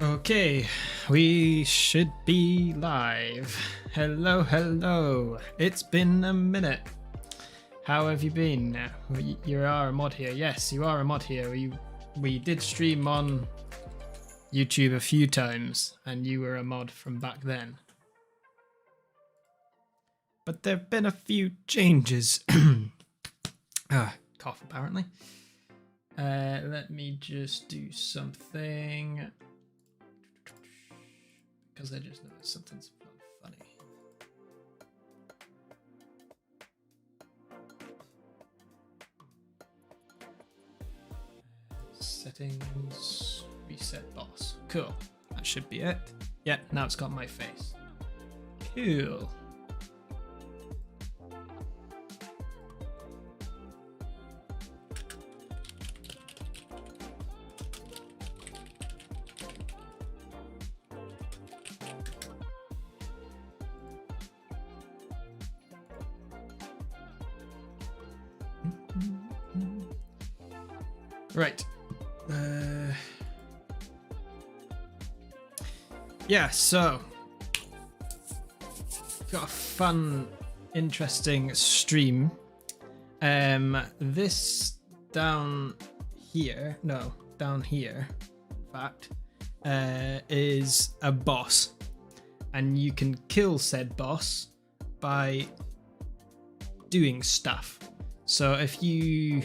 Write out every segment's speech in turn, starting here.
Okay, we should be live. Hello, hello. It's been a minute. How have you been? You are a mod here. Yes, you are a mod here. We did stream on YouTube a few times, and you were a mod from back then. But there have been a few changes. Cough apparently. Let me just do something. Because I just noticed something's funny. Settings, reset boss. Cool. That should be it. Yeah, now it's got my face. Cool. Right. Yeah, so got a fun, interesting stream. This down here, in fact, is a boss, and you can kill said boss by doing stuff. So if you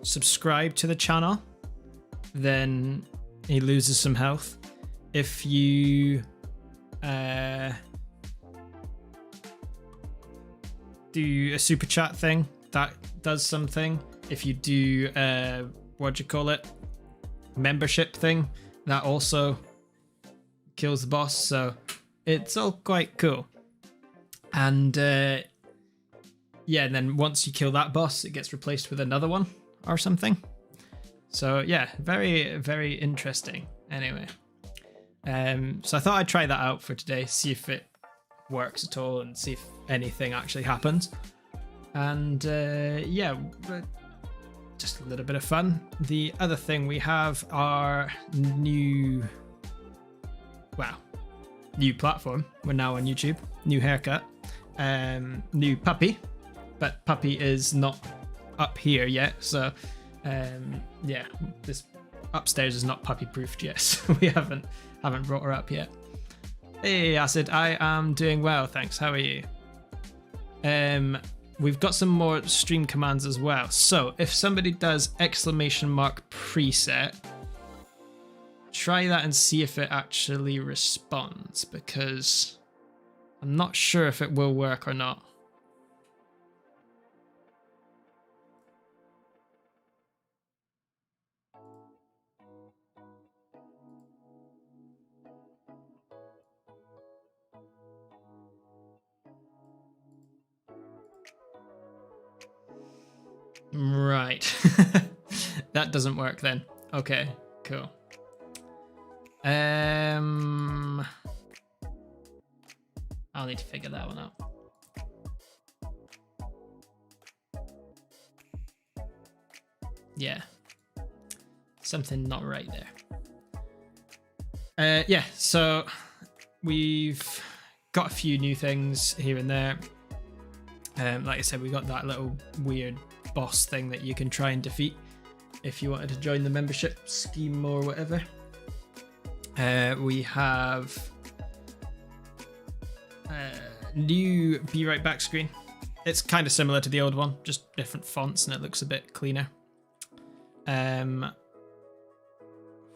subscribe to the channel, then he loses some health. If you do a super chat thing, that does something. If you do membership thing, that also kills the boss. So it's all quite cool. And yeah, and then once you kill that boss, it gets replaced with another one or something. So yeah, very, very interesting. Anyway, so I thought I'd try that out for today, see if it works at all and see if anything actually happens. And yeah, just a little bit of fun. The other thing we have our new platform. We're now on YouTube, new haircut, new puppy, but puppy is not up here yet, so yeah, this upstairs is not puppy proofed yet, so we haven't brought her up yet. Hey Acid, I am doing well, thanks. How are you? We've got some more stream commands as well. So if somebody does exclamation mark preset, try that and see if it actually responds, because I'm not sure if it will work or not. Right. That doesn't work then. Okay, cool. I'll need to figure that one out. Yeah. Something not right there. Yeah, so we've got a few new things here and there. Like I said, we got that little weird boss thing that you can try and defeat if you wanted to join the membership scheme or whatever. We have new Be Right Back screen. It's kind of similar to the old one, just different fonts, and it looks a bit cleaner.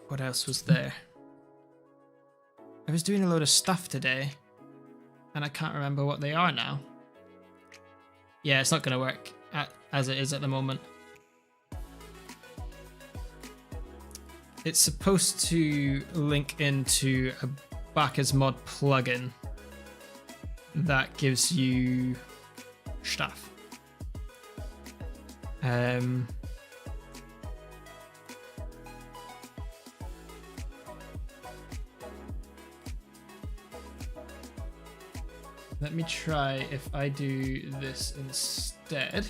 What else was there? I was doing a load of stuff today, and I can't remember what they are now. Yeah, it's not going to work as it is at the moment. It's supposed to link into a Backers mod plugin that gives you stuff. Let me try if I do this instead.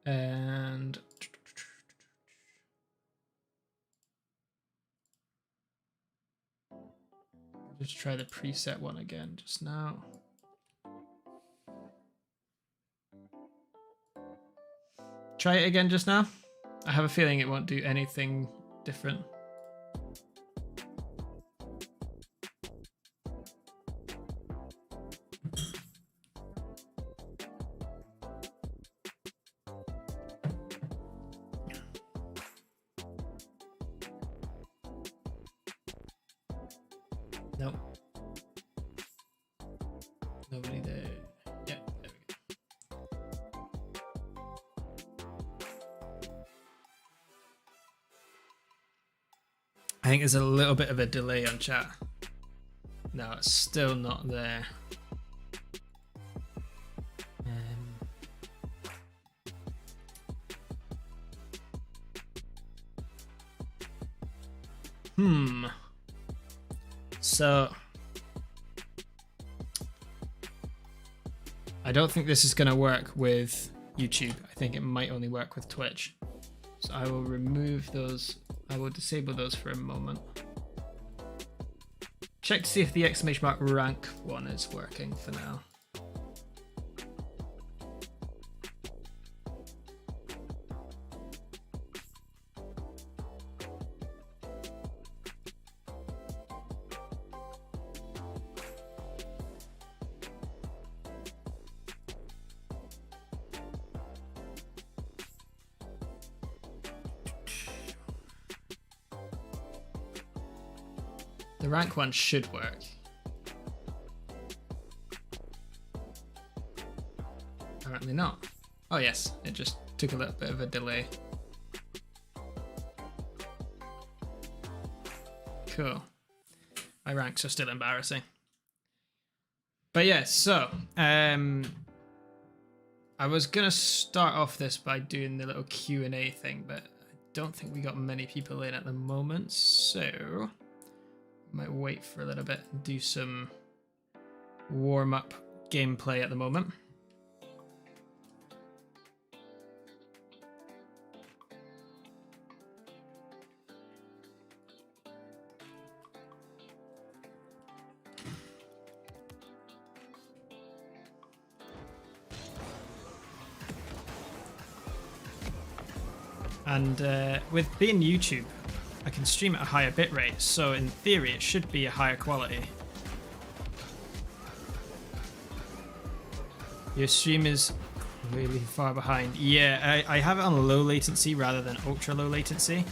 And just try the preset one again just now. Try it again just now. I have a feeling it won't do anything different. Nope. Nobody there. Yeah, there we go. I think there's a little bit of a delay on chat. No, it's still not there. So I don't think this is going to work with YouTube. I think it might only work with Twitch. So I will remove those. I will disable those for a moment. Check to see if the exclamation mark rank one is working for now. The rank one should work. Apparently not. Oh yes, it just took a little bit of a delay. Cool. My ranks are still embarrassing. But yeah, so I was gonna start off this by doing the little Q&A thing, but I don't think we got many people in at the moment, so might wait for a little bit and do some warm-up gameplay at the moment. And with being YouTube, I can stream at a higher bitrate, so in theory it should be a higher quality. Your stream is really far behind. Yeah, I have it on low latency rather than ultra low latency.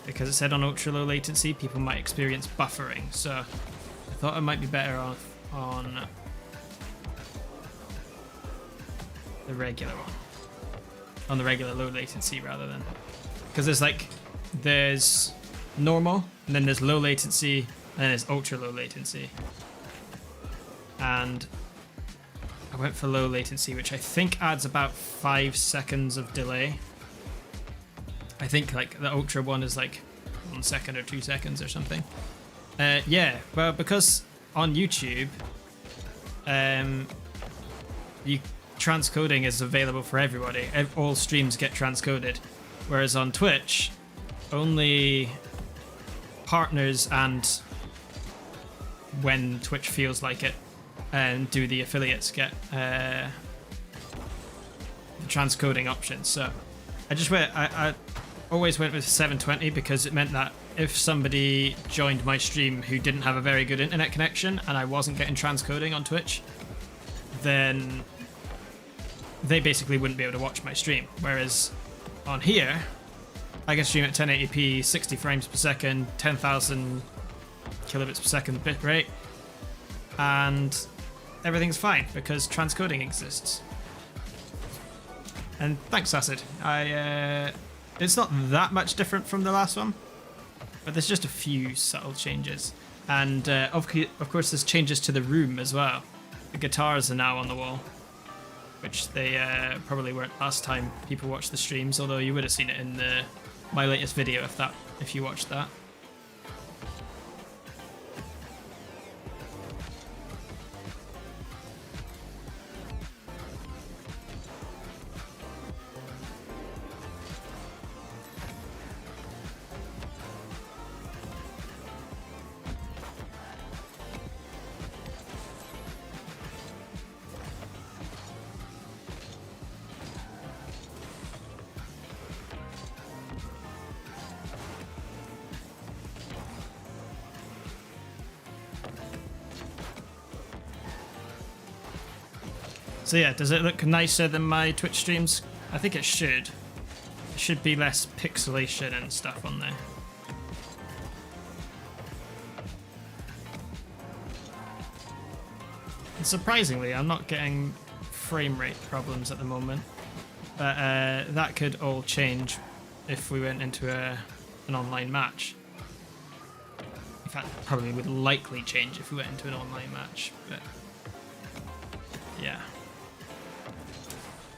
Because it said on ultra low latency, people might experience buffering, so I thought it might be better off on the regular one. On the regular low latency rather than... Because there's normal, and then there's low latency, and then there's ultra low latency. And I went for low latency, which I think adds about 5 seconds of delay. I think like the ultra one is like 1 second or 2 seconds or something. Yeah, well, because on YouTube, transcoding is available for everybody. All streams get transcoded, whereas on Twitch, only partners and when Twitch feels like it and do the affiliates get the transcoding option. So I always went with 720 because it meant that if somebody joined my stream who didn't have a very good internet connection and I wasn't getting transcoding on Twitch, then they basically wouldn't be able to watch my stream. Whereas on here, I can stream at 1080p, 60 frames per second, 10,000 kilobits per second bitrate, and everything's fine because transcoding exists. And thanks, Acid. It's not that much different from the last one, but there's just a few subtle changes. And of course, there's changes to the room as well. The guitars are now on the wall, which they probably weren't last time people watched the streams, although you would have seen it in my latest video if you watched that. So yeah, does it look nicer than my Twitch streams? I think it should. There should be less pixelation and stuff on there. And surprisingly, I'm not getting frame rate problems at the moment. But that could all change if we went into an online match. In fact, probably would likely change if we went into an online match. But yeah.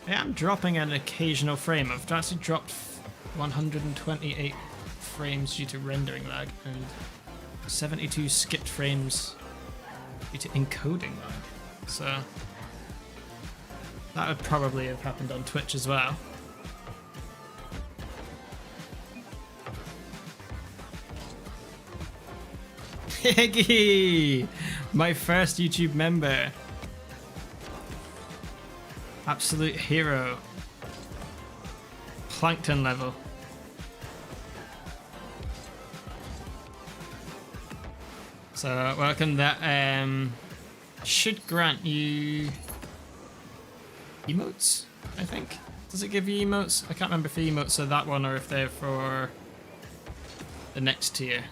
I am dropping an occasional frame. I've actually dropped 128 frames due to rendering lag and 72 skipped frames due to encoding lag. So that would probably have happened on Twitch as well. Higgy! My first YouTube member. Absolute hero. Plankton level. So welcome. That should grant you emotes, I think. Does it give you emotes? I can't remember if the emotes are that one or if they're for the next tier.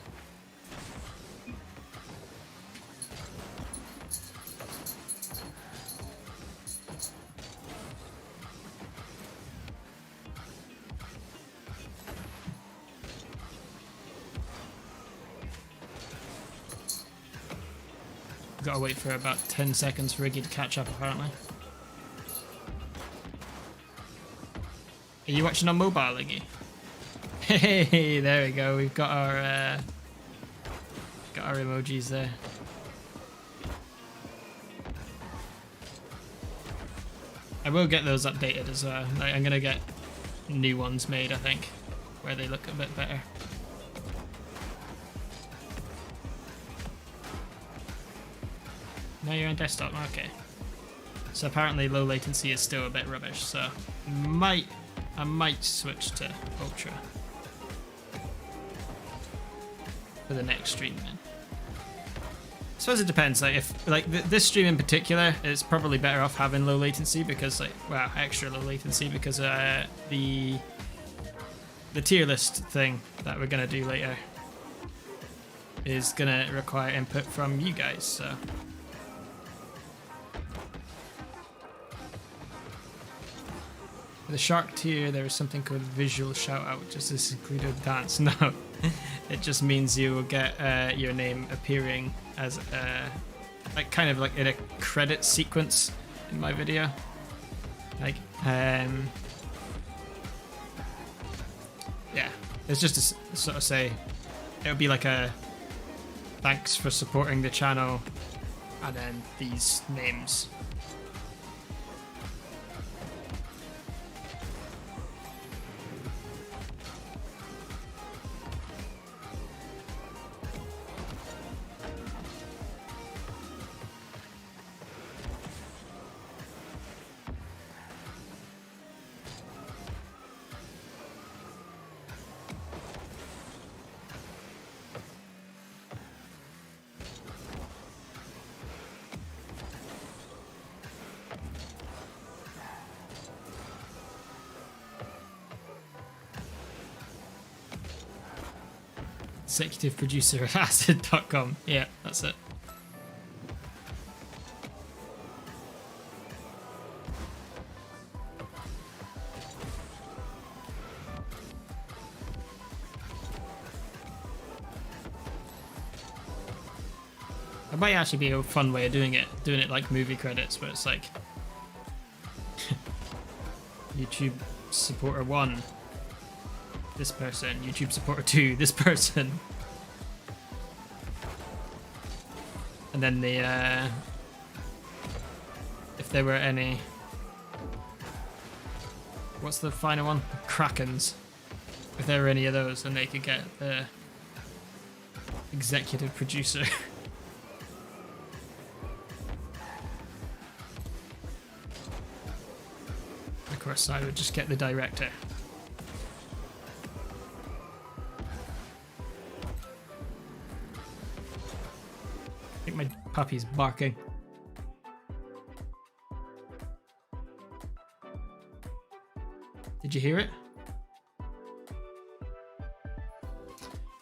Gotta wait for about 10 seconds for Iggy to catch up, apparently. Are you watching on mobile, Iggy? Hey, there we go. We've got our emojis there. I will get those updated as well. Like, I'm gonna get new ones made, I think, where they look a bit better. No, you're on desktop. Okay. So apparently low latency is still a bit rubbish. So I might switch to Ultra for the next stream then. I suppose it depends. Like if this stream in particular, it's probably better off having low latency because extra low latency because the tier list thing that we're gonna do later is gonna require input from you guys. So. The shark tier, there is something called visual shout out, which is this included dance. No, it just means you will get your name appearing as kind of like in a credit sequence in my video. Like, yeah, it's just to sort of say, it'll be like a thanks for supporting the channel, and then these names. Executive producer of acid.com. Yeah, that's it. It might actually be a fun way of doing it like movie credits where it's like YouTube supporter 1, this person, YouTube supporter 2, this person. And then the if there were any, what's the final one? Krakens. If there were any of those, then they could get the executive producer. Of course, I would just get the director. I think my puppy's barking. Did you hear it?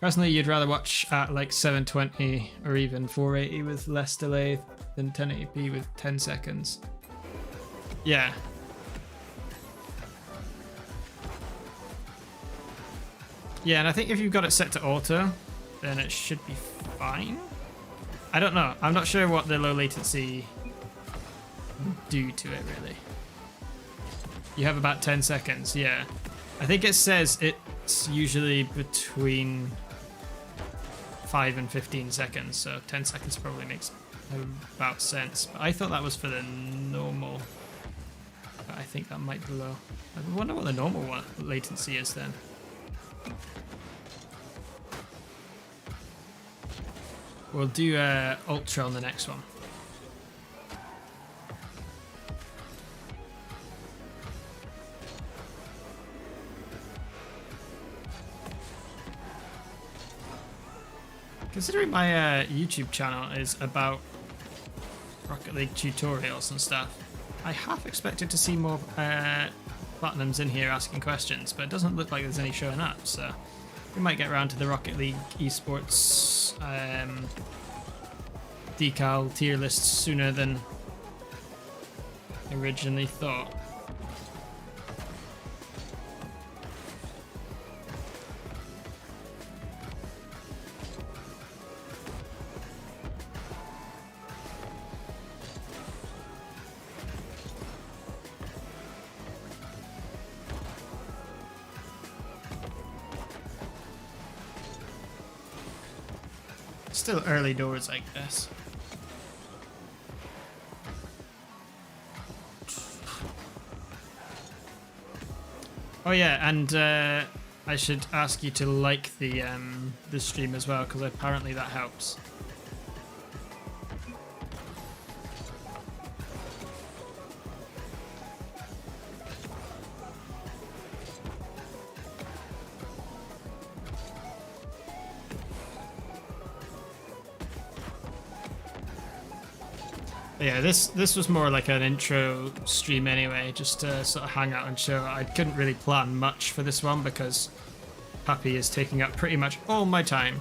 Personally, you'd rather watch at like 720 or even 480 with less delay than 1080p with 10 seconds. Yeah. Yeah, and I think if you've got it set to auto, then it should be fine. I don't know. I'm not sure what the low latency do to it, really. You have about 10 seconds, yeah. I think it says it's usually between 5 and 15 seconds, so 10 seconds probably makes about sense. But I thought that was for the normal. But I think that might be low. I wonder what the normal one latency is then. We'll do Ultra on the next one. Considering my YouTube channel is about Rocket League tutorials and stuff, I half expected to see more Platinums in here asking questions, but it doesn't look like there's any showing up, so we might get around to the Rocket League Esports decal tier list sooner than originally thought. Still early doors, I guess. Oh yeah, and I should ask you to like the stream as well, because apparently that helps. But yeah, this was more like an intro stream anyway, just to sort of hang out and chill. I couldn't really plan much for this one because Puppy is taking up pretty much all my time.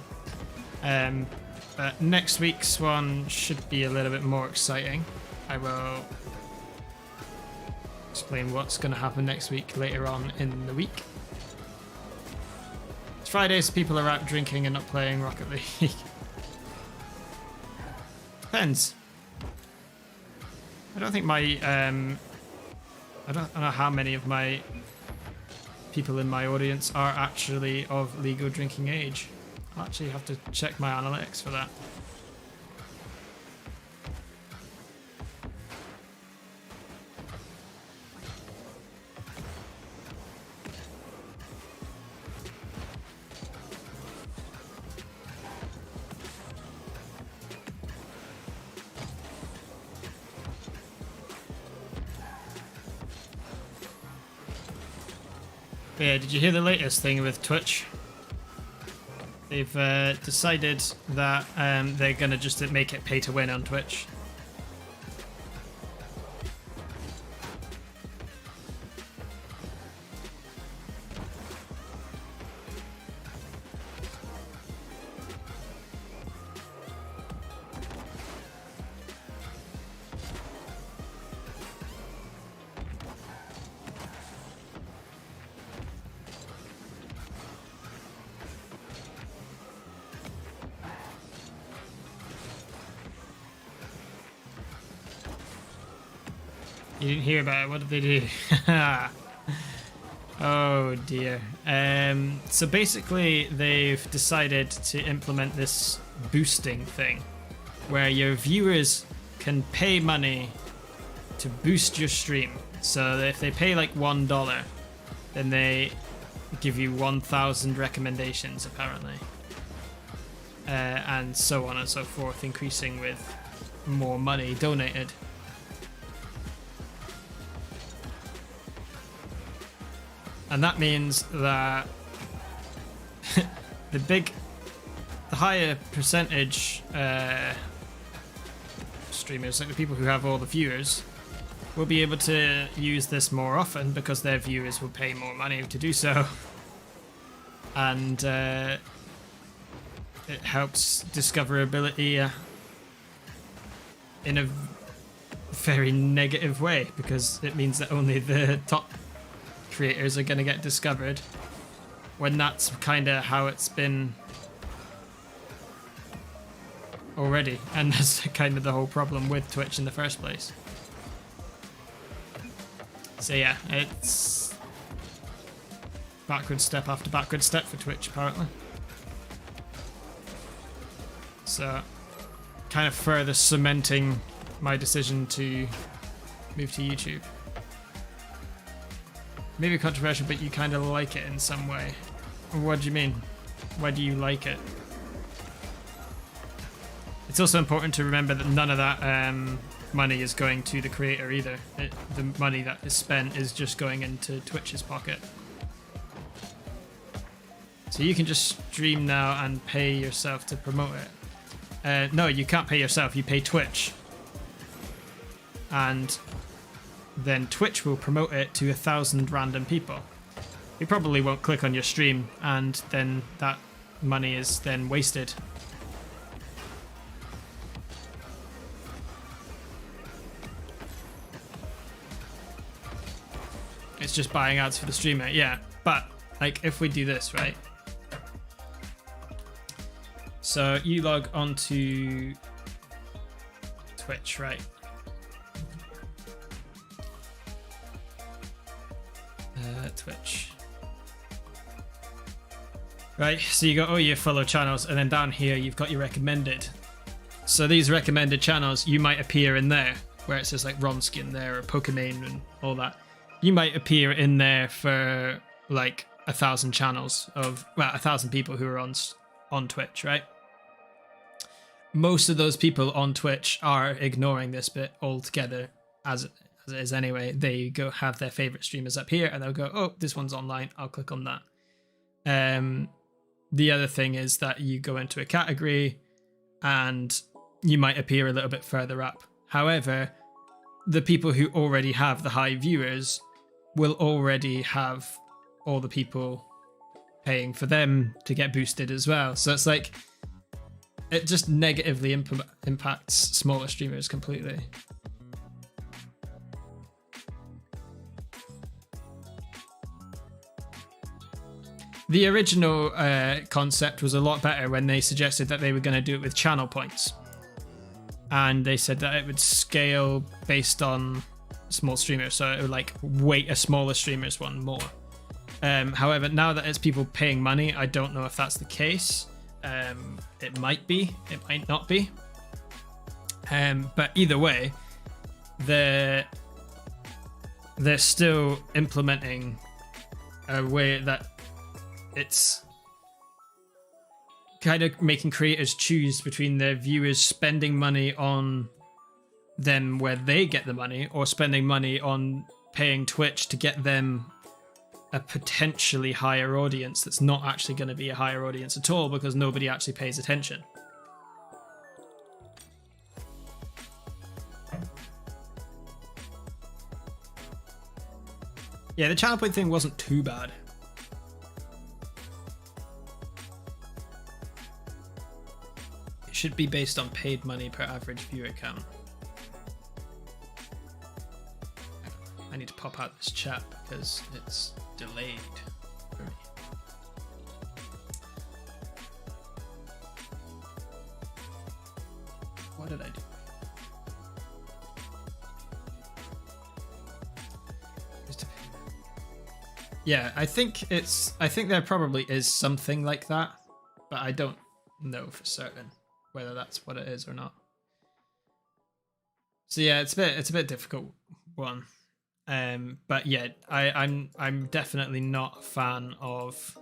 But next week's one should be a little bit more exciting. I will explain what's going to happen next week later on in the week. It's Friday, so people are out drinking and not playing Rocket League. Depends. I don't think my I don't know how many of my people in my audience are actually of legal drinking age. I'll actually have to check my analytics for that. But yeah, did you hear the latest thing with Twitch? They've decided that they're gonna just make it pay to win on Twitch. You didn't hear about it. What did they do? Oh dear. So basically they've decided to implement this boosting thing where your viewers can pay money to boost your stream. So if they pay like $1, then they give you 1,000 recommendations apparently. And so on and so forth, increasing with more money donated. And that means that the higher percentage streamers, like the people who have all the viewers, will be able to use this more often because their viewers will pay more money to do so. And it helps discoverability in a very negative way, because it means that only the top creators are going to get discovered, when that's kind of how it's been already, and that's kind of the whole problem with Twitch in the first place. So yeah, it's backward step after backward step for Twitch apparently. So kind of further cementing my decision to move to YouTube. Maybe controversial, but you kind of like it in some way. What do you mean? Why do you like it? It's also important to remember that none of that money is going to the creator either. The money that is spent is just going into Twitch's pocket. So you can just stream now and pay yourself to promote it. No, you can't pay yourself, you pay Twitch. And then Twitch will promote it to 1,000 random people. You probably won't click on your stream, and then that money is then wasted. It's just buying ads for the streamer, yeah. But like if we do this, right? So you log onto Twitch, right? Twitch. Right, so you got all your follow channels, and then down here you've got your recommended. So these recommended channels, you might appear in there, where it says like Ronskin there, or Pokemon and all that. You might appear in there for like 1,000 channels of, well, 1,000 people who are on Twitch, right? Most of those people on Twitch are ignoring this bit altogether, as it is anyway. They go have their favorite streamers up here, and they'll go, oh, this one's online, I'll click on that. The other thing is that you go into a category and you might appear a little bit further up. However, the people who already have the high viewers will already have all the people paying for them to get boosted as well. So it's like, it just negatively impacts smaller streamers completely. The original concept was a lot better when they suggested that they were going to do it with channel points. And they said that it would scale based on small streamers, so it would like weight a smaller streamer's one more. However, now that it's people paying money, I don't know if that's the case. It might be, it might not be. But either way, they're still implementing a way that it's kind of making creators choose between their viewers spending money on them where they get the money, or spending money on paying Twitch to get them a potentially higher audience that's not actually going to be a higher audience at all, because nobody actually pays attention. Yeah, the channel point thing wasn't too bad. It should be based on paid money per average viewer count. I need to pop out this chat because it's delayed for me. What did I do? Yeah, I think there probably is something like that, but I don't know for certain whether that's what it is or not. So yeah, it's a bit difficult one. But yeah, I'm definitely not a fan of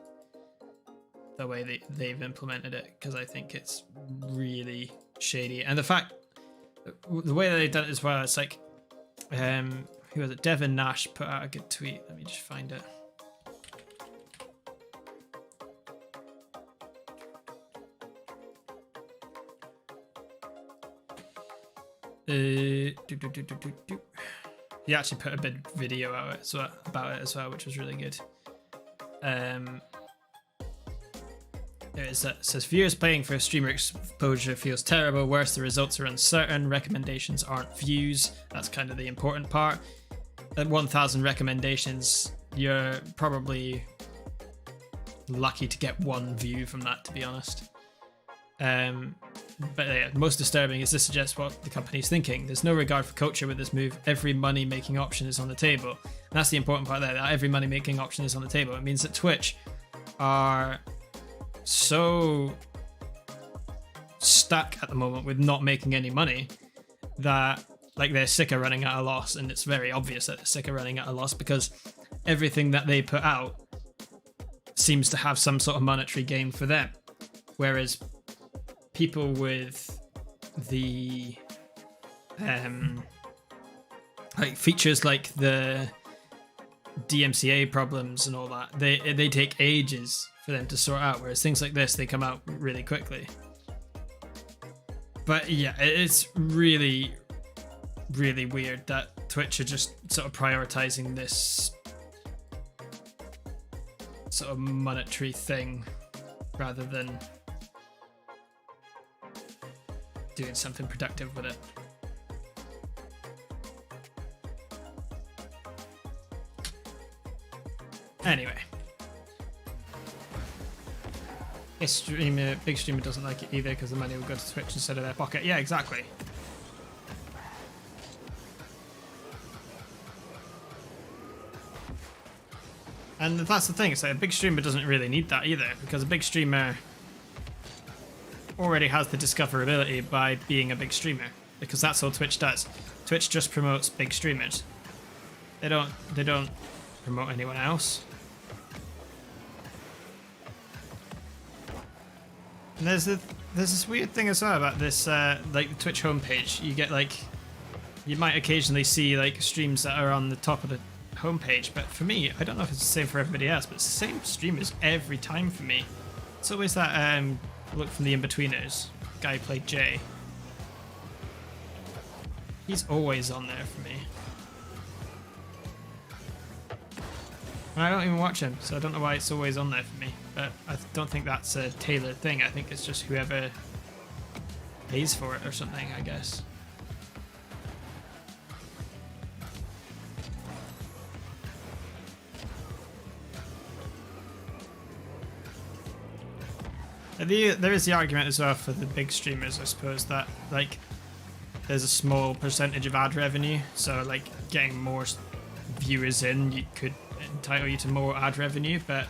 the way they've implemented it, because I think it's really shady. And the way that they've done it as well, it's like, who was it? Devin Nash put out a good tweet. Let me just find it. he actually put a big video out about it as well, which was really good. It says viewers paying for streamer exposure feels terrible. Worse, the results are uncertain. Recommendations aren't views. That's kind of the important part. At 1,000 recommendations, you're probably lucky to get one view from that, to be honest. But yeah, most disturbing is this suggests what the company's thinking. There's no regard for culture with this move. Every money-making option is on the table. And that's the important part there, that every money-making option is on the table. It means that Twitch are so stuck at the moment with not making any money that like they're sick of running at a loss, and it's very obvious that they're sick of running at a loss because everything that they put out seems to have some sort of monetary gain for them, whereas people with the like features like the DMCA problems and all that, they take ages for them to sort out, whereas things like this, they come out really quickly. But yeah, it's really, really weird that Twitch are just sort of prioritizing this sort of monetary thing rather than doing something productive with it. Anyway. Big streamer doesn't like it either because the money will go to Twitch instead of their pocket. Yeah, exactly. And that's the thing, it's like a big streamer doesn't really need that either, because a big streamer already has the discoverability by being a big streamer, because that's all Twitch does. Twitch just promotes big streamers. They don't promote anyone else. And there's this weird thing as well about this like the Twitch homepage. You get like, you might occasionally see like streams that are on the top of the homepage, but for me, I don't know if it's the same for everybody else, but it's the same streamers every time for me. It's always that look from the In-Betweeners guy who played Jay. He's always on there for me. And I don't even watch him, so I don't know why it's always on there for me. But I don't think that's a tailored thing. I think it's just whoever pays for it or something, I guess. There is the argument as well for the big streamers, I suppose, that like there's a small percentage of ad revenue, so like getting more viewers in, you could entitle you to more ad revenue, but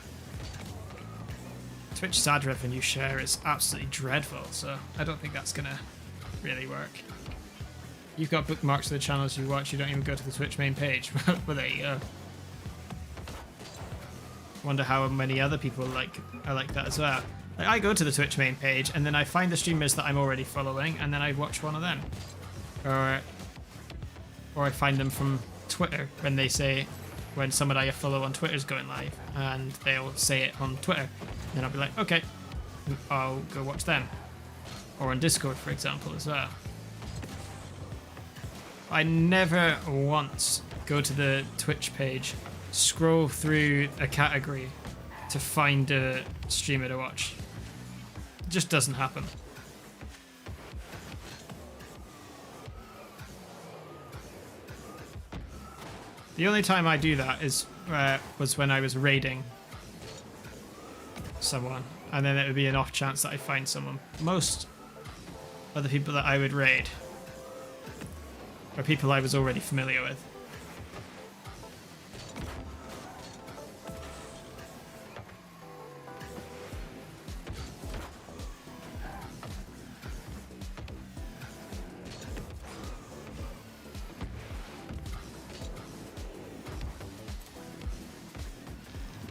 Twitch's ad revenue share is absolutely dreadful, so I don't think that's gonna really work. You've got bookmarks of the channels you watch, you don't even go to the Twitch main page. Well, there you go. Wonder how many other people are like that as well. Like, I go to the Twitch main page and then I find the streamers that I'm already following and then I watch one of them. Or I find them from Twitter when someone I follow on Twitter is going live and they'll say it on Twitter. Then I'll be like, okay, I'll go watch them. Or on Discord, for example, as well. I never once go to the Twitch page, scroll through a category to find a streamer to watch. It just doesn't happen. The only time I do that was when I was raiding someone, and then it would be an off chance that I find someone. Most of the people that I would raid are people I was already familiar with.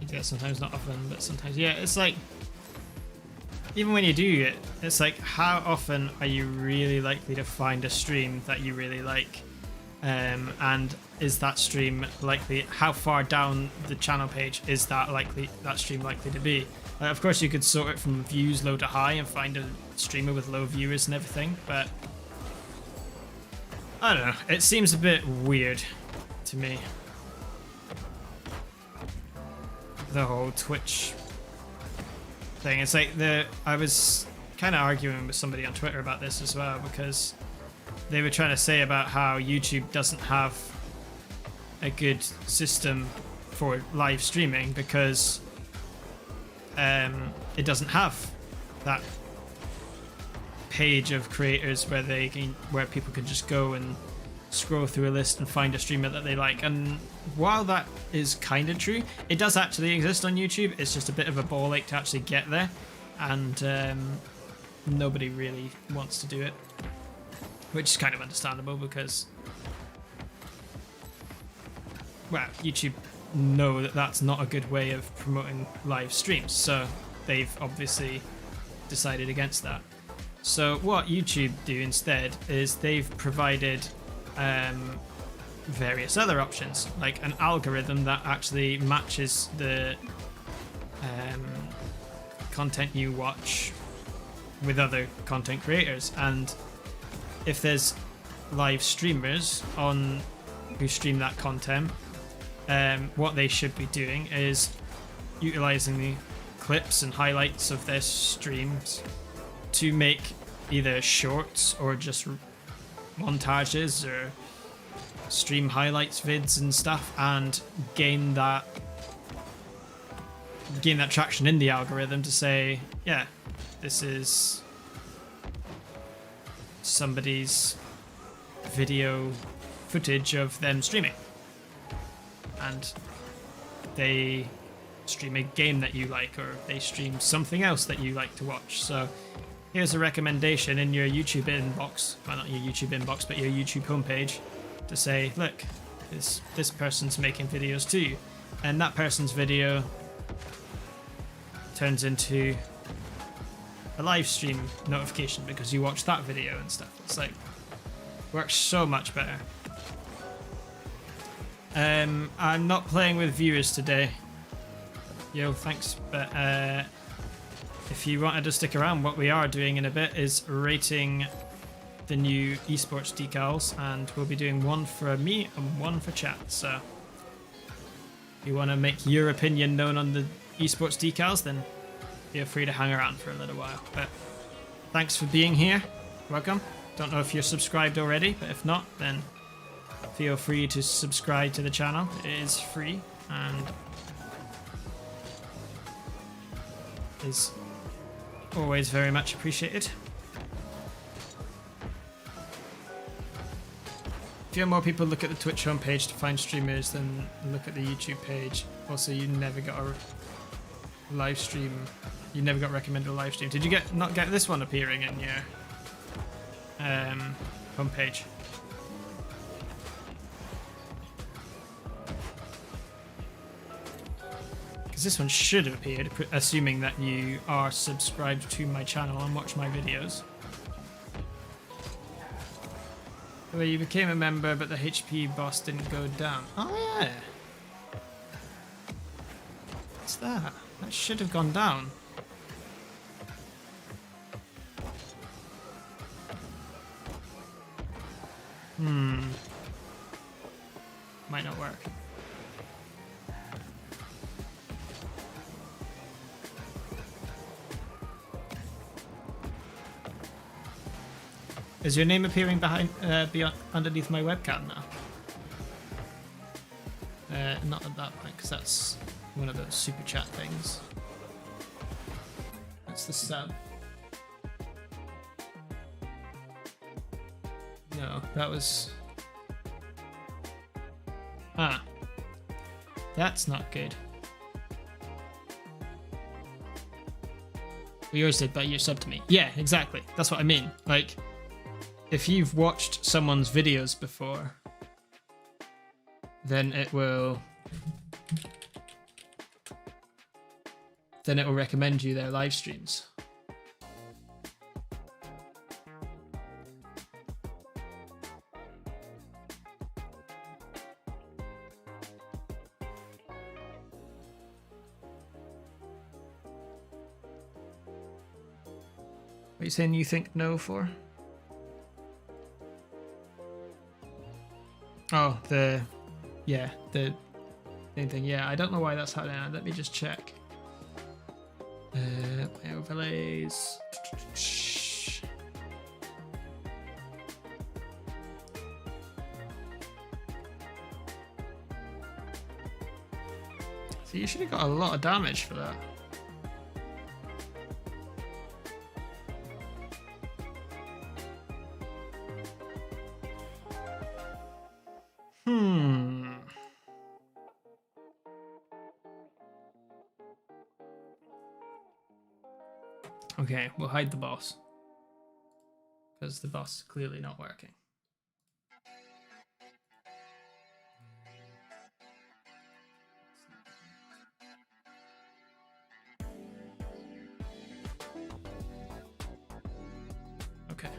Yeah, sometimes, not often, but sometimes. Yeah, it's like, even when you do it, it's like, how often are you really likely to find a stream that you really like? And is that stream likely, how far down the channel page is that stream likely to be? Of course, you could sort it from views low to high and find a streamer with low viewers and everything, but I don't know, it seems a bit weird to me. The whole Twitch thing. It's like I was kind of arguing with somebody on Twitter about this as well, because they were trying to say about how YouTube doesn't have a good system for live streaming because it doesn't have that page of creators where people can just go and scroll through a list and find a streamer that they like. And while that is kind of true, it does actually exist on YouTube. It's just a bit of a ball ache to actually get there, and nobody really wants to do it, which is kind of understandable because, well, YouTube know that that's not a good way of promoting live streams, so they've obviously decided against that. So what YouTube do instead is they've provided various other options, like an algorithm that actually matches the content you watch with other content creators. And if there's live streamers on who stream that content, what they should be doing is utilizing the clips and highlights of their streams to make either shorts or just montages or stream highlights vids and stuff, and gain that traction in the algorithm to say, yeah, this is somebody's video footage of them streaming, and they stream a game that you like, or they stream something else that you like to watch. So here's a recommendation in your YouTube inbox, well, not your YouTube inbox, but your YouTube homepage, to say, look, this person's making videos too, and that person's video turns into a live stream notification because you watched that video and stuff. It's like, works so much better. I'm not playing with viewers today. Yo, thanks, but if you wanted to stick around, what we are doing in a bit is rating the new Esports decals, and we'll be doing one for me and one for chat. So if you want to make your opinion known on the Esports decals, then feel free to hang around for a little while. But thanks for being here. Welcome. Don't know if you're subscribed already, but if not, then feel free to subscribe to the channel. It is free and is always very much appreciated. Few more people look at the Twitch homepage to find streamers than look at the YouTube page. Also, you never got a live stream. You never got recommended a live stream. Did you not get this one appearing in your homepage? Because this one should have appeared, assuming that you are subscribed to my channel and watch my videos. Well, you became a member, but the HP boss didn't go down. Oh yeah. What's that? That should have gone down. Might not work. Is your name appearing underneath my webcam now? Not at that point, because that's one of those super chat things. That's the sub. No, that was... Ah. That's not good. We yours did, but you're sub to me. Yeah, exactly. That's what I mean. Like, if you've watched someone's videos before, then it will recommend you their live streams. What are you saying you think no for? Oh, Yeah, the same thing. Yeah, I don't know why that's happening. Let me just check. My overlays. So you should have got a lot of damage for that. Okay, we'll hide the boss. Because the boss is clearly not working. Okay.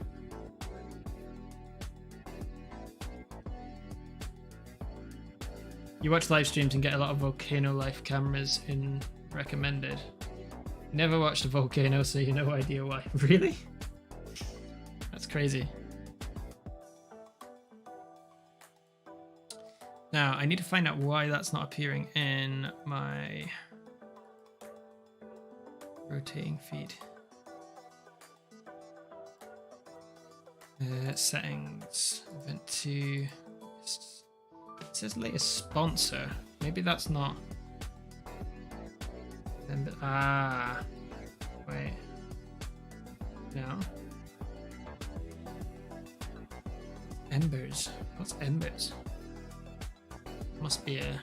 You watch live streams and get a lot of volcano life cameras in recommended. Never watched a volcano, so you have no idea why. Really? That's crazy. Now, I need to find out why that's not appearing in my rotating feed. Settings, event 2. It says latest sponsor. Maybe that's not. Wait. No. Embers. What's Embers? Must be a.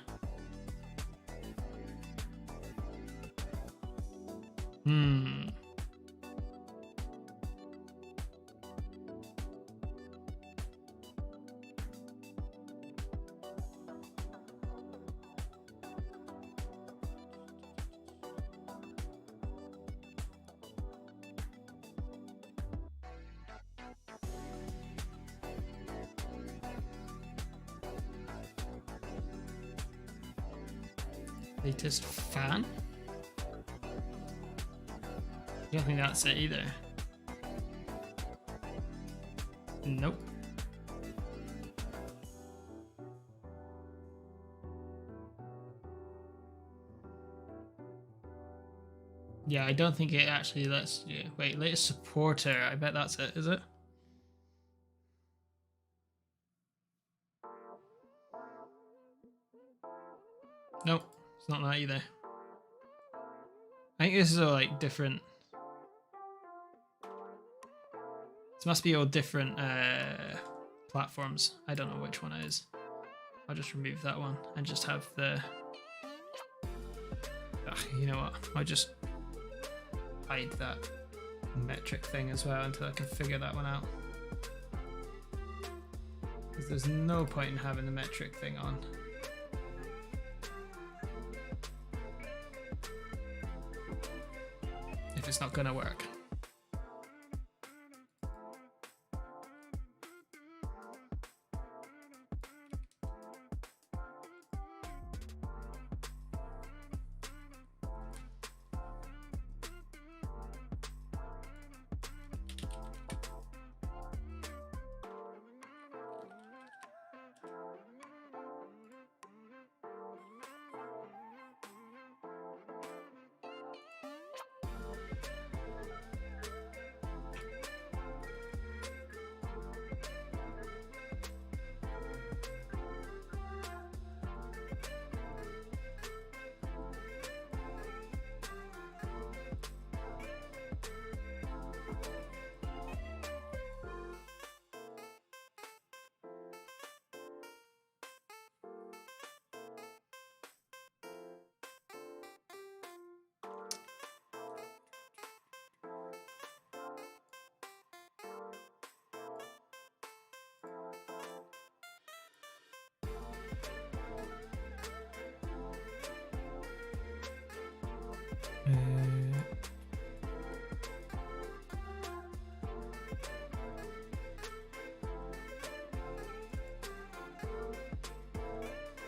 Latest fan? I don't think that's it either. Nope. Yeah, I don't think it actually lets you. Wait, latest supporter. I bet that's it, is it? Nope. It's not that either. I think this is all like different. This must be all different platforms. I don't know which one it is. I'll just remove that one and just have the. You know what? I'll just hide that metric thing as well until I can figure that one out. Because there's no point in having the metric thing on. If it's not gonna work.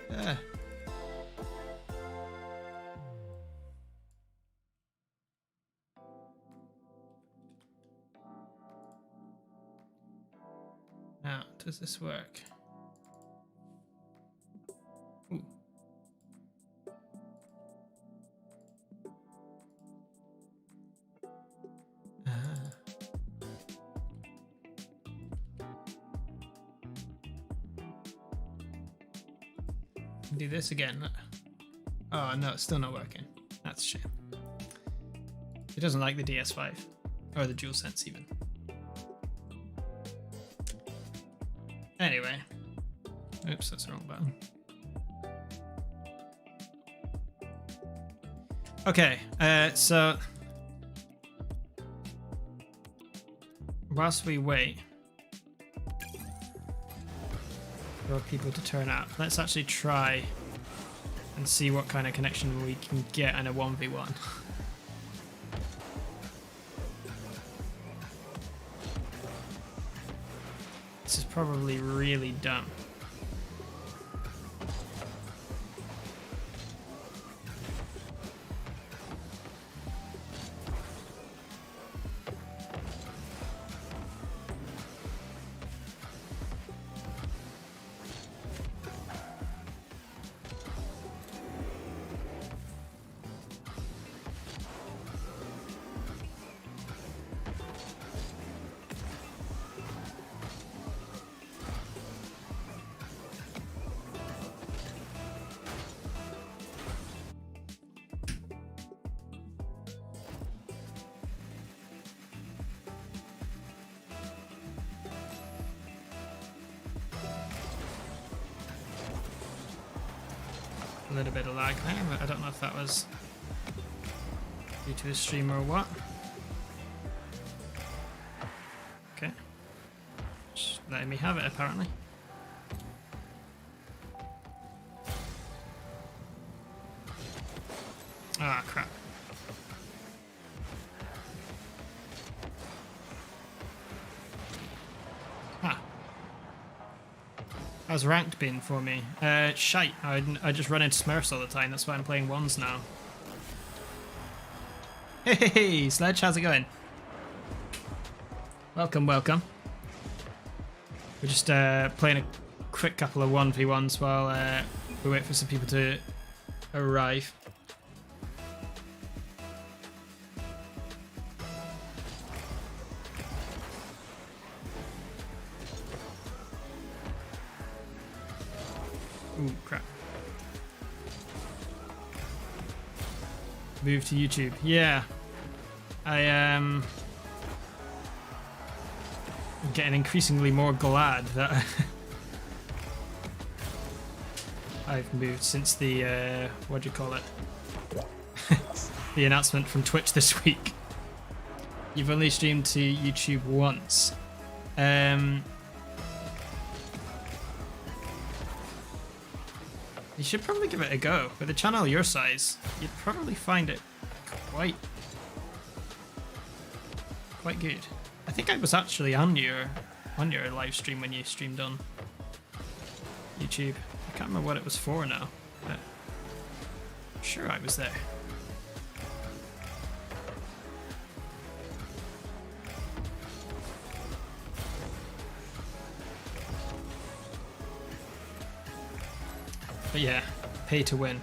Yeah. Now, does this work? Do this again. Oh no, it's still not working. That's a shame. It doesn't like the DS5 or the DualSense even. Anyway, oops, that's the wrong button. Okay, so whilst we wait for people to turn up, let's actually try and see what kind of connection we can get in a 1v1. This is probably really dumb. A little bit of lag there, but I don't know if that was due to the stream or what. Okay. Just letting me have it apparently. Ah, crap. Ah. How's ranked been for me? Shite. I just run into Smurfs all the time. That's why I'm playing ones now. Hey, Sledge, how's it going? Welcome, welcome. We're just playing a quick couple of 1v1s while we wait for some people to arrive. Ooh, crap. Move to YouTube. Yeah. I'm getting increasingly more glad that I've moved since the, what do you call it? The announcement from Twitch this week. You've only streamed to YouTube once. You should probably give it a go. With a channel your size, you'd probably find it quite good. I think I was actually on your live stream when you streamed on YouTube. I can't remember what it was for now, but I'm sure I was there. But yeah, pay to win.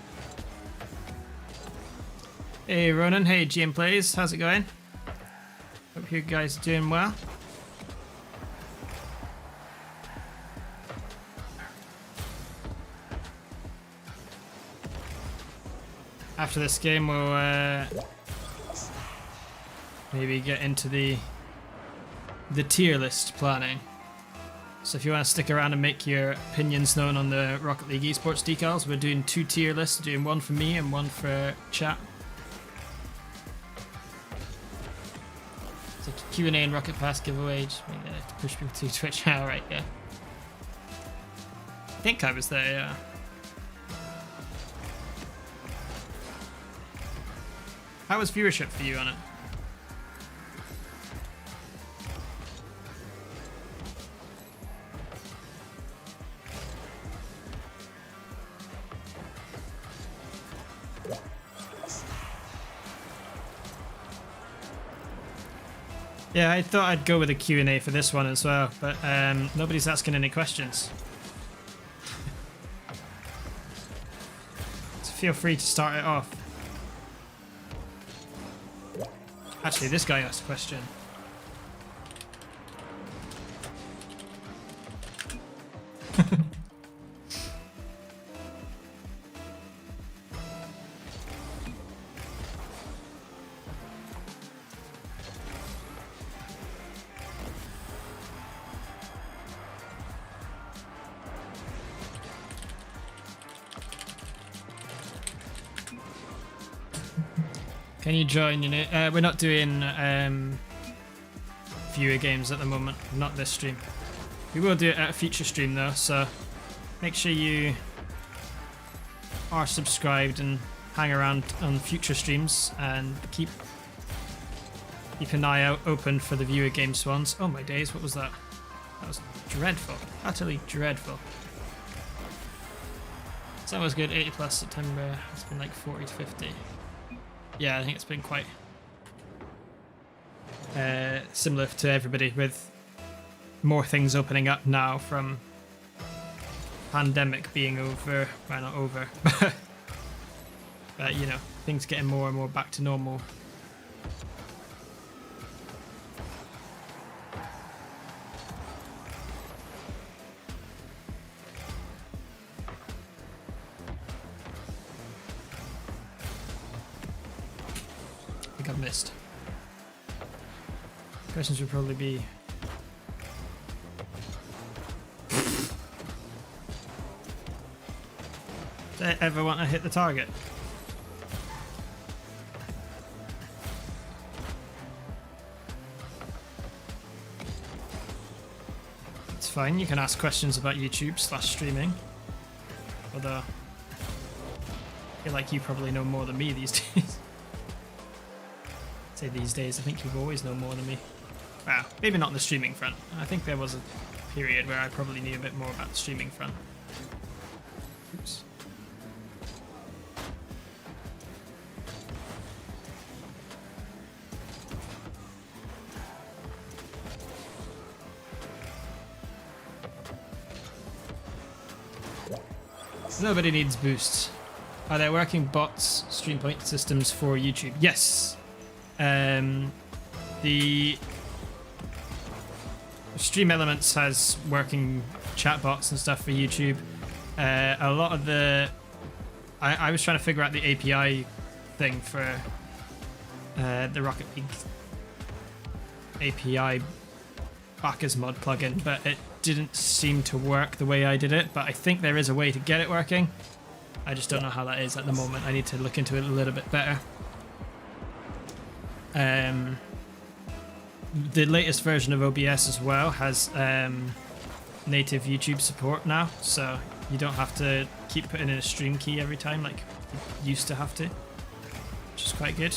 Hey Ronan, hey GM Plays, how's it going? Hope you guys are doing well. After this game we'll maybe get into the tier list planning. So if you want to stick around and make your opinions known on the Rocket League Esports decals, we're doing 2 tier lists, doing one for me and one for chat. So Q&A and Rocket Pass giveaway, just to push people to Twitch. Alright, yeah. I think I was there, yeah. How was viewership for you on it? Yeah, I thought I'd go with a Q&A for this one as well, but nobody's asking any questions. So feel free to start it off. Actually, this guy asked a question. Can you join? You know, we're not doing viewer games at the moment. Not this stream. We will do it at a future stream though. So make sure you are subscribed and hang around on future streams and keep an eye out open for the viewer game swans. Oh my days, what was that? That was dreadful. Utterly dreadful. So that was good. 80 plus September. It's been like 40 to 50. Yeah, I think it's been quite similar to everybody, with more things opening up now from pandemic being over. Well, not over. But, you know, things getting more and more back to normal. I think I've missed. Questions would probably be... Do I ever want to hit the target? It's fine, you can ask questions about YouTube/streaming. Although, I feel like you probably know more than me these days. Say these days, I think you've always known more than me. Well, maybe not on the streaming front. I think there was a period where I probably knew a bit more about the streaming front. Oops. Nobody needs boosts. Are there working bots, stream point systems for YouTube? Yes. The Stream Elements has working chat bots and stuff for YouTube. A lot of the... I was trying to figure out the API thing for the Rocket League API backers mod plugin, but it didn't seem to work the way I did it. But I think there is a way to get it working. I just don't know how that is at the moment. I need to look into it a little bit better. The latest version of OBS as well has native YouTube support now, so you don't have to keep putting in a stream key every time like you used to have to, which is quite good.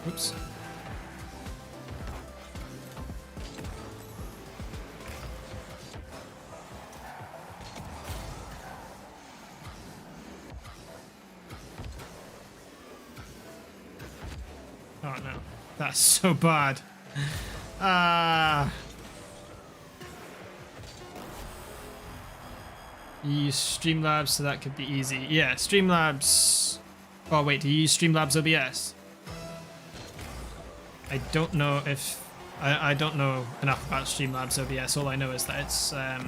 Oops. Oh no, that's so bad. You use Streamlabs, so that could be easy. Yeah, Streamlabs... Oh wait, do you use Streamlabs OBS? I don't know if... I don't know enough about Streamlabs OBS. All I know is that it's a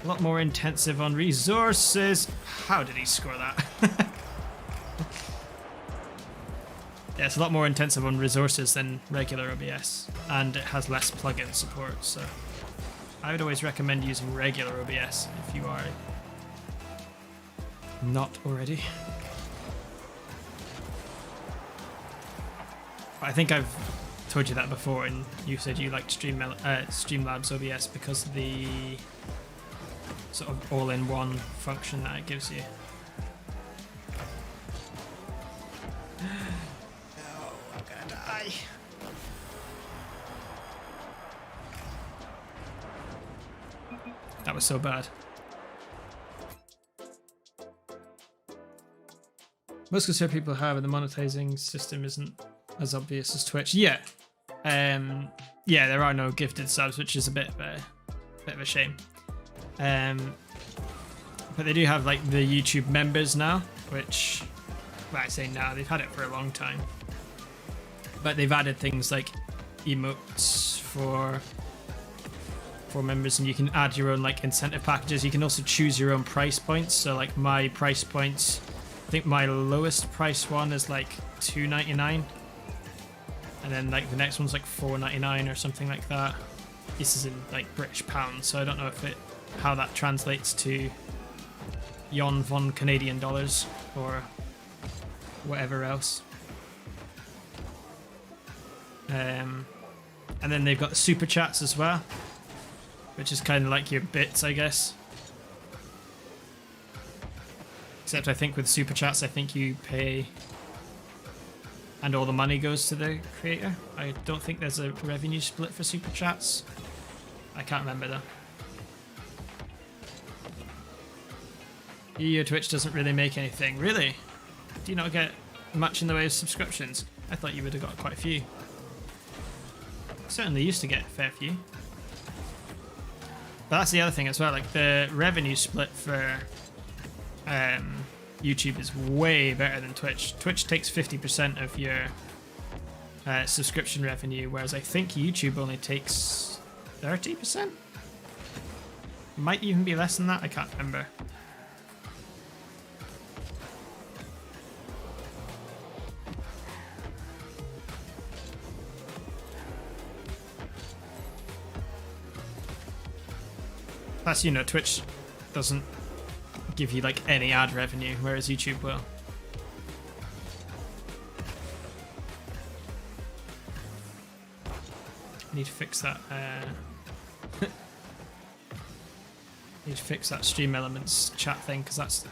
lot more intensive on resources. How did he score that? Yeah, it's a lot more intensive on resources than regular OBS, and it has less plugin support, so I would always recommend using regular OBS if you are not already. I think I've told you that before, and you said you liked Streamlabs OBS because of the sort of all-in-one function that it gives you. That was so bad. Most concerned people have, and the monetizing system isn't as obvious as Twitch. Yeah, yeah, there are no gifted subs, which is a bit of a shame. But they do have like the YouTube members now, which, well, I say now, they've had it for a long time. But they've added things like emotes for members, and you can add your own like incentive packages. You can also choose your own price points. So like my price points, I think my lowest price one is like $2.99, and then like the next one's like $4.99 or something like that. This is in like British pounds, so I don't know if how that translates to Jon von Canadian dollars or whatever else. And then they've got the super chats as well, which is kind of like your bits, I guess. Except I think with super chats, I think you pay and all the money goes to the creator. I don't think there's a revenue split for super chats. I can't remember though. Your Twitch doesn't really make anything. Really? Do you not get much in the way of subscriptions? I thought you would have got quite a few. Certainly used to get a fair few. But that's the other thing as well, like the revenue split for YouTube is way better than Twitch. Twitch takes 50% of your subscription revenue, whereas I think YouTube only takes 30%? Might even be less than that, I can't remember. Plus, you know, Twitch doesn't give you like any ad revenue, whereas YouTube will. I need to fix that. Need to fix that Stream Elements chat thing because that's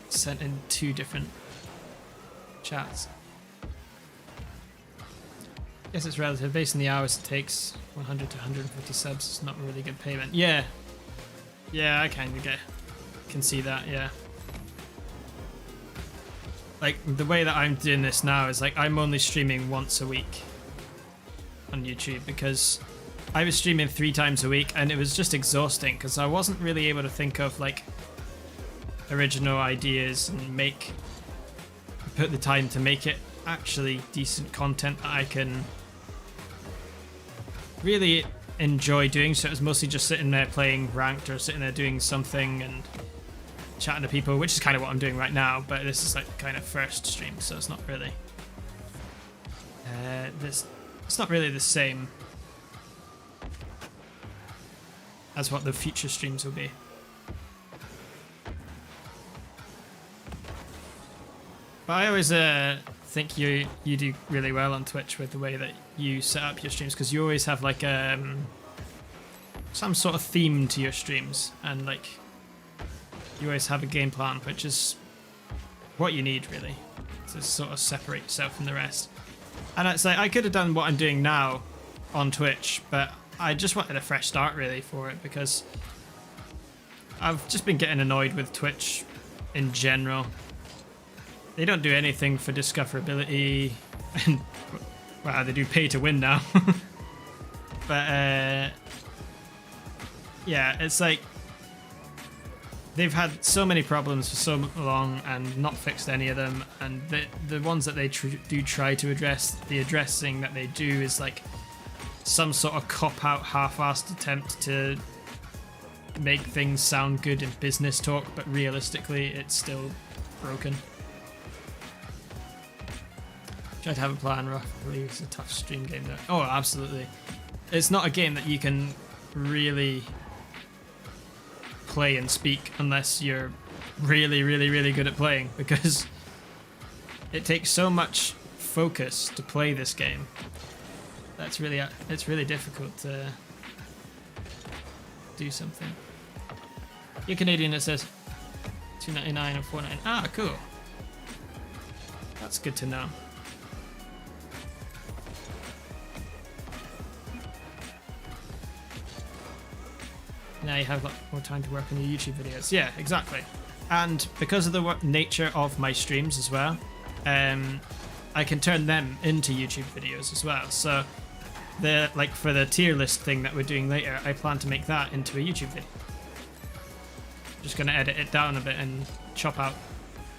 sent in 2 different chats. Guess it's relative based on the hours it takes. 100 to 150 subs is not really good payment. Yeah. Yeah, I kind of can see that, yeah. Like, the way that I'm doing this now is, like, I'm only streaming once a week on YouTube because I was streaming 3 times a week and it was just exhausting because I wasn't really able to think of, like, original ideas and put the time to make it actually decent content that I can really enjoy doing. So it was mostly just sitting there playing ranked or sitting there doing something and chatting to people, which is kind of what I'm doing right now, but this is like kind of first stream, so it's not really it's not really the same as what the future streams will be. But I always think you do really well on Twitch with the way that you set up your streams, because you always have like some sort of theme to your streams, and like you always have a game plan, which is what you need really to sort of separate yourself from the rest. And it's like I could have done what I'm doing now on Twitch, but I just wanted a fresh start really for it, because I've just been getting annoyed with Twitch in general. They don't do anything for discoverability, and well, they do pay to win now. But yeah, it's like they've had so many problems for so long and not fixed any of them, and the ones that they do try to address, the addressing that they do is like some sort of cop-out, half-assed attempt to make things sound good in business talk, but realistically it's still broken. Try to have a plan, roughly. It's a tough stream game though. Oh, absolutely. It's not a game that you can really play and speak unless you're really, really, really good at playing, because it takes so much focus to play this game. It's really difficult to do something. You're Canadian, it says $2.99 and $4.99. Ah, cool. That's good to know. Now you have a lot more time to work on your YouTube videos. Yeah, exactly. And because of the nature of my streams as well, I can turn them into YouTube videos as well. So like for the tier list thing that we're doing later, I plan to make that into a YouTube video. Just going to edit it down a bit and chop out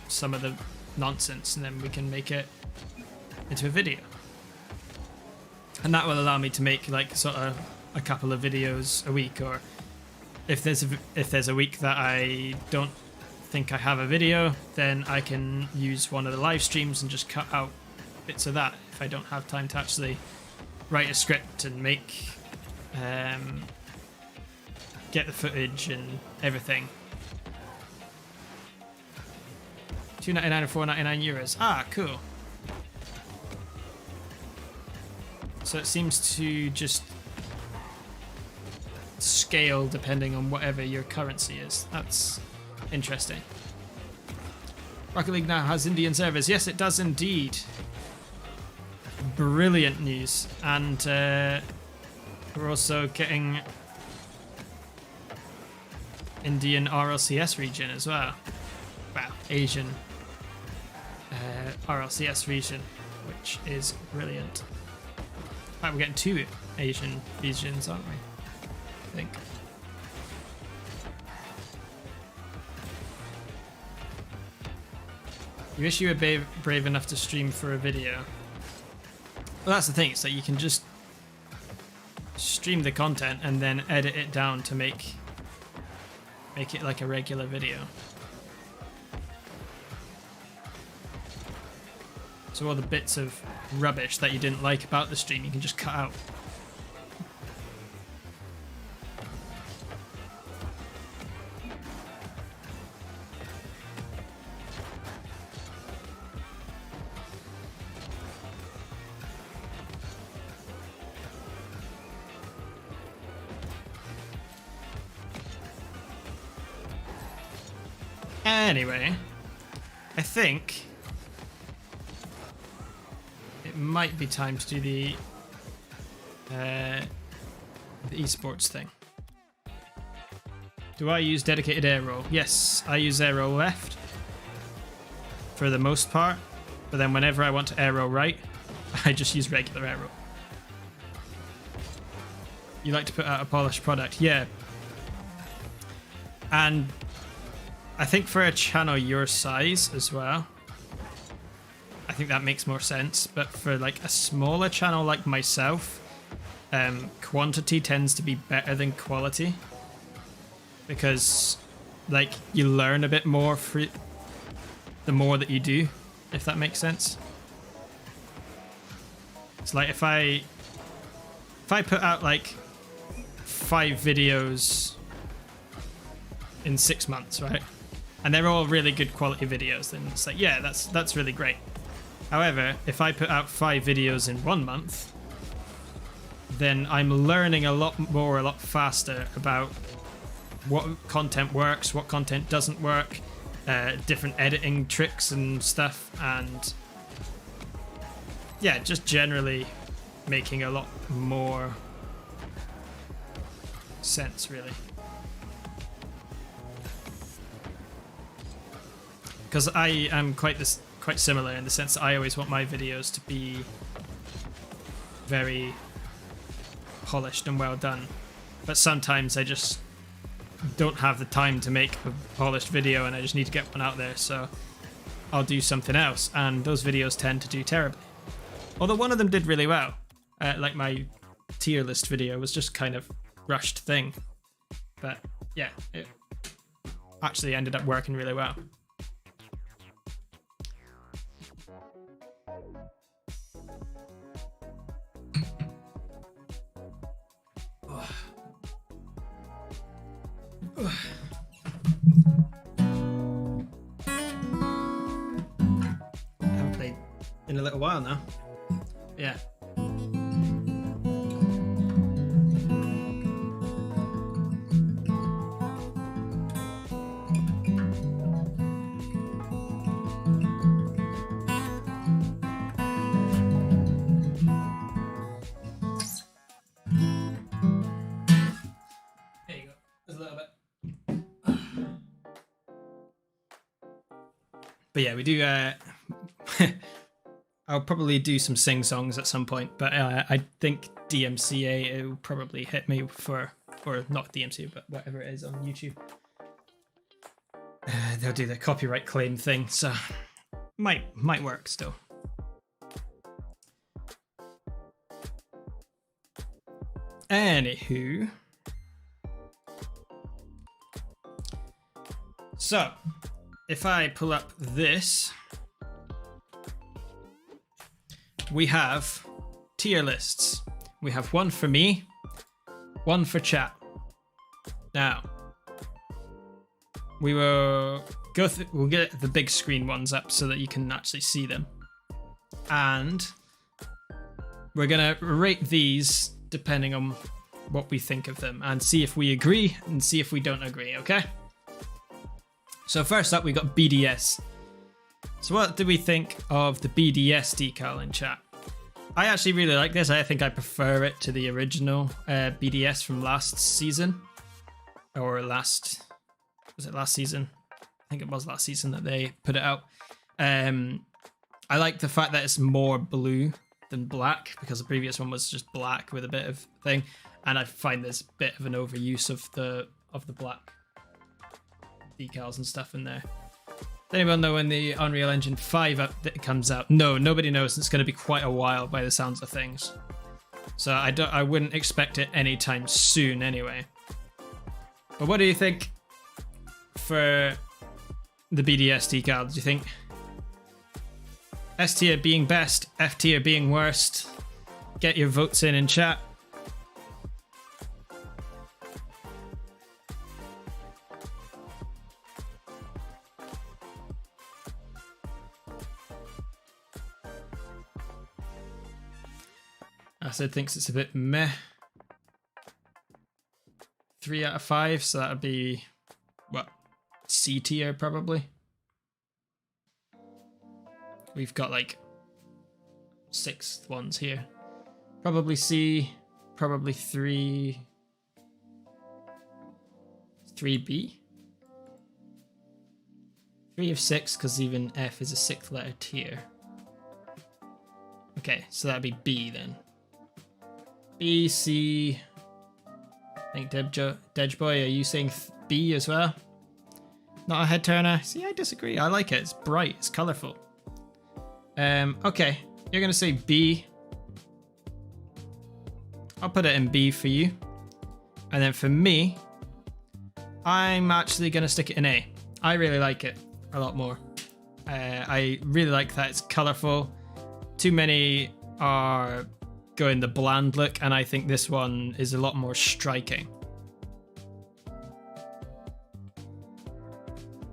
some of the nonsense, and then we can make it into a video. And that will allow me to make like sort of a couple of videos a week, or if there's a week that I don't think I have a video, then I can use one of the live streams and just cut out bits of that if I don't have time to actually write a script and make get the footage and everything. 2.99 and 4.99 euros. Ah, cool. So it seems to just scale depending on whatever your currency is. That's interesting. Rocket League now has Indian servers. Yes, it does indeed. Brilliant news. And we're also getting Indian RLCS region as well. Wow, Asian RLCS region, which is brilliant. In fact, we're getting 2 Asian regions, aren't we? I think. You wish you were brave enough to stream for a video. Well, that's the thing. It's that you can just stream the content and then edit it down to make it like a regular video. So all the bits of rubbish that you didn't like about the stream, you can just cut out. Anyway, I think it might be time to do the esports thing. Do I use dedicated aero? Yes, I use aero left for the most part, but then whenever I want to aero right, I just use regular aero. You like to put out a polished product? Yeah. And I think for a channel your size as well, I think that makes more sense. But for like a smaller channel like myself, quantity tends to be better than quality, because like you learn a bit more for the more that you do, if that makes sense. It's like if I put out like 5 videos in 6 months, right? And they're all really good quality videos, then it's like, yeah, that's really great. However, if I put out 5 videos in 1 month, then I'm learning a lot more, a lot faster about what content works, what content doesn't work, different editing tricks and stuff, and yeah, just generally making a lot more sense, really. Because I am quite similar in the sense that I always want my videos to be very polished and well done, but sometimes I just don't have the time to make a polished video and I just need to get one out there, so I'll do something else, and those videos tend to do terribly. Although one of them did really well, like my tier list video was just kind of rushed thing, but yeah, it actually ended up working really well. I haven't played in a little while now. Yeah. But yeah, we do. I'll probably do some sing-songs at some point, but I think DMCA will probably hit me for, or not DMCA, but whatever it is on YouTube. They'll do the copyright claim thing, so might work still. Anywho, so if I pull up this, we have tier lists. We have one for me, one for chat. Now, we will we'll get the big screen ones up so that you can actually see them. And we're gonna rate these depending on what we think of them and see if we agree and see if we don't agree, okay? So first up, we got BDS. So what do we think of the BDS decal in chat? I actually really like this. I think I prefer it to the original BDS from last season. Or was it last season? I think it was last season that they put it out. I like the fact that it's more blue than black, because the previous one was just black with a bit of thing, and I find there's a bit of an overuse of the black decals and stuff in there. Does anyone know when the Unreal Engine 5 update comes out? No, nobody knows. It's going to be quite a while by the sounds of things. So I wouldn't expect it anytime soon anyway. But what do you think for the BDS decal? Do you think S tier being best, F tier being worst? Get your votes in chat. Acid thinks it's a bit meh. 3 out of 5, so that would be, what, C tier probably? We've got like 6 ones here. Probably C, probably 3B? 3 of 6, because even F is a 6th letter tier. Okay, so that'd be B then. B, C. I think Degeboy, are you saying B as well? Not a head turner. See, I disagree. I like it. It's bright. It's colourful. Okay, you're gonna say B. I'll put it in B for you. And then for me, I'm actually gonna stick it in A. I really like it a lot more. I really like that it's colourful. Too many are going the bland look, and I think this one is a lot more striking.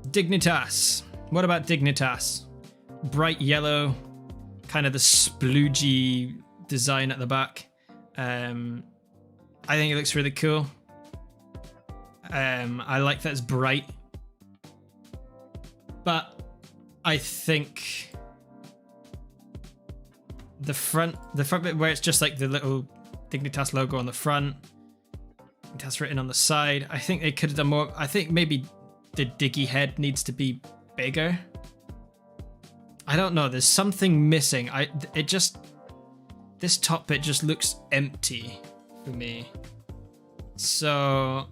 Dignitas. What about Dignitas? Bright yellow, kind of the sploogey design at the back. I think it looks really cool. I like that it's bright, but I think the front bit where it's just like the little Dignitas logo on the front, Dignitas written on the side, I think they could have done more. I think maybe the diggy head needs to be bigger. I don't know, there's something missing. This top bit just looks empty for me. So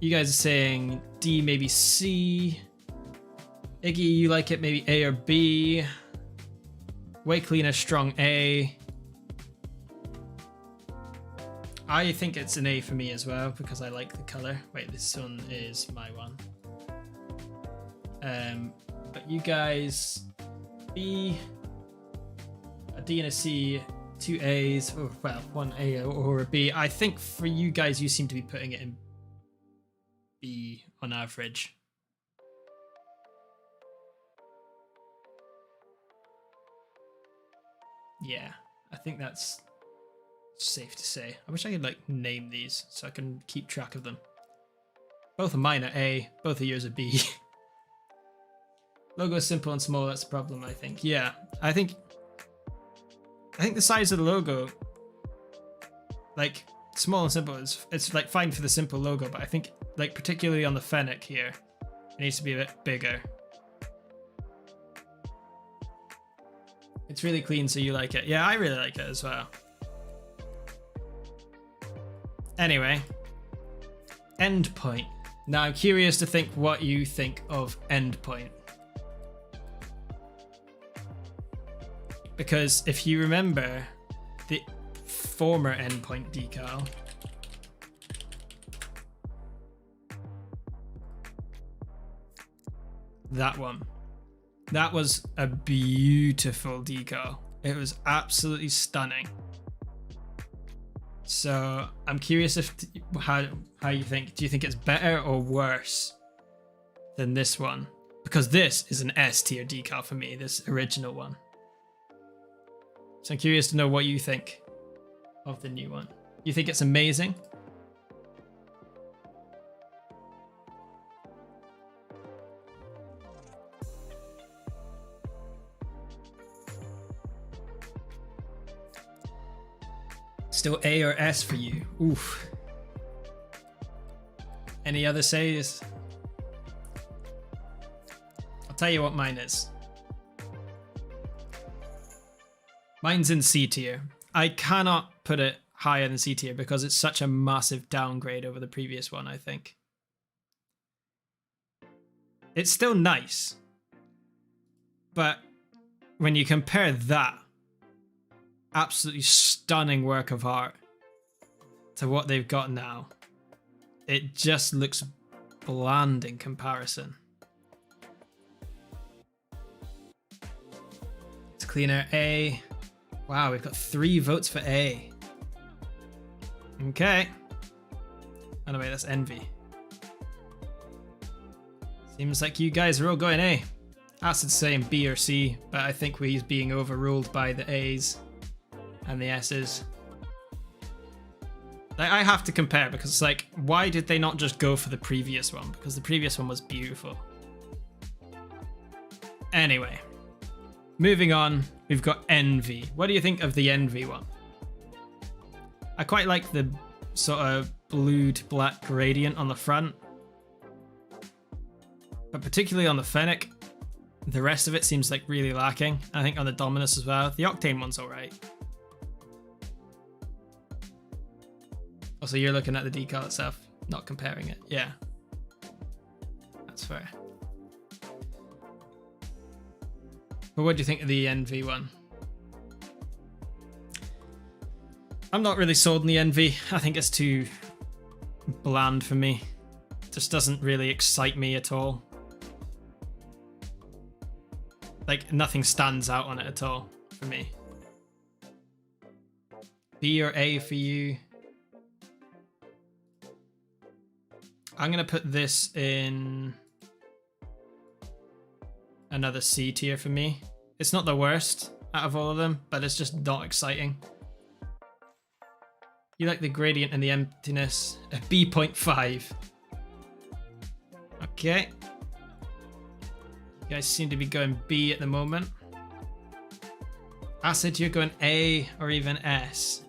you guys are saying D, maybe C. Iggy, you like it maybe A or B. Way cleaner, strong A. I think it's an A for me as well, because I like the color. Wait, this one is my one. But you guys, B, a D and a C, 2 A's, or well, 1 A or a B. I think for you guys, you seem to be putting it in B on average. Yeah, I think that's safe to say. I wish I could like name these so I can keep track of them. Both of mine are A, both of yours are B. Logo is simple and small, that's the problem, I think. Yeah, I think the size of the logo, like small and simple, it's like fine for the simple logo, but I think like particularly on the Fennec here, it needs to be a bit bigger. It's really clean, so you like it. Yeah, I really like it as well. Anyway, Endpoint. Now I'm curious to think what you think of Endpoint. Because if you remember the former Endpoint decal, that one. That was a beautiful decal. It was absolutely stunning. So I'm curious if how you think. Do you think it's better or worse than this one? Because this is an S tier decal for me, this original one. So I'm curious to know what you think of the new one. You think it's amazing? Still A or S for you? Oof. Any other says? I'll tell you what mine is. Mine's in C tier. I cannot put it higher than C tier because it's such a massive downgrade over the previous one, I think. It's still nice. But when you compare that absolutely stunning work of art to what they've got now, it just looks bland in comparison. It's cleaner A. Wow, we've got 3 votes for A. Okay. Anyway, that's Envy. Seems like you guys are all going A. Acid's saying B or C, but I think he's being overruled by the A's and the S's. I have to compare because it's like, why did they not just go for the previous one? Because the previous one was beautiful. Anyway, moving on, we've got Envy. What do you think of the Envy one? I quite like the sort of blued black gradient on the front, but particularly on the Fennec, the rest of it seems like really lacking. I think on the Dominus as well. The Octane one's alright. Also, you're looking at the decal itself, not comparing it. Yeah, that's fair. But what do you think of the Envy one? I'm not really sold on the Envy. I think it's too bland for me. Just doesn't really excite me at all. Like, nothing stands out on it at all for me. B or A for you? I'm going to put this in another C tier for me. It's not the worst out of all of them, but it's just not exciting. You like the gradient and the emptiness. A B.5. Okay. You guys seem to be going B at the moment. Acid, you're going A or even S.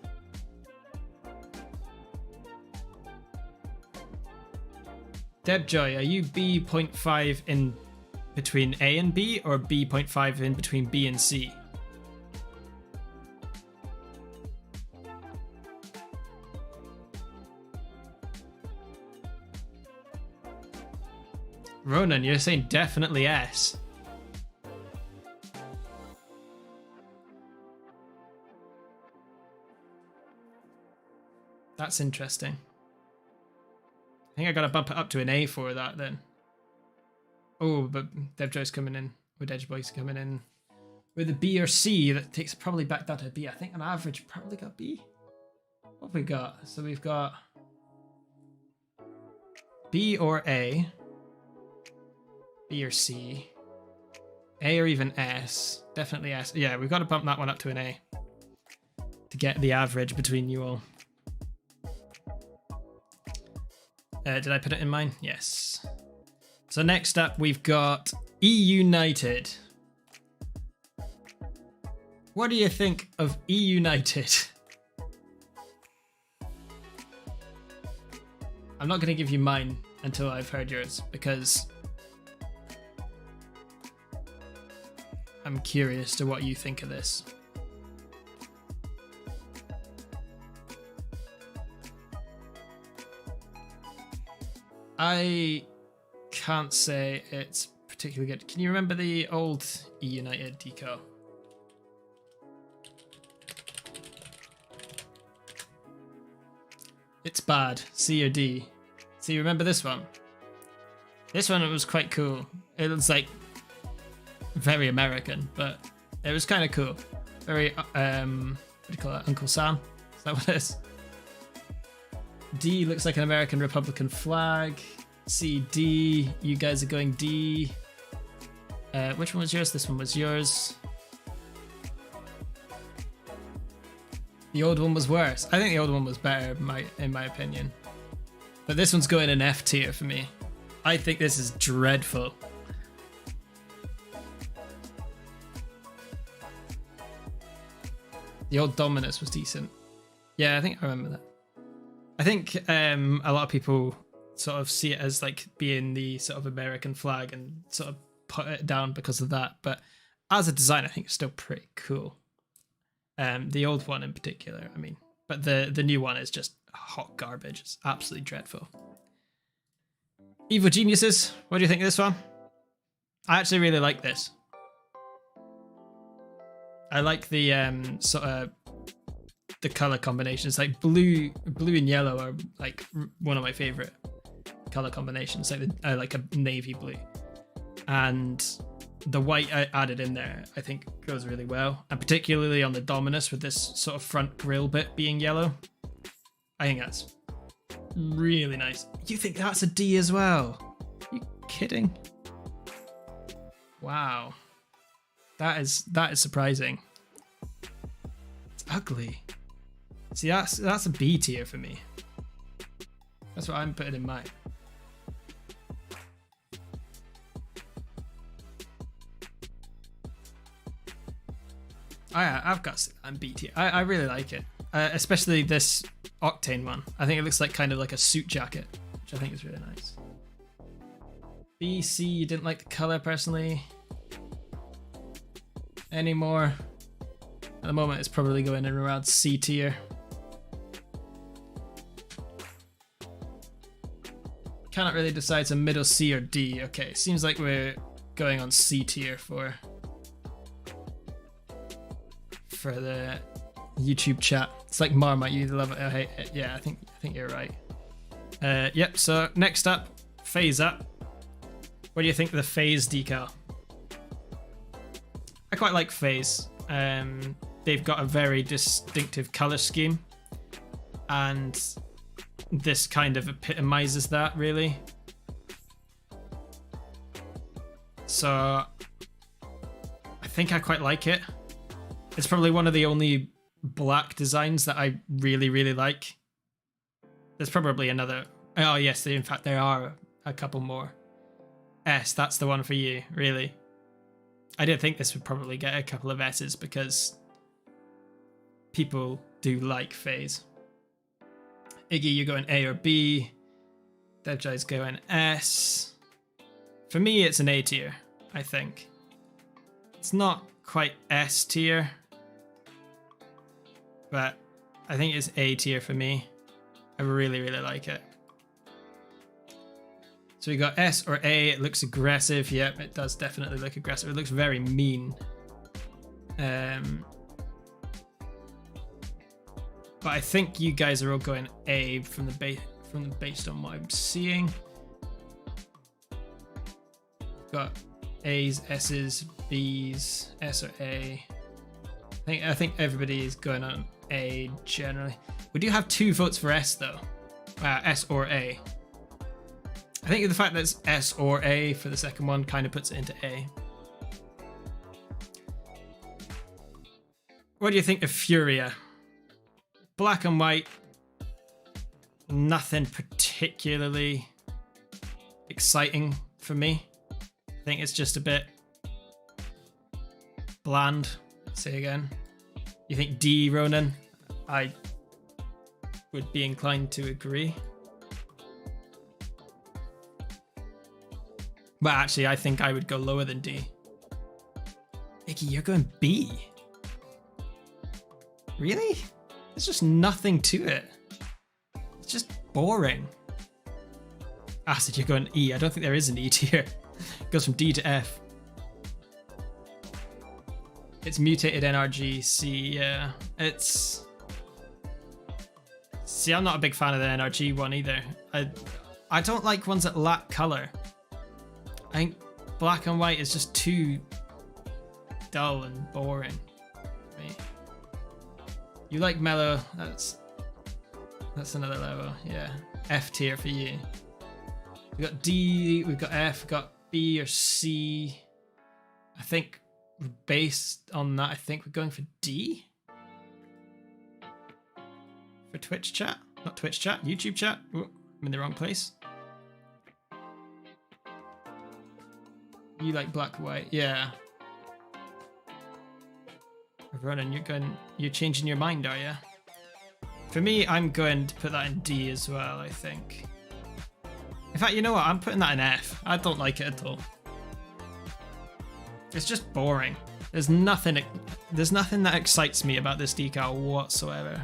Debjoy, are you B.5 in between A and B or B.5 in between B and C? Ronan, you're saying definitely S. That's interesting. I think I gotta bump it up to an A for that then. Oh, but Devjoy's coming in, with Edgeboy's coming in with a B or C. That takes probably back down to a B. I think on average probably got B. What have we got? So we've got B or A, B or C, A or even S. Definitely S. Yeah, we've got to bump that one up to an A to get the average between you all. Did I put it in mine? Yes. So next up, we've got E United. What do you think of E United? I'm not going to give you mine until I've heard yours, because I'm curious to what you think of this. I can't say it's particularly good. Can you remember the old E United decal? It's bad. C or D? So you remember this one? This one, it was quite cool. It was like very American, but it was kind of cool. Very, what do you call it? Uncle Sam? Is that what it is? D looks like an American Republican flag. C, D. You guys are going D. Which one was yours? This one was yours. The old one was worse. I think the old one was better in my opinion. But this one's going in F tier for me. I think this is dreadful. The old Dominus was decent. Yeah, I think I remember that. I think a lot of people sort of see it as like being the sort of American flag and sort of put it down because of that. But as a design, I think it's still pretty cool. The old one in particular, I mean, but the new one is just hot garbage. It's absolutely dreadful. Evil Geniuses, what do you think of this one? I actually really like this. I like the sort of the color combinations. Like blue and yellow are like one of my favorite color combinations. Like I like a navy blue, and the white I added in there I think goes really well, and particularly on the Dominus with this sort of front grille bit being yellow. I think that's really nice. You think that's a D as well? Are you kidding? Wow. That is surprising. It's ugly. See, that's a B tier for me. That's what I'm putting in mine. I've got I'm B tier. I really like it, especially this Octane one. I think it looks like kind of like a suit jacket, which I think is really nice. B, C, you didn't like the color personally. Anymore. At the moment, it's probably going in around C tier. Cannot really decide it's a middle C or D. Okay, seems like we're going on C tier for the YouTube chat. It's like Marmite, you either love it or hate it. Yeah, I think you're right. Yep. So next up, Phase Up. What do you think of the Phase decal? I quite like Phase. They've got a very distinctive color scheme, and this kind of epitomizes that, really. So I think I quite like it. It's probably one of the only black designs that I really, really like. There's probably another. Oh yes, in fact there are a couple more. S, that's the one for you, really. I did think this would probably get a couple of S's because people do like Phase. Iggy, you're going A or B. Devjai's going S. For me, it's an A tier, I think. It's not quite S tier, but I think it's A tier for me. I really, really like it. So we got S or A. It looks aggressive. Yep, it does definitely look aggressive. It looks very mean. But I think you guys are all going A from the based on what I'm seeing. Got A's, S's, B's, S or A. I think everybody is going on A generally. We do have 2 votes for S though. S or A. I think the fact that it's S or A for the second one kind of puts it into A. What do you think of Furia? Black and white. Nothing particularly exciting for me. I think it's just a bit bland. Say again. You think D, Ronan? I would be inclined to agree. But actually, I think I would go lower than D. Iggy, you're going B? Really? There's just nothing to it. It's just boring. Acid, you're going E. I don't think there is an E tier. It goes from D to F. It's mutated NRG C, yeah. It's... See, I'm not a big fan of the NRG one either. I don't like ones that lack colour. I think black and white is just too dull and boring for me. You like mellow, that's another level, yeah. F tier for you. We've got D, we've got F, we've got B or C. I think based on that, I think we're going for D. For Twitch chat. Not Twitch chat, YouTube chat. Ooh, I'm in the wrong place. You like black and white? Yeah. Ronan, you're changing your mind, are you? For me, I'm going to put that in D as well, I think. In fact, you know what? I'm putting that in F. I don't like it at all. It's just boring. There's nothing that excites me about this decal whatsoever.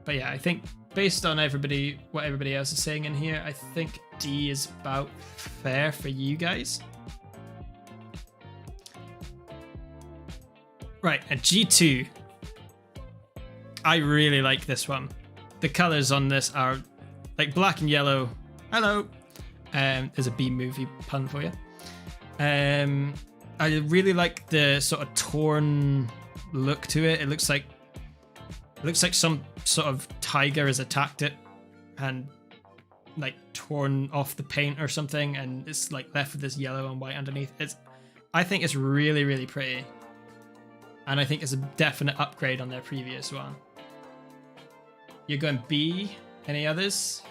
But yeah, I think based on what everybody else is saying in here, I think D is about fair for you guys. Right, a G2. I really like this one. The colors on this are like black and yellow. Hello. There's a B movie pun for you. I really like the sort of torn look to it. It looks like some sort of tiger has attacked it and like torn off the paint or something, and it's like left with this yellow and white underneath. I think it's really, really pretty, and I think it's a definite upgrade on their previous one. You're going B. Any others?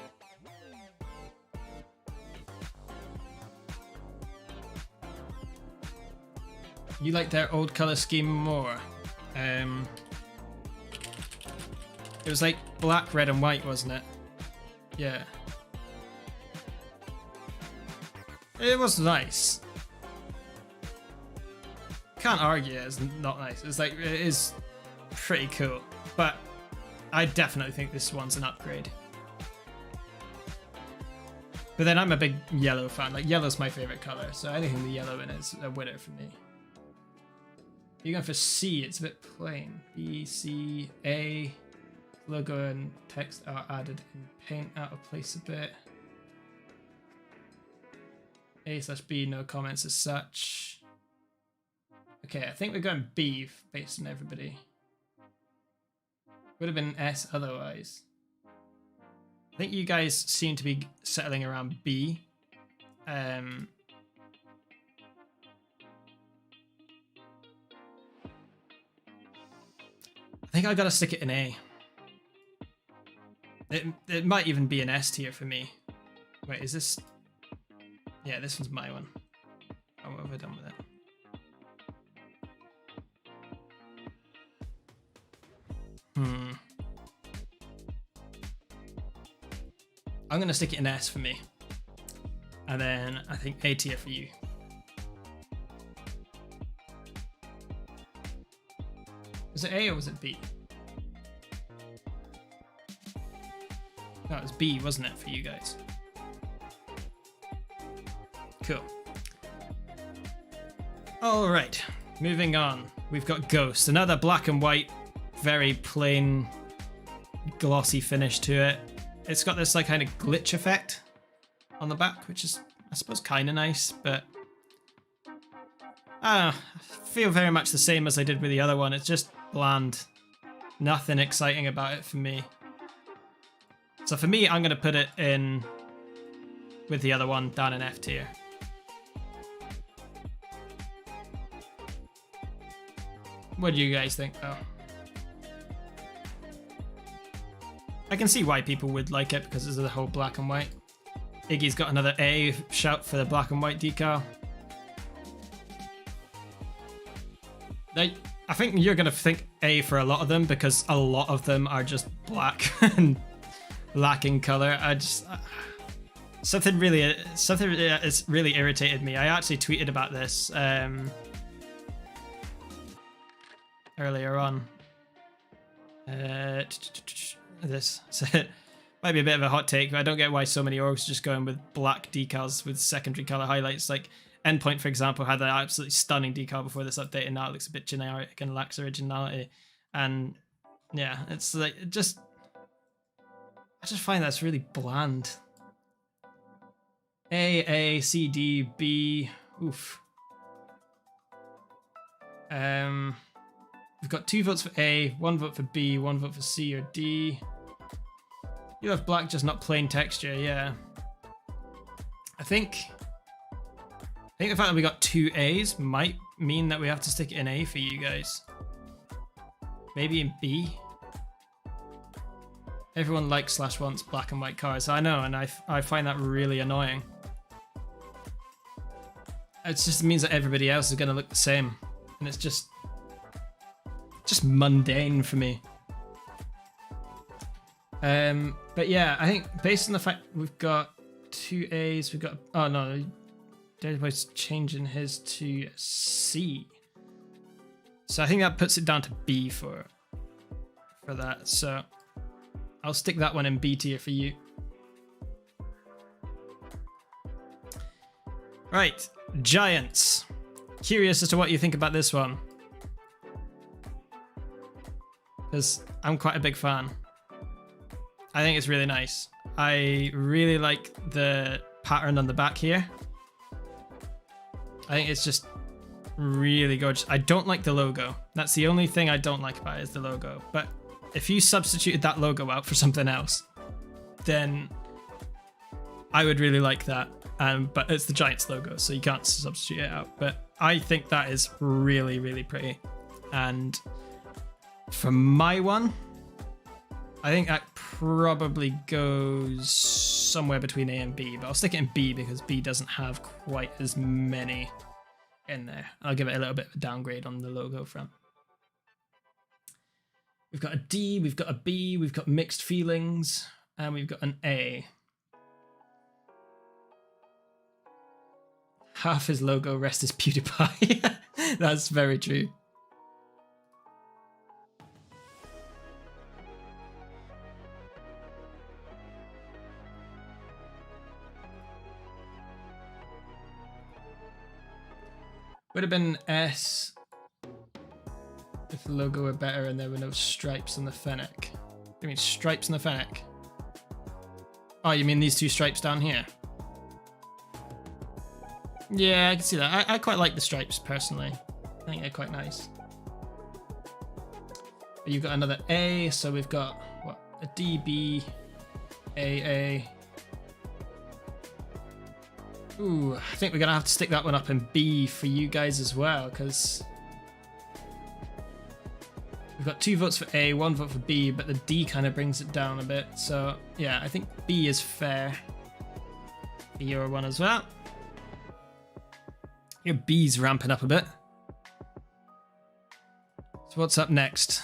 You like their old color scheme more. It was like black, red, and white, wasn't it? Yeah. It was nice. Can't argue it's not nice. It's like, it is pretty cool. But I definitely think this one's an upgrade. But then I'm a big yellow fan. Like, yellow's my favorite color, so anything with yellow in it is a winner for me. You're going for C, it's a bit plain. B, C, A. Logo and text are added in paint, out of place a bit. A/B, no comments as such. Okay, I think we're going B based on everybody. Would have been S otherwise. I think you guys seem to be settling around B. I think I gotta stick it in A. It might even be an S tier for me. Wait, is this? Yeah, this one's my one. Oh, what have I done with it? I'm gonna stick it in S for me. And then I think A tier for you. Was it A or was it B? No, it was B, wasn't it, for you guys? Cool. All right, moving on. We've got Ghost, another black and white, very plain, glossy finish to it. It's got this like kind of glitch effect on the back, which is, I suppose, kind of nice, but I feel very much the same as I did with the other one. It's just bland. Nothing exciting about it for me. So for me, I'm going to put it in with the other one down in F tier. What do you guys think, though? I can see why people would like it because it's the whole black and white. Iggy's got another A shout for the black and white decal. I think you're going to think A for a lot of them because a lot of them are just black and lacking color. Something has really irritated me. I actually tweeted about this earlier on. This might be a bit of a hot take, but I don't get why so many orgs are just going with black decals with secondary color highlights. Like Endpoint, for example, had an absolutely stunning decal before this update, and now it looks a bit generic and lacks originality. And yeah, it's like I just find that's really bland. A, C, D, B. Oof. We've got 2 votes for A, 1 vote for B, 1 vote for C or D. You have black, just not plain texture, yeah. think the fact that we got 2 A's might mean that we have to stick it in A for you guys. Maybe in B. Everyone likes / wants black and white cars. I know, and I find that really annoying. It just means that everybody else is going to look the same, and it's just mundane for me. But yeah, I think based on the fact we've got 2 A's, we've got, oh no, David's changing his to C. So I think that puts it down to B for that. So I'll stick that one in B tier for you. Right, Giants. Curious as to what you think about this one, because I'm quite a big fan. I think it's really nice. I really like the pattern on the back here. I think it's just really gorgeous. I don't like the logo. That's the only thing I don't like about it, is the logo. But if you substituted that logo out for something else, then I would really like that. But it's the Giants logo, so you can't substitute it out. But I think that is really, really pretty. And for my one, I think that probably goes somewhere between A and B, but I'll stick it in B because B doesn't have quite as many in there. I'll give it a little bit of a downgrade on the logo front. We've got a D, we've got a B, we've got mixed feelings, and we've got an A. Half his logo rest is PewDiePie. That's very true. Would have been S if the logo were better and there were no stripes on the Fennec. You mean stripes on the Fennec? Oh, you mean these 2 stripes down here? Yeah, I can see that. I quite like the stripes personally. I think they're quite nice. But you've got another A, so we've got what, a D, B, A. Ooh, I think we're gonna have to stick that one up in B for you guys as well, because we've got 2 votes for A, 1 vote for B, but the D kind of brings it down a bit. So yeah, I think B is fair. For your one as well. Your B's ramping up a bit. So what's up next?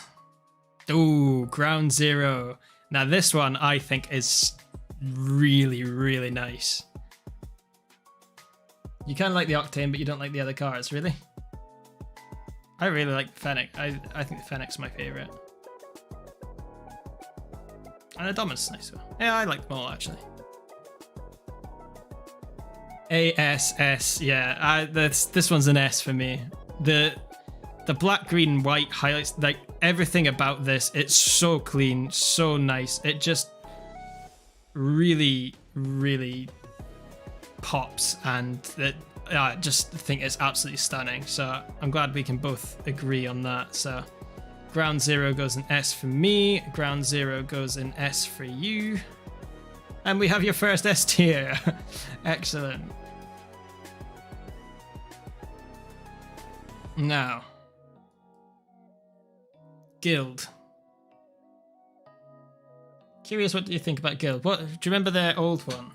Ooh, Ground Zero. Now this one I think is really, really nice. You kind of like the Octane, but you don't like the other cars, really? I really like the Fennec. I think the Fennec's my favourite. And the Dominus is nice. Yeah, I like them all, actually. ASS, yeah. This one's an S for me. The black, green, white highlights, like everything about this, it's so clean, so nice. It just really, really pops, and I just think it's absolutely stunning. So I'm glad we can both agree on that. So Ground Zero goes in S for me, Ground Zero goes in S for you, and we have your first S tier. Excellent. Now, Guild. Curious, what do you think about Guild? What do you remember their old one?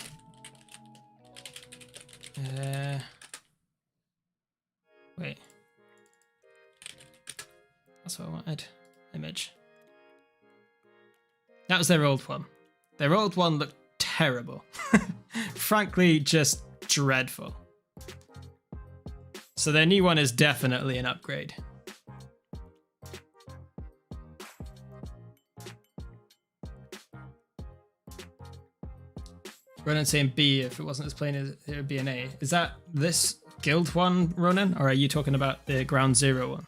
Wait. That's what I wanted. Image. That was their old one. Their old one looked terrible. Frankly, just dreadful. So their new one is definitely an upgrade. Ronan saying B, if it wasn't as plain as it would be an A. Is that this Guild one, Ronan? Or are you talking about the Ground Zero one?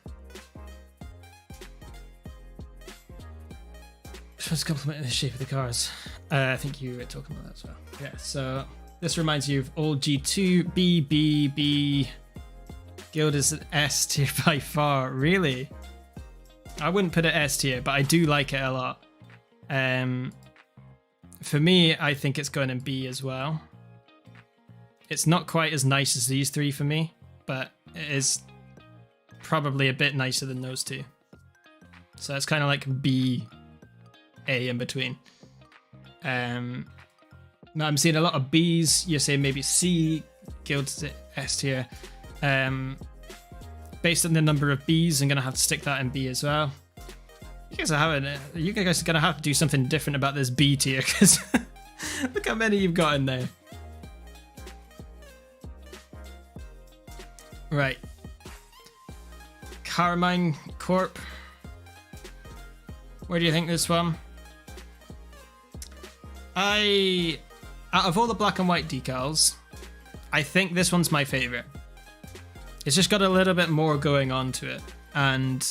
Just complimenting the shape of the cars. I think you were talking about that as well. Yeah, so this reminds you of old G2, B, B, B. Guild is an S tier by far. Really? I wouldn't put it S tier, but I do like it a lot. For me, I think it's going in B as well. It's not quite as nice as these three for me, but it is probably a bit nicer than those two. So it's kind of like B, A in between. Now I'm seeing a lot of Bs. You're saying maybe C, Guild's S tier. Based on the number of Bs, I'm gonna have to stick that in B as well. You guys are gonna have to do something different about this B tier, because look how many you've got in there. Right. Carmine Corp. Where do you think this one? Out of all the black and white decals, I think this one's my favorite. It's just got a little bit more going on to it, and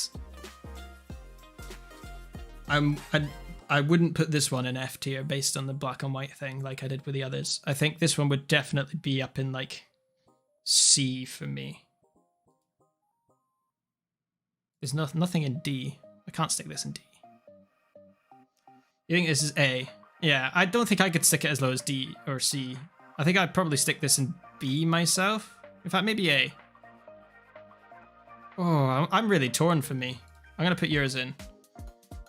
I wouldn't put this one in F tier based on the black and white thing like I did with the others. I think this one would definitely be up in like C for me. There's nothing in D. I can't stick this in D. You think this is A? Yeah, I don't think I could stick it as low as D or C. I think I'd probably stick this in B myself. In fact, maybe A. Oh, I'm really torn for me. I'm going to put yours in.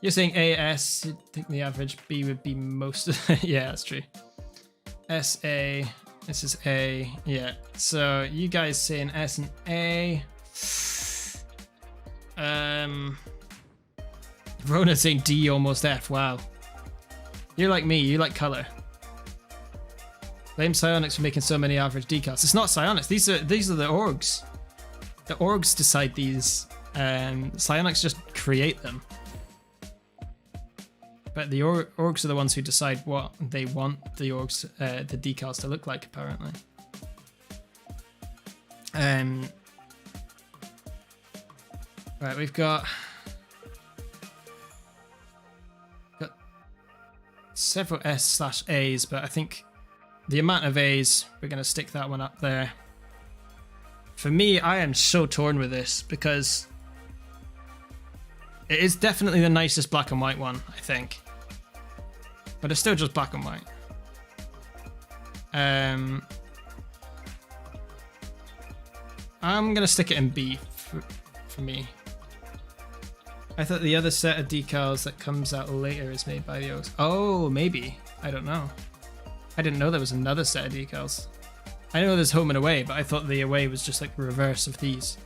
You're saying A, S. I think the average B would be most... yeah, that's true. S, A. This is A. Yeah. So you guys saying S and A. Rona's saying D, almost F. Wow. You're like me. You like color. Blame Psionics for making so many average decals. It's not Psionics. These are the orgs. The orgs decide these. Psionics just create them. But the orgs are the ones who decide what they want the decals to look like, apparently. Right, we've got several S/A's, but I think the amount of A's, we're going to stick that one up there. For me, I am so torn with this because it is definitely the nicest black and white one, I think. But it's still just black and white. I'm going to stick it in B for me. I thought the other set of decals that comes out later is made by the Oaks. Oh, maybe. I don't know. I didn't know there was another set of decals. I know there's home and away, but I thought the away was just like the reverse of these.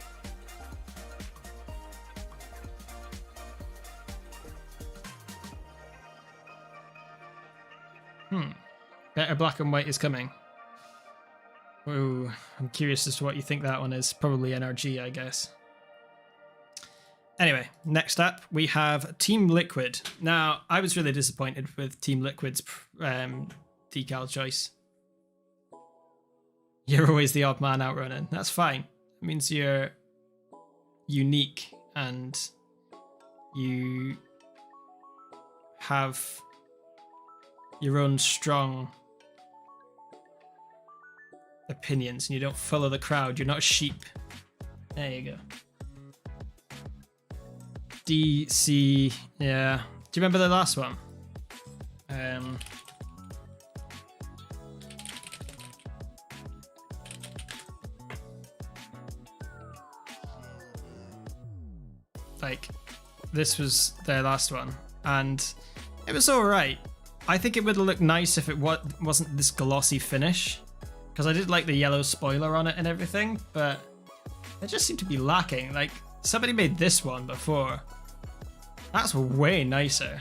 Better black and white is coming. Ooh, I'm curious as to what you think that one is. Probably NRG, I guess. Anyway, next up we have Team Liquid. Now, I was really disappointed with Team Liquid's decal choice. You're always the odd man out running. That's fine. It means you're unique and you have your own strong opinions and you don't follow the crowd. You're not a sheep. There you go. D, C, yeah. Do you remember the last one? Like, this was their last one, and it was alright. I think it would have looked nice if it wasn't this glossy finish, because I did like the yellow spoiler on it and everything, but it just seemed to be lacking. Like, somebody made this one before. That's way nicer.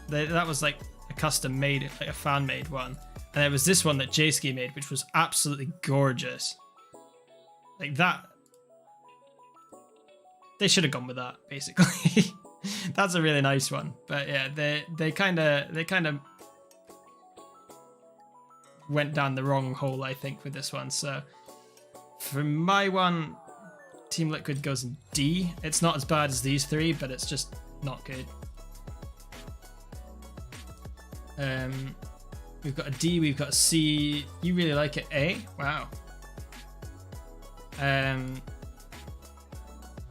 That was like a custom made, like a fan made one. And there was this one that J-Ski made, which was absolutely gorgeous. Like that. They should have gone with that, basically. That's a really nice one. But yeah, they kind of went down the wrong hole, I think, with this one. So for my one, Team Liquid goes in D. It's not as bad as these three, but it's just not good. We've got a D, we've got a C. You really like it, A? Wow.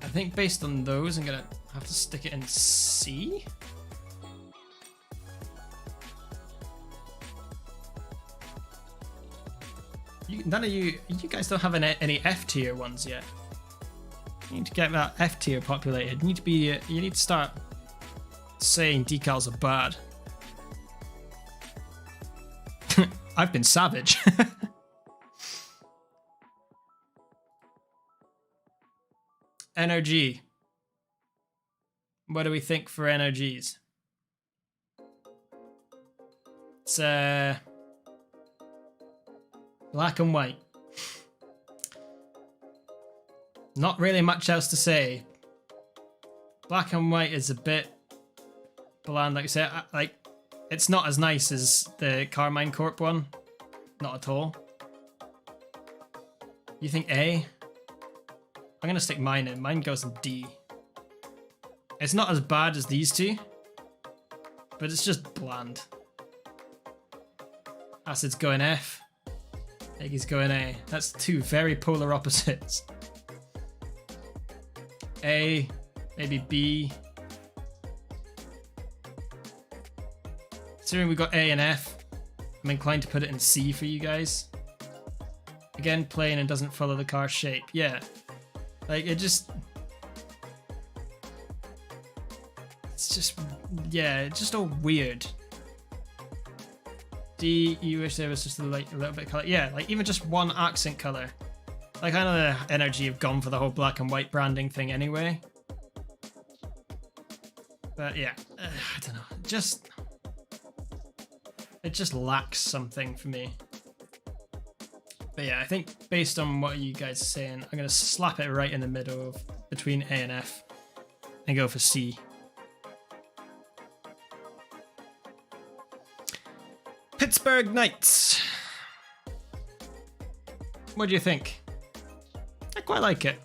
I think based on those, I'm gonna have to stick it in C. None of you guys don't have any F tier ones yet. You need to get that F tier populated. You need to start saying decals are bad. I've been savage. NRG. What do we think for NRGs? It's black and white. Not really much else to say. Black and white is a bit bland, like I said. Like, it's not as nice as the Carmine Corp one. Not at all. You think A? I'm gonna stick mine in. Mine goes in D. It's not as bad as these two, but it's just bland. Acid's going F. Eggy's going A. That's two very polar opposites. A, maybe B. Considering we got A and F, I'm inclined to put it in C for you guys. Again, plain and doesn't follow the car shape. Yeah. Like, it's just all weird. D, you wish there was just a little bit of color. Yeah, like even just one accent color. Like, I know the energy have gone for the whole black and white branding thing anyway. But yeah, I don't know. It just lacks something for me. But yeah, I think based on what you guys are saying, I'm going to slap it right in the middle of between A and F and go for C. Pittsburgh Knights. What do you think? I quite like it.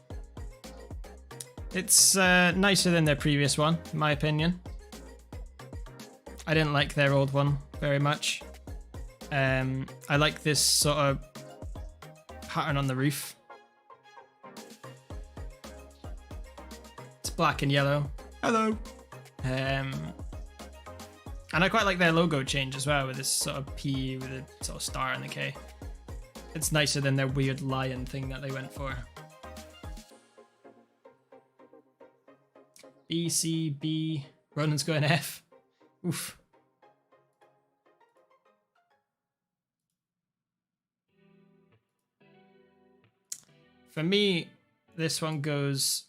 It's nicer than their previous one, in my opinion. I didn't like their old one very much. I like this sort of pattern on the roof. It's black and yellow. Hello. And I quite like their logo change as well, with this sort of P with a sort of star and a K. It's nicer than their weird lion thing that they went for. B, C, B. Ronan's going F. Oof. For me, this one goes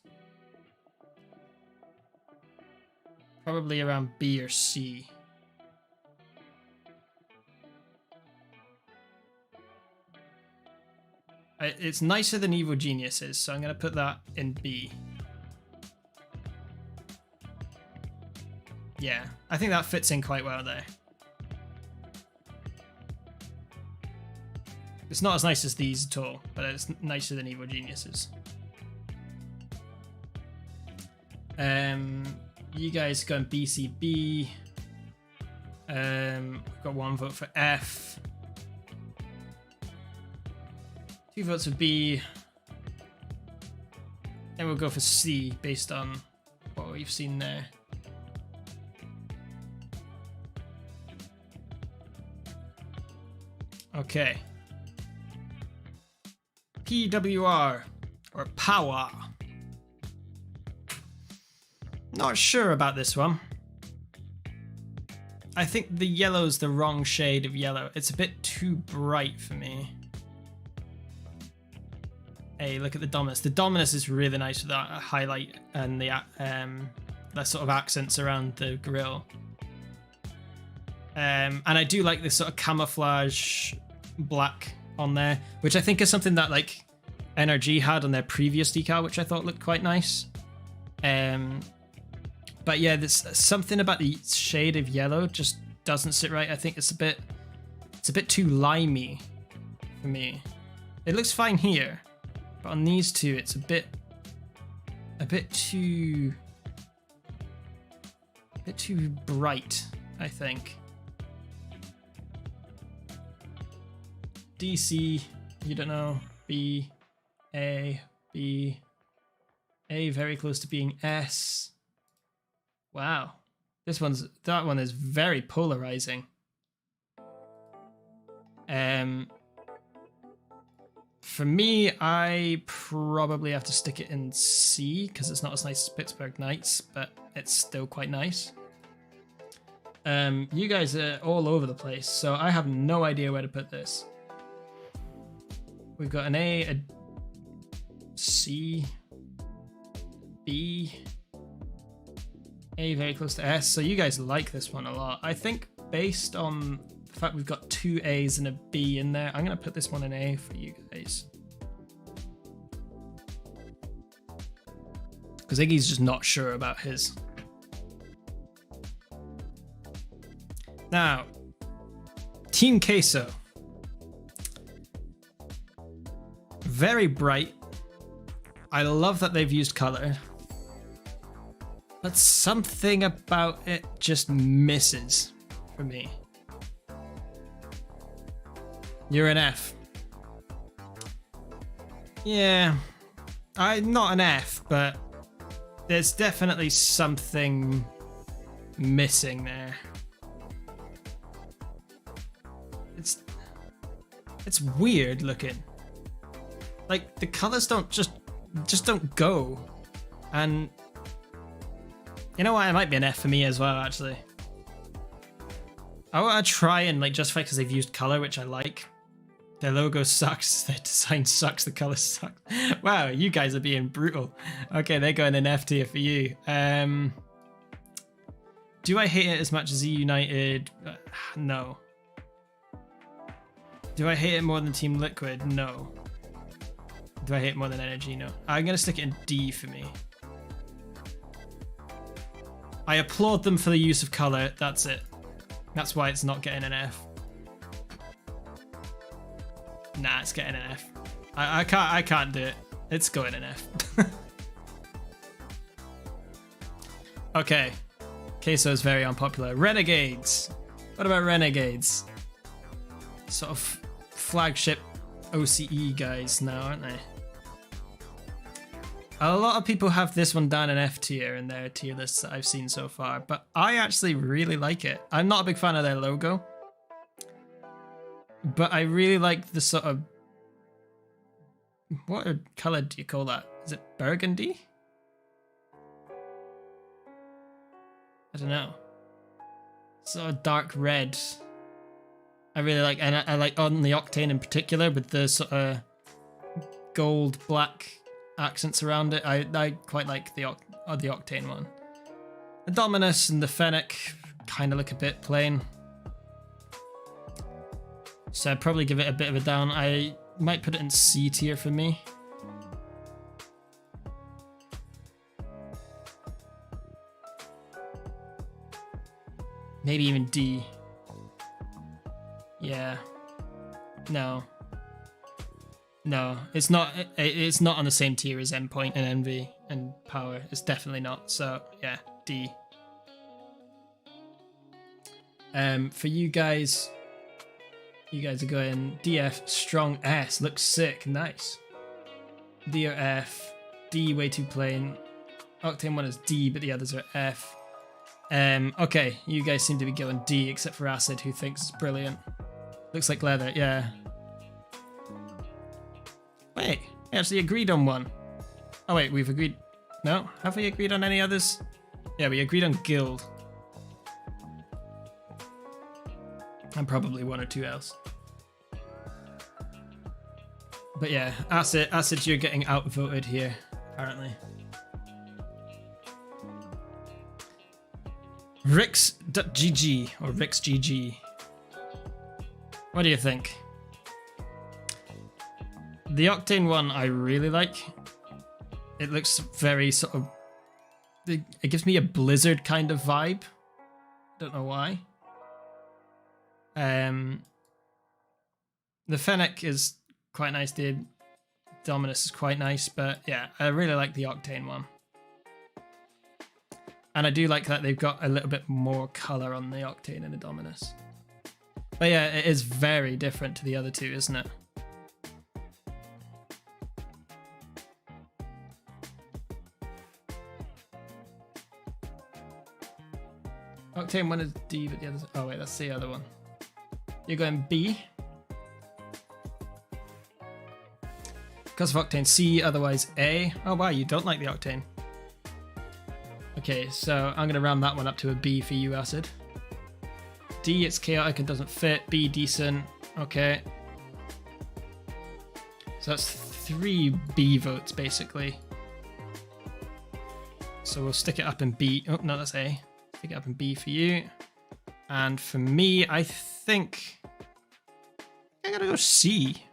probably around B or C. It's nicer than Evil Geniuses, so I'm going to put that in B. Yeah, I think that fits in quite well there. It's not as nice as these at all, but it's nicer than Evil Geniuses. You guys going BCB. We've got one vote for F. 2 votes for B. Then we'll go for C based on what we've seen there. Okay. PWR, or Power. Not sure about this one. I think the yellow's the wrong shade of yellow. It's a bit too bright for me. Hey, look at the Dominus. The Dominus is really nice with that highlight and the sort of accents around the grille. And I do like this sort of camouflage black on there, which I think is something that like NRG had on their previous decal, which I thought looked quite nice. But yeah, there's something about the shade of yellow just doesn't sit right. I think it's a bit too limey for me. It looks fine here, but on these two, it's a bit too bright, I think. DC, you don't know. B, A, B, A, very close to being S. Wow, that one is very polarizing. For me, I probably have to stick it in C because it's not as nice as Pittsburgh Knights, but it's still quite nice. You guys are all over the place, so I have no idea where to put this. We've got an A, a C, B, A very close to S, so you guys like this one a lot. I think based on the fact we've got 2 A's and a B in there, I'm going to put this one in A for you guys. Because Iggy's just not sure about his. Now, Team Queso. Very bright. I love that they've used color. But something about it just misses for me. You're an F. Yeah, I'm not an F, but there's definitely something missing there. It's weird looking. Like the colors don't just don't go. And you know what? It might be an F for me as well, actually. I want to try and like justify because they've used color, which I like. Their logo sucks. Their design sucks. The color sucks. Wow, you guys are being brutal. Okay, they're going an F tier for you. Do I hate it as much as E United? No. Do I hate it more than Team Liquid? No. Do I hate it more than Energy? No. I'm going to stick it in D for me. I applaud them for the use of color. That's it. That's why it's not getting an F. Nah, it's getting an F. I can't do it. It's going an F. Okay. Queso is very unpopular. Renegades. What about Renegades? Sort of flagship OCE guys now, aren't they? A lot of people have this one down an F tier in their tier lists that I've seen so far, but I actually really like it. I'm not a big fan of their logo, but I really like the sort of... What color do you call that? Is it burgundy? I don't know. Sort of dark red. I really like, and I like on the Octane in particular with the sort of gold black accents around it. I quite like the Octane one. The Dominus and the Fennec kind of look a bit plain, so I'd probably give it a bit of a down. I might put it in C tier for me. Maybe even D. Yeah. No. No, it's not. It's not on the same tier as Endpoint and Envy and Power. It's definitely not. So yeah, D. For you guys are going DF, strong S, looks sick, nice. D or F, D way too plain. Octane one is D, but the others are F. Okay, you guys seem to be going D, except for Acid, who thinks it's brilliant. Looks like leather, yeah. Wait, we actually agreed on one. Oh wait, we've agreed. No, have we agreed on any others? Yeah, we agreed on Guild. And probably one or two else. But yeah, Acid, you're getting outvoted here, apparently. Rix.gg or RixGG. What do you think? The Octane one I really like. It looks very sort of... It gives me a Blizzard kind of vibe. Don't know why. The Fennec is quite nice, the Dominus is quite nice, but yeah, I really like the Octane one. And I do like that they've got a little bit more colour on the Octane and the Dominus. But yeah, it is very different to the other two, isn't it? Octane one is D, but the other... Oh wait, that's the other one. You're going B. Because of Octane, C, otherwise A. Oh wow, you don't like the Octane. Okay, so I'm going to round that one up to a B for you, Acid. D, it's chaotic and doesn't fit. B, decent. Okay. So that's 3 B votes, basically. So we'll stick it up in B. Oh, no, that's A. Stick it up in B for you. And for me, I think I'm going to go C.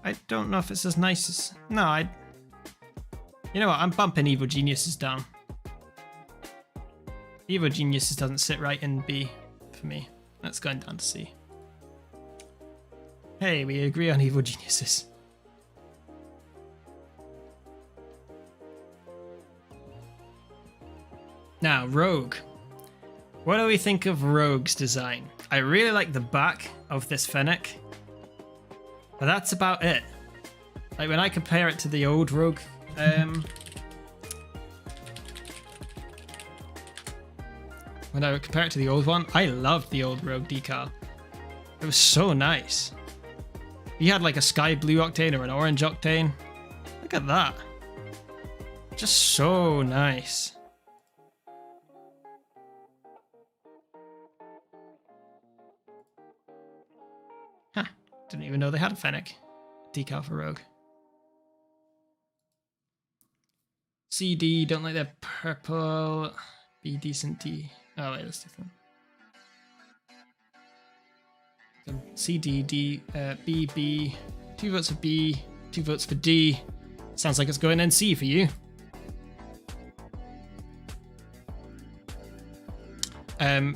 I don't know if it's as nice as... No, you know what? I'm bumping Evil Geniuses down. Evil Geniuses doesn't sit right in B for me. That's going down to C. Hey, we agree on Evil Geniuses. Now, Rogue. What do we think of Rogue's design? I really like the back of this Fennec, but that's about it. Like when I compare it to the old Rogue, when I compare it to the old one, I loved the old Rogue decal. It was so nice. You had like a sky blue Octane or an orange Octane. Look at that. Just so nice. Huh. Didn't even know they had a Fennec decal for Rogue. C, D, don't like that purple. B, decent, D. Oh wait, that's different. C, D, D, B, B. 2 votes for B, 2 votes for D. Sounds like it's going in C for you.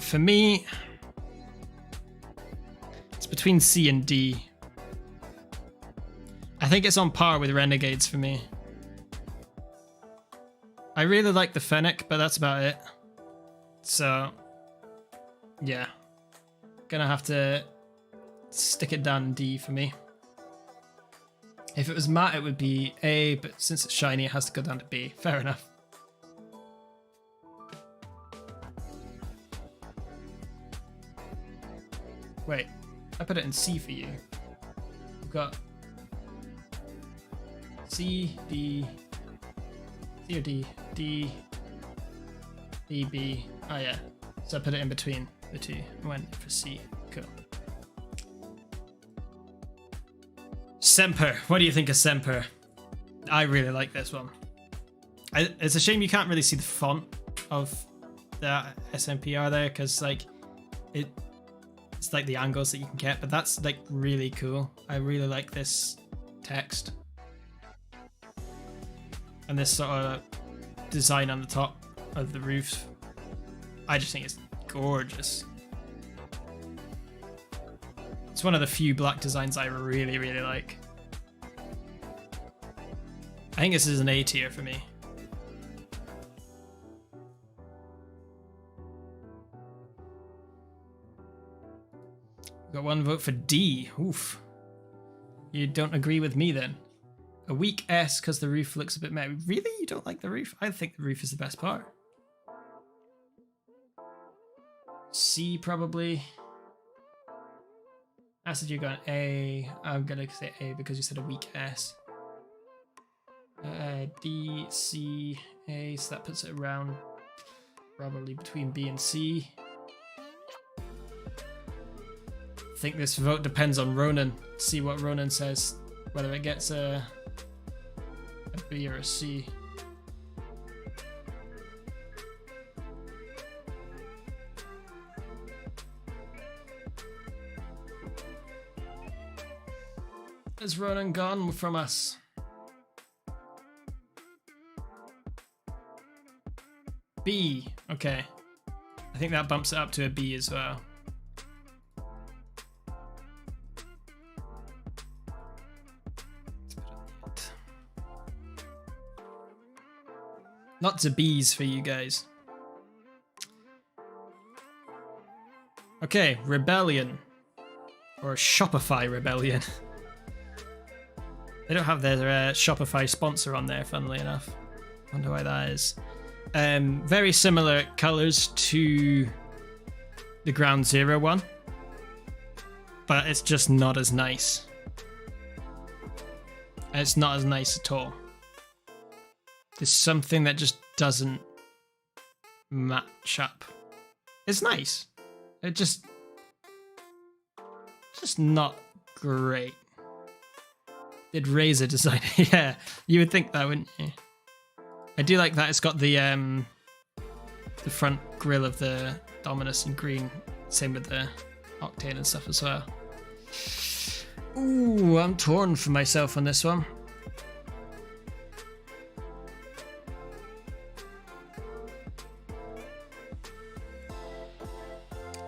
For me, it's between C and D. I think it's on par with Renegades for me. I really like the Fennec, but that's about it. So, yeah. Gonna have to stick it down in D for me. If it was matte, it would be A, but since it's shiny, it has to go down to B. Fair enough. Wait, I put it in C for you. We've got C, D, C or D, D, B, B. Oh yeah, so I put it in between the two. I went for C. Cool. Semper. What do you think of Semper? I really like this one. It's a shame you can't really see the font of the SMPR there, because like it's like the angles that you can get, but that's like really cool. I really like this text and this sort of design on the top of the roof. I just think it's gorgeous. It's one of the few black designs I really, really like. I think this is an A tier for me. Got 1 vote for D. Oof. You don't agree with me then. A weak S because the roof looks a bit meh. Really? You don't like the roof? I think the roof is the best part. C probably. I said you got A. I'm gonna say A because you said a weak S. D, C, A. So that puts it around probably between B and C. I think this vote depends on Ronan. See what Ronan says, whether it gets a B or a C. Is Ronan gone from us? B. Okay. I think that bumps it up to a B as well. Lots of B's for you guys. Okay, Rebellion. Or Shopify Rebellion. They don't have their Shopify sponsor on there, funnily enough. Wonder why that is. Very similar colours to the Ground Zero one, but it's just not as nice. and it's not as nice at all. There's something that just doesn't match up. It's nice. It's just not great. Did Razer design it? Yeah, you would think that, wouldn't you? I do like that it's got the front grille of the Dominus in green. Same with the Octane and stuff as well. Ooh, I'm torn for myself on this one.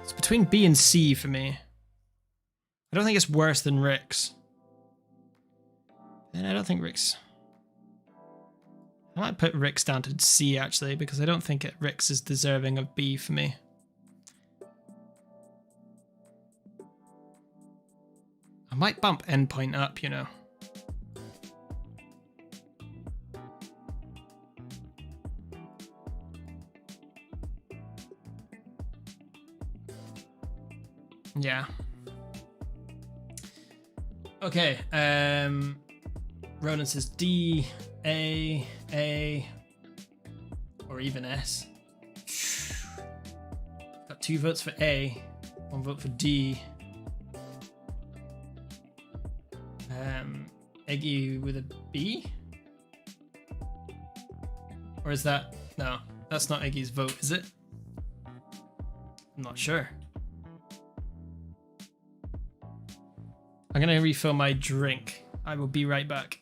It's between B and C for me. I don't think it's worse than Rick's. And I don't think Rick's... I might put Rick's down to C actually, because I don't think Rick's is deserving of B for me. I might bump Endpoint up, you know. Yeah. Okay, Ronan says D, A, or even S. Got 2 votes for A, 1 vote for D. Eggy with a B? Or is that... No, that's not Eggy's vote, is it? I'm not sure. I'm gonna refill my drink. I will be right back.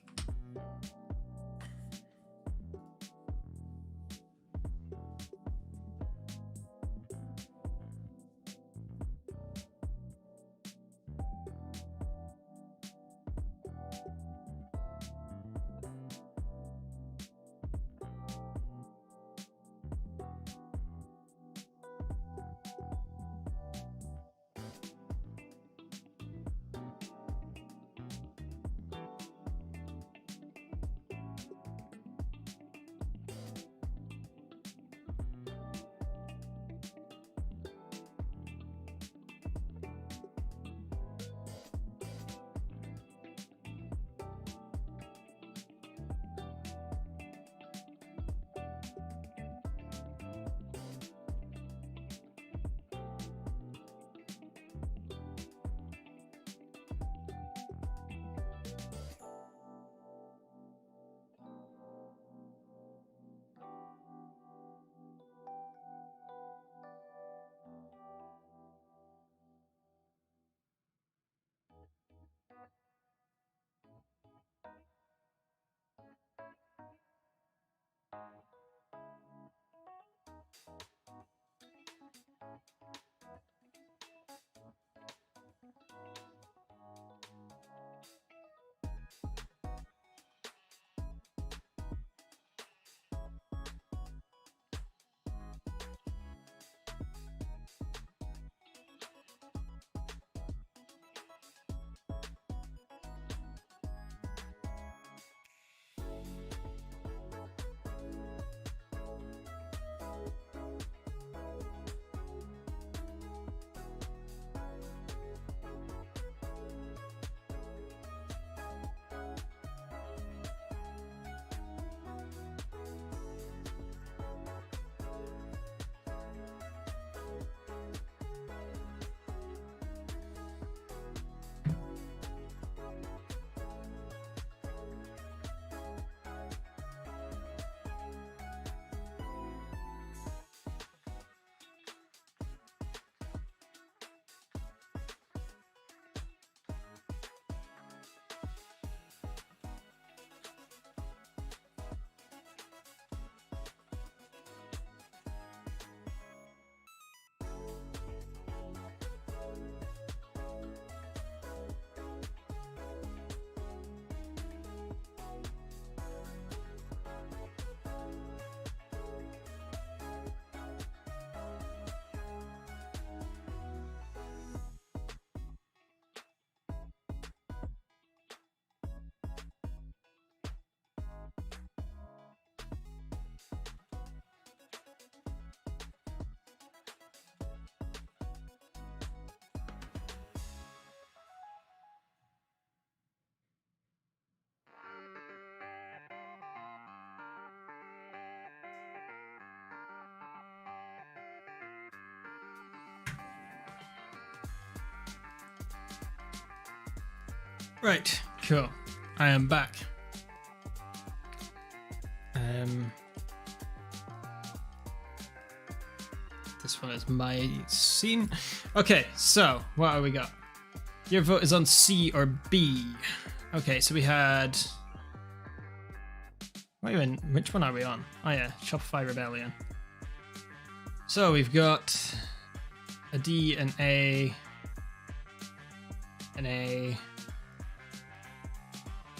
Right, cool. I am back. This one is my scene. Okay, so what have we got? Your vote is on C or B. Okay, so we had. Which one are we on? Oh yeah, Shopify Rebellion. So we've got a D, an A, a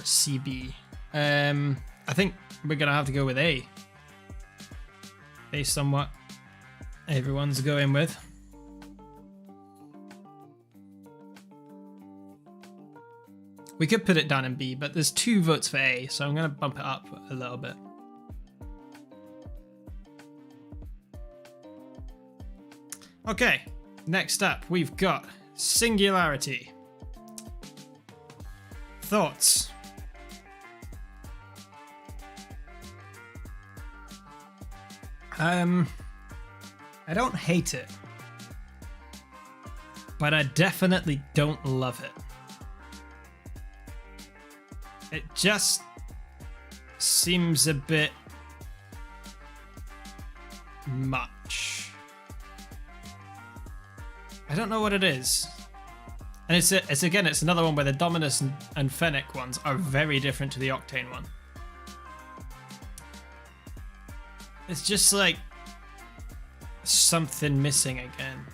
CB. I think we're gonna have to go with A, based on what everyone's going with. We could put it down in B, but there's 2 votes for A, so I'm gonna bump it up a little bit. Okay, next up we've got Singularity. Thoughts? I don't hate it, but I definitely don't love it. It just seems a bit much. I don't know what it is. And it's another one where the Dominus and Fennec ones are very different to the Octane one. It's just like something missing again.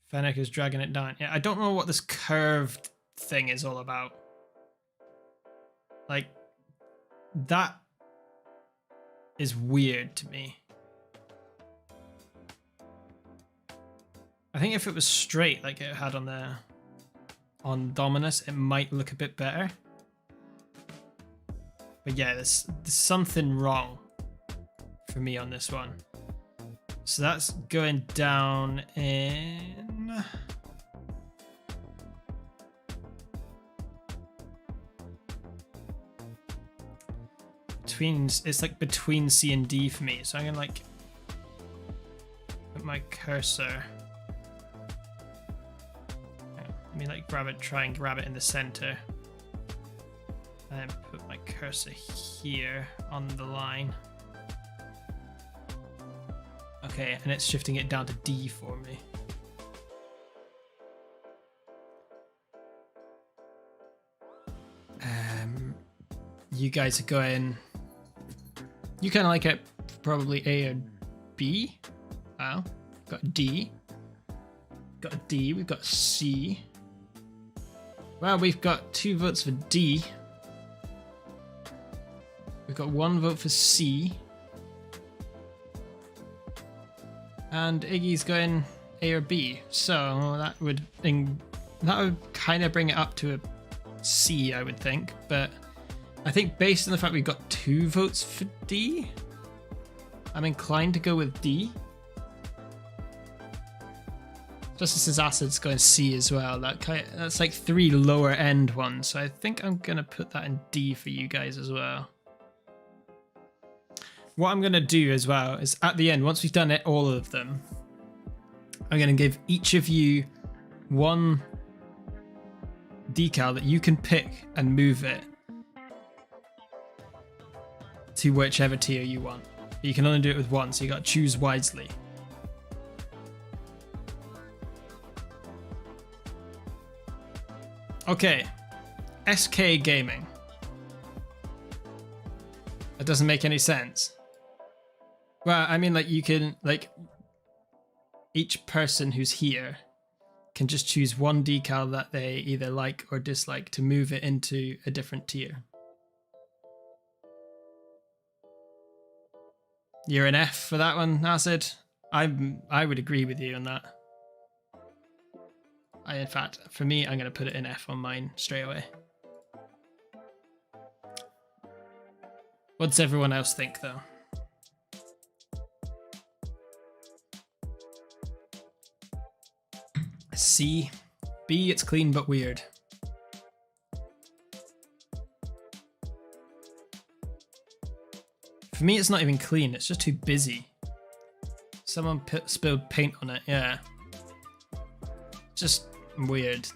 Fennec is dragging it down. Yeah, I don't know what this curved thing is all about. Like, that is weird to me. I think if it was straight like it had on Dominus, it might look a bit better. But yeah, there's something wrong for me on this one. So that's going down in... It's like between C and D for me. So I'm gonna like put my cursor. Let me like try and grab it in the center. And then put my cursor here on the line. Okay, and it's shifting it down to D for me. You guys are going... You kind of like it probably A or B. Wow. Got D. Got a D. We've got C. Well, we've got 2 votes for D. We've got 1 vote for C. And Iggy's going A or B. So that would kind of bring it up to a C, I would think. But I think based on the fact we've got 2 votes for D, I'm inclined to go with D. Justice's Acid's going C as well. That's like 3 lower end ones. So I think I'm going to put that in D for you guys as well. What I'm going to do as well is at the end, once we've done it, all of them, I'm going to give each of you 1 decal that you can pick and move it to whichever tier you want. But you can only do it with 1, so you got to choose wisely. Okay, SK Gaming. That doesn't make any sense. Well, I mean, like, you can, like, each person who's here can just choose 1 decal that they either like or dislike to move it into a different tier. You're an F for that one, Acid. I would agree with you on that. In fact, for me, I'm going to put it in F on mine straight away. What does everyone else think, though? C. B, it's clean but weird. For me, it's not even clean. It's just too busy. Someone spilled paint on it, yeah. Just weird.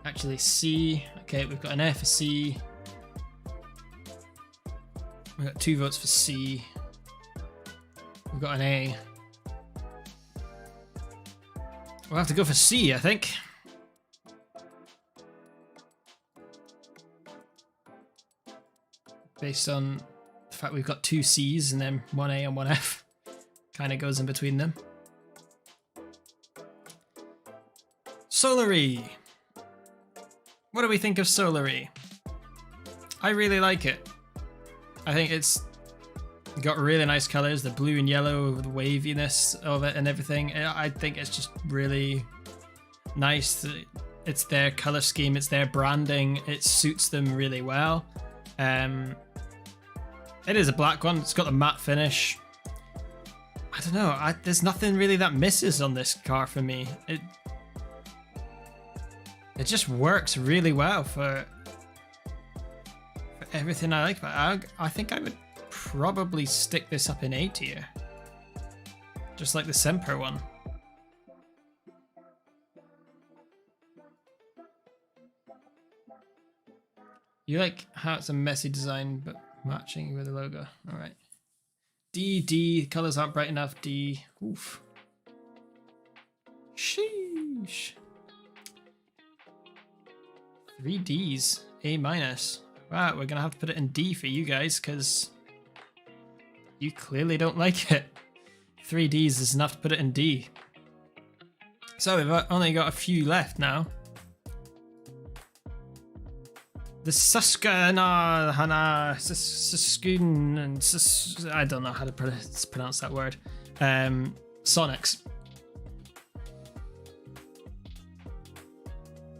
Actually, C. Okay, we've got an F for C. We've got 2 votes for C. We've got an A. We'll have to go for C, I think. Based on the fact we've got 2 C's and then 1 A and 1 F. Kind of goes in between them. Solary. What do we think of Solary? I really like it. I think it's got really nice colors, the blue and yellow, the waviness of it and everything. I think it's just really nice. It's their color scheme, it's their branding, it suits them really well. It is a black one, it's got the matte finish. I don't know, there's nothing really that misses on this car for me. It just works really well for everything I like about it. I think I would probably stick this up in A tier. Just like the Semper one. You like how it's a messy design but matching with the logo. Alright. D, colors aren't bright enough. D. Oof. Sheesh. 3 Ds. A minus. Wow, we're gonna have to put it in D for you guys because you clearly don't like it. 3 Ds is enough to put it in D. So we've only got a few left now. The Susquehanna, Suskun, and I don't know how to pronounce that word. Sonics.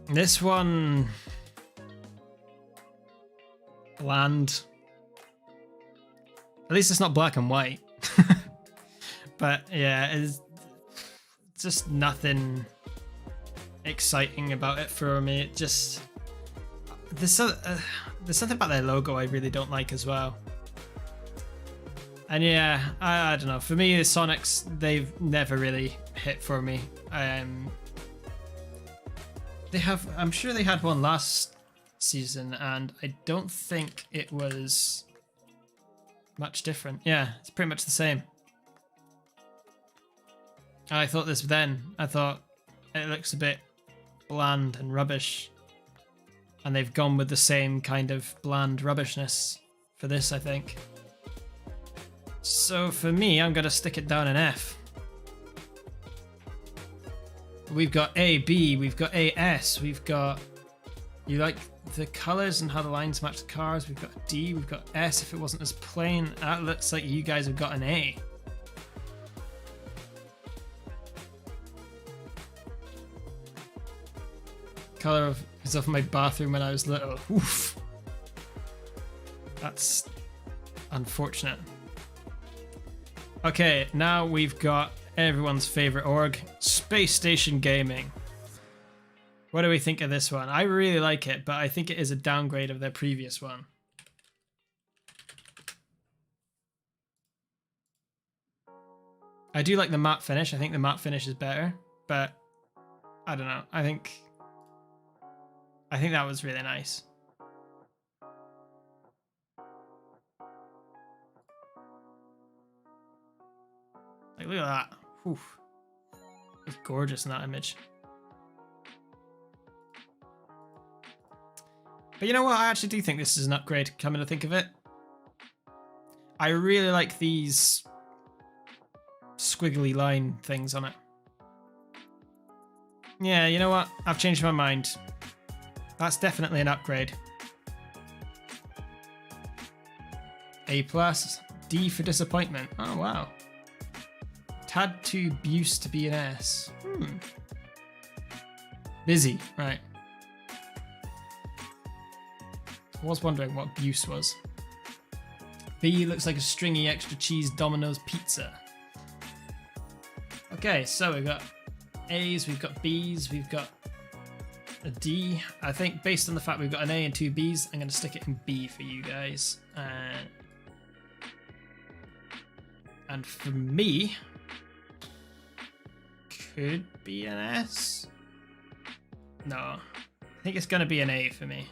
This one, bland. At least it's not black and white. But yeah, it's just nothing exciting about it for me. It just there's something about their logo I really don't like as well. And yeah, I don't know. For me, the Sonics, they've never really hit for me. I'm sure they had one last season, and I don't think it was much different. Yeah, it's pretty much the same. I thought this then. I thought it looks a bit bland and rubbish. And they've gone with the same kind of bland rubbishness for this, I think. So for me, I'm going to stick it down in F. We've got A, B, we've got A, S, we've got... You like the colours and how the lines match the cars. We've got D, we've got S. If it wasn't as plain, that looks like you guys have got an A. Colour of my bathroom when I was little. Oof. That's unfortunate. Okay, now we've got everyone's favourite org, Space Station Gaming. What do we think of this one? I really like it, but I think it is a downgrade of their previous one. I do like the matte finish. I think the matte finish is better, but I don't know. I think that was really nice. Like, look at that. Whew. It's gorgeous in that image. But you know what? I actually do think this is an upgrade, coming to think of it. I really like these squiggly line things on it. Yeah, you know what? I've changed my mind. That's definitely an upgrade. A+, D for disappointment. Oh, wow. Tad too Buse to be an S. Busy, right. I was wondering what Buse was. B looks like a stringy extra cheese Domino's pizza. Okay, so we've got A's, we've got B's, we've got a D. I think based on the fact we've got an A and 2 B's, I'm going to stick it in B for you guys. And for me, could be an S. No, I think it's gonna be an A for me.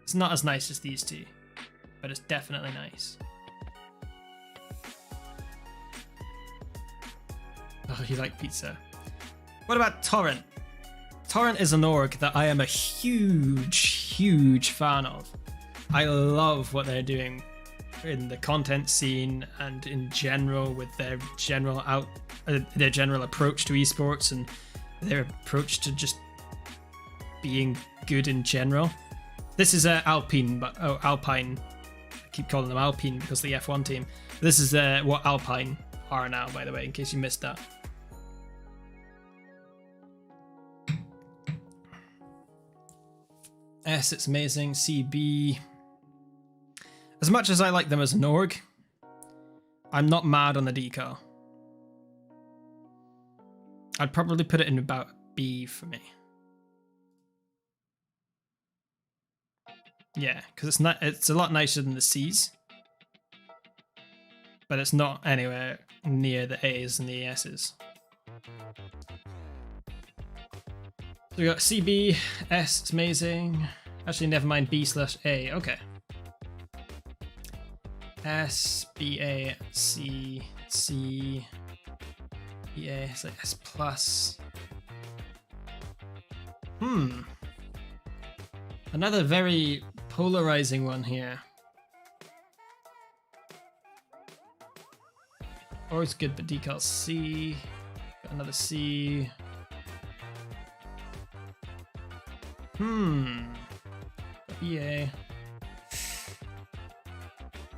It's not as nice as these two, but it's definitely nice. Oh, you like pizza. What about Torrent? Torrent is an org that I am a huge fan of. I love what they're doing in the content scene and in general with their general approach to esports and their approach to just being good in general. This is Alpine, but Alpine. I keep calling them Alpine because the F1 team. This is what Alpine are now, by the way, in case you missed that. S, it's amazing. CB. As much as I like them as an org, I'm not mad on the decal. I'd probably put it in about B for me. Yeah, because it's a lot nicer than the C's, but it's not anywhere near the A's and the S's. So we got CB, S, it's amazing. Actually, never mind, B/A. Okay. S, B, A, C, C, B, A. It's like S plus. Another very polarizing one here. Always good, but decal C. Got another C. BA.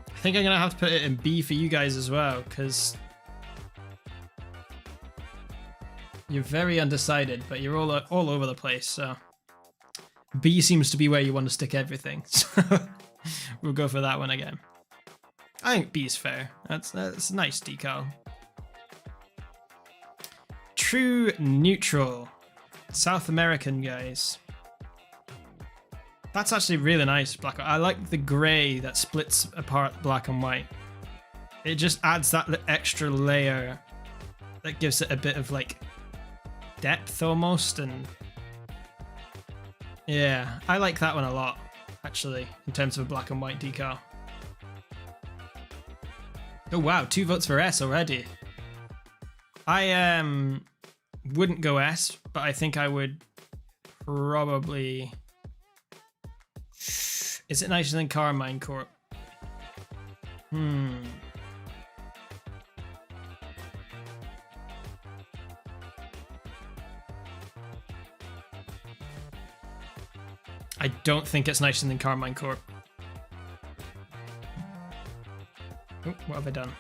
I think I'm gonna have to put it in B for you guys as well, because you're very undecided, but you're all over the place. So B seems to be where you want to stick everything. So we'll go for that one again. I think B is fair. That's a nice decal. True neutral. South American guys. That's actually really nice. Black. I like the grey that splits apart black and white. It just adds that extra layer that gives it a bit of like depth almost, and yeah, I like that one a lot actually in terms of a black and white decal. Oh wow, 2 votes for S already. I wouldn't go S, but I think I would probably. Is it nicer than Carmine Corp? I don't think it's nicer than Carmine Corp. Oh, what have I done?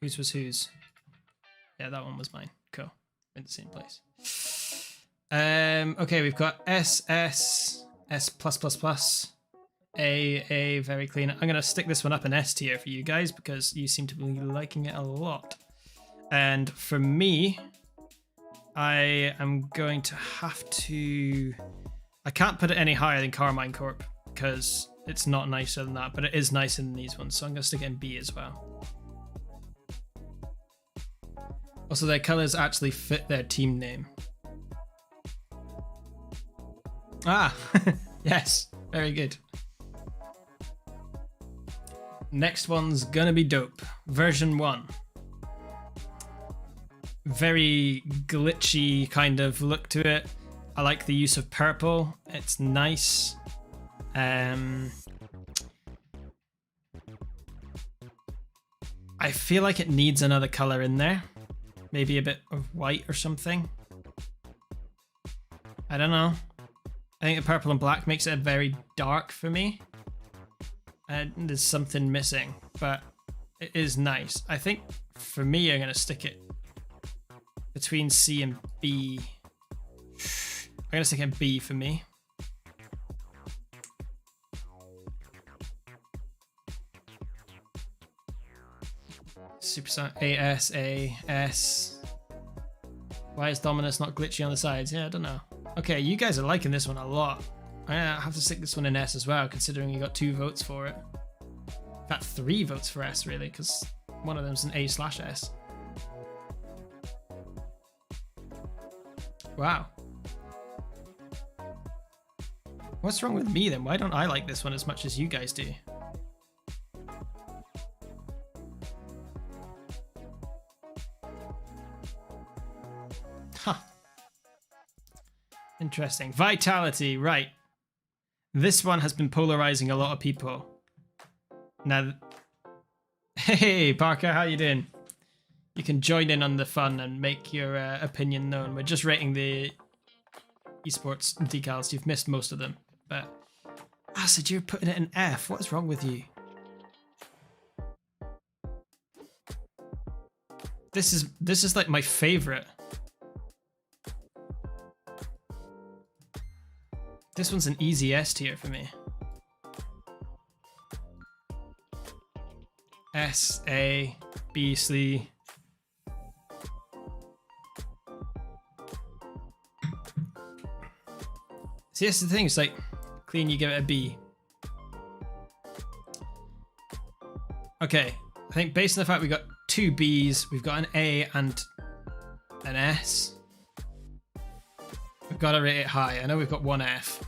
Whose was whose? Yeah, that one was mine. Cool. In the same place. Okay, we've got S, S, S plus plus plus, A, very clean. I'm gonna stick this one up in S tier for you guys because you seem to be liking it a lot. And for me, I am going to have to. I can't put it any higher than Carmine Corp because it's not nicer than that, but it is nicer than these ones. So I'm gonna stick it in B as well. Also, their colors actually fit their team name. Ah, yes, very good. Next one's gonna be dope. Version 1. Very glitchy kind of look to it. I like the use of purple. It's nice. I feel like it needs another color in there. Maybe a bit of white or something. I don't know. I think the purple and black makes it very dark for me. There's something missing, but it is nice. I think for me, I'm going to stick it between C and B. I'm going to stick it in B for me. Supersonic AS, A, S. Why is Dominus not glitchy on the sides? Yeah, I don't know. Okay, you guys are liking this one a lot. I have to stick this one in S as well, considering you got 2 votes for it. In fact, 3 votes for S, really, because one of them's an A/S. Wow. What's wrong with me then? Why don't I like this one as much as you guys do? Huh. Interesting. Vitality, right. This one has been polarizing a lot of people. Now, hey Parker, how you doing? You can join in on the fun and make your opinion known. We're just rating the esports decals. You've missed most of them, but Acid, you're putting it in F. What's wrong with you? This is like my favorite. This one's an easy S tier for me. S, A, B, C. See, that's the thing, it's like, clean, you give it a B. Okay, I think based on the fact we got 2 Bs, we've got an A and an S. We've got to rate it high. I know we've got 1 F.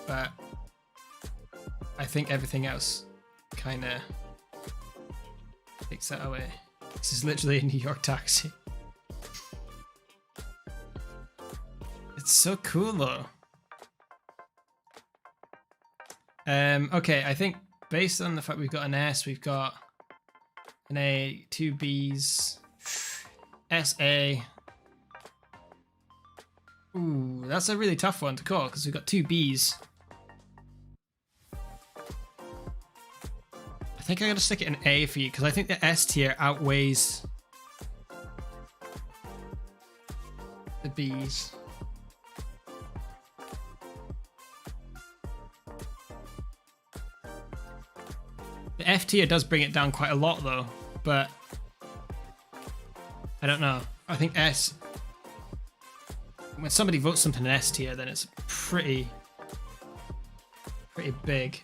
But I think everything else kind of takes that away. This is literally a New York taxi. It's so cool though. Okay, I think based on the fact we've got an S, we've got an A, 2 Bs, SA. Ooh, that's a really tough one to call because we've got 2 Bs. I think I'm gonna stick it in A for you because I think the S tier outweighs the Bs. The F tier does bring it down quite a lot though, but I don't know. I think S, when somebody votes something in S tier, then it's pretty big.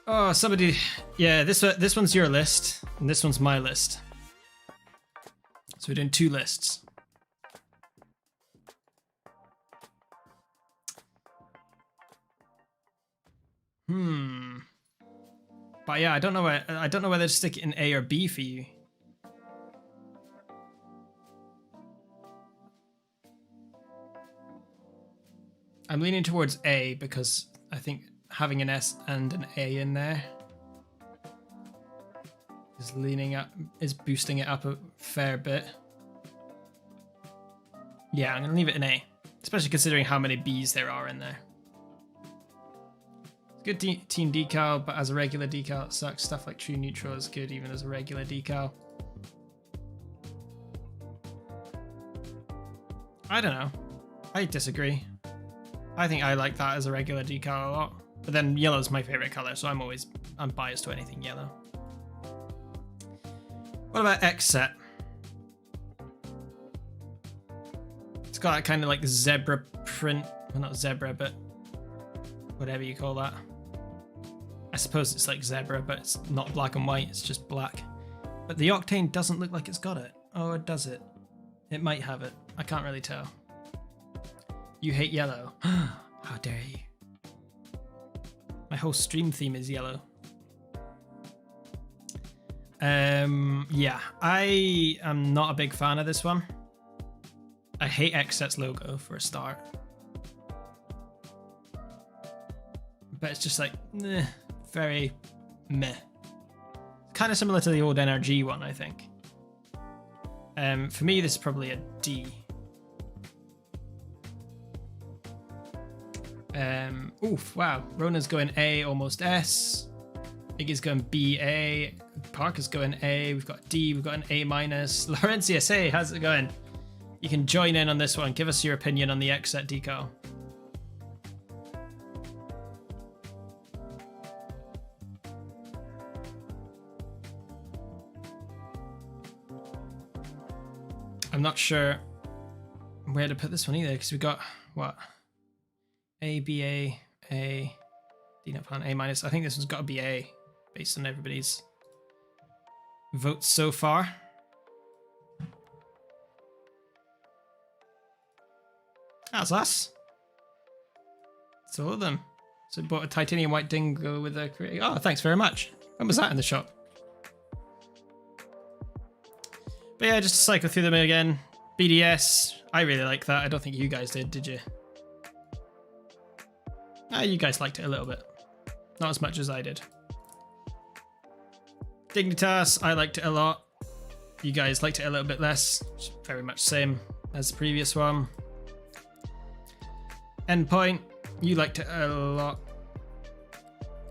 Oh, somebody, yeah, this one's your list, and this one's my list. So we're doing 2 lists. But yeah, I don't know whether to stick it in A or B for you. I'm leaning towards A because I think having an S and an A in there is boosting it up a fair bit. Yeah, I'm gonna leave it in A, especially considering how many Bs there are in there. Good team decal, but as a regular decal it sucks. Stuff like true neutral is good even as a regular decal. I don't know. I disagree. I think I like that as a regular decal a lot. But then yellow's my favorite color, so I'm biased to anything yellow. What about X set? It's got that kind of like zebra print. Well, not zebra, but whatever you call that. I suppose it's like zebra, but it's not black and white, it's just black. But the Octane doesn't look like it's got it. Or does it? It might have it. I can't really tell. You hate yellow. How dare you? My whole stream theme is yellow. Yeah, I am not a big fan of this one. I hate XSET's logo for a start. But it's just like, very meh. Kind of similar to the old NRG one, I think. For me, this is probably a D. Oof, wow. Rona's going A, almost S. Iggy's going B, A. Parker's going A. We've got D, we've got an A minus. Laurentius, hey, how's it going? You can join in on this one. Give us your opinion on the XSET decal. I'm not sure where to put this one either, because we got what? A, B, A, D not found, A minus. I think this one's got to be A. based on everybody's votes so far. That's us. It's all of them. So bought a titanium white dingo with a... Oh, thanks very much. When was that in the shop? But yeah, just cycle through them again. BDS. I really like that. I don't think you guys did you? Ah, you guys liked it a little bit. Not as much as I did. Dignitas, I liked it a lot. You guys liked it a little bit less. It's very much same as the previous one. Endpoint, you liked it a lot,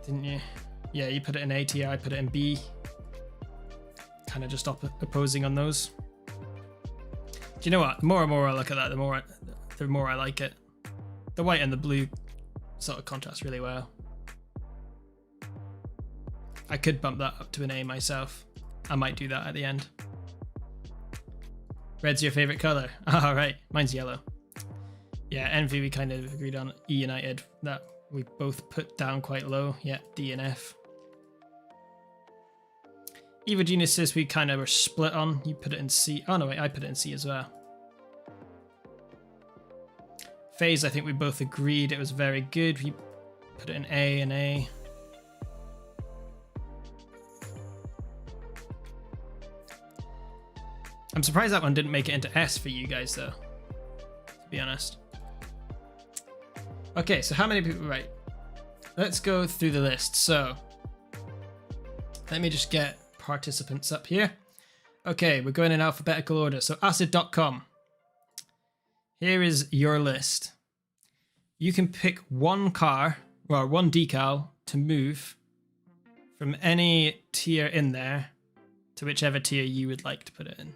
didn't you? Yeah, you put it in A tier, I put it in B. Kind of just opposing on those. Do you know what? The more and more I look at that, the more I like it. The white and the blue sort of contrast really well. I could bump that up to an A myself. I might do that at the end. Red's your favorite color? All right, mine's yellow. Yeah, Envy we kind of agreed on. E United, that we both put down quite low. Yeah, D and F. Evo Genesis we kind of were split on. You put it in C. Oh no, wait, I put it in C as well. Phase, I think we both agreed it was very good. We put it in A and A. I'm surprised that one didn't make it into S for you guys though, to be honest. Okay, so how many people, right? Let's go through the list. So let me just get participants up here. Okay, we're going in alphabetical order. So acid.com. Here is your list. You can pick one car, or one decal to move from any tier in there to whichever tier you would like to put it in.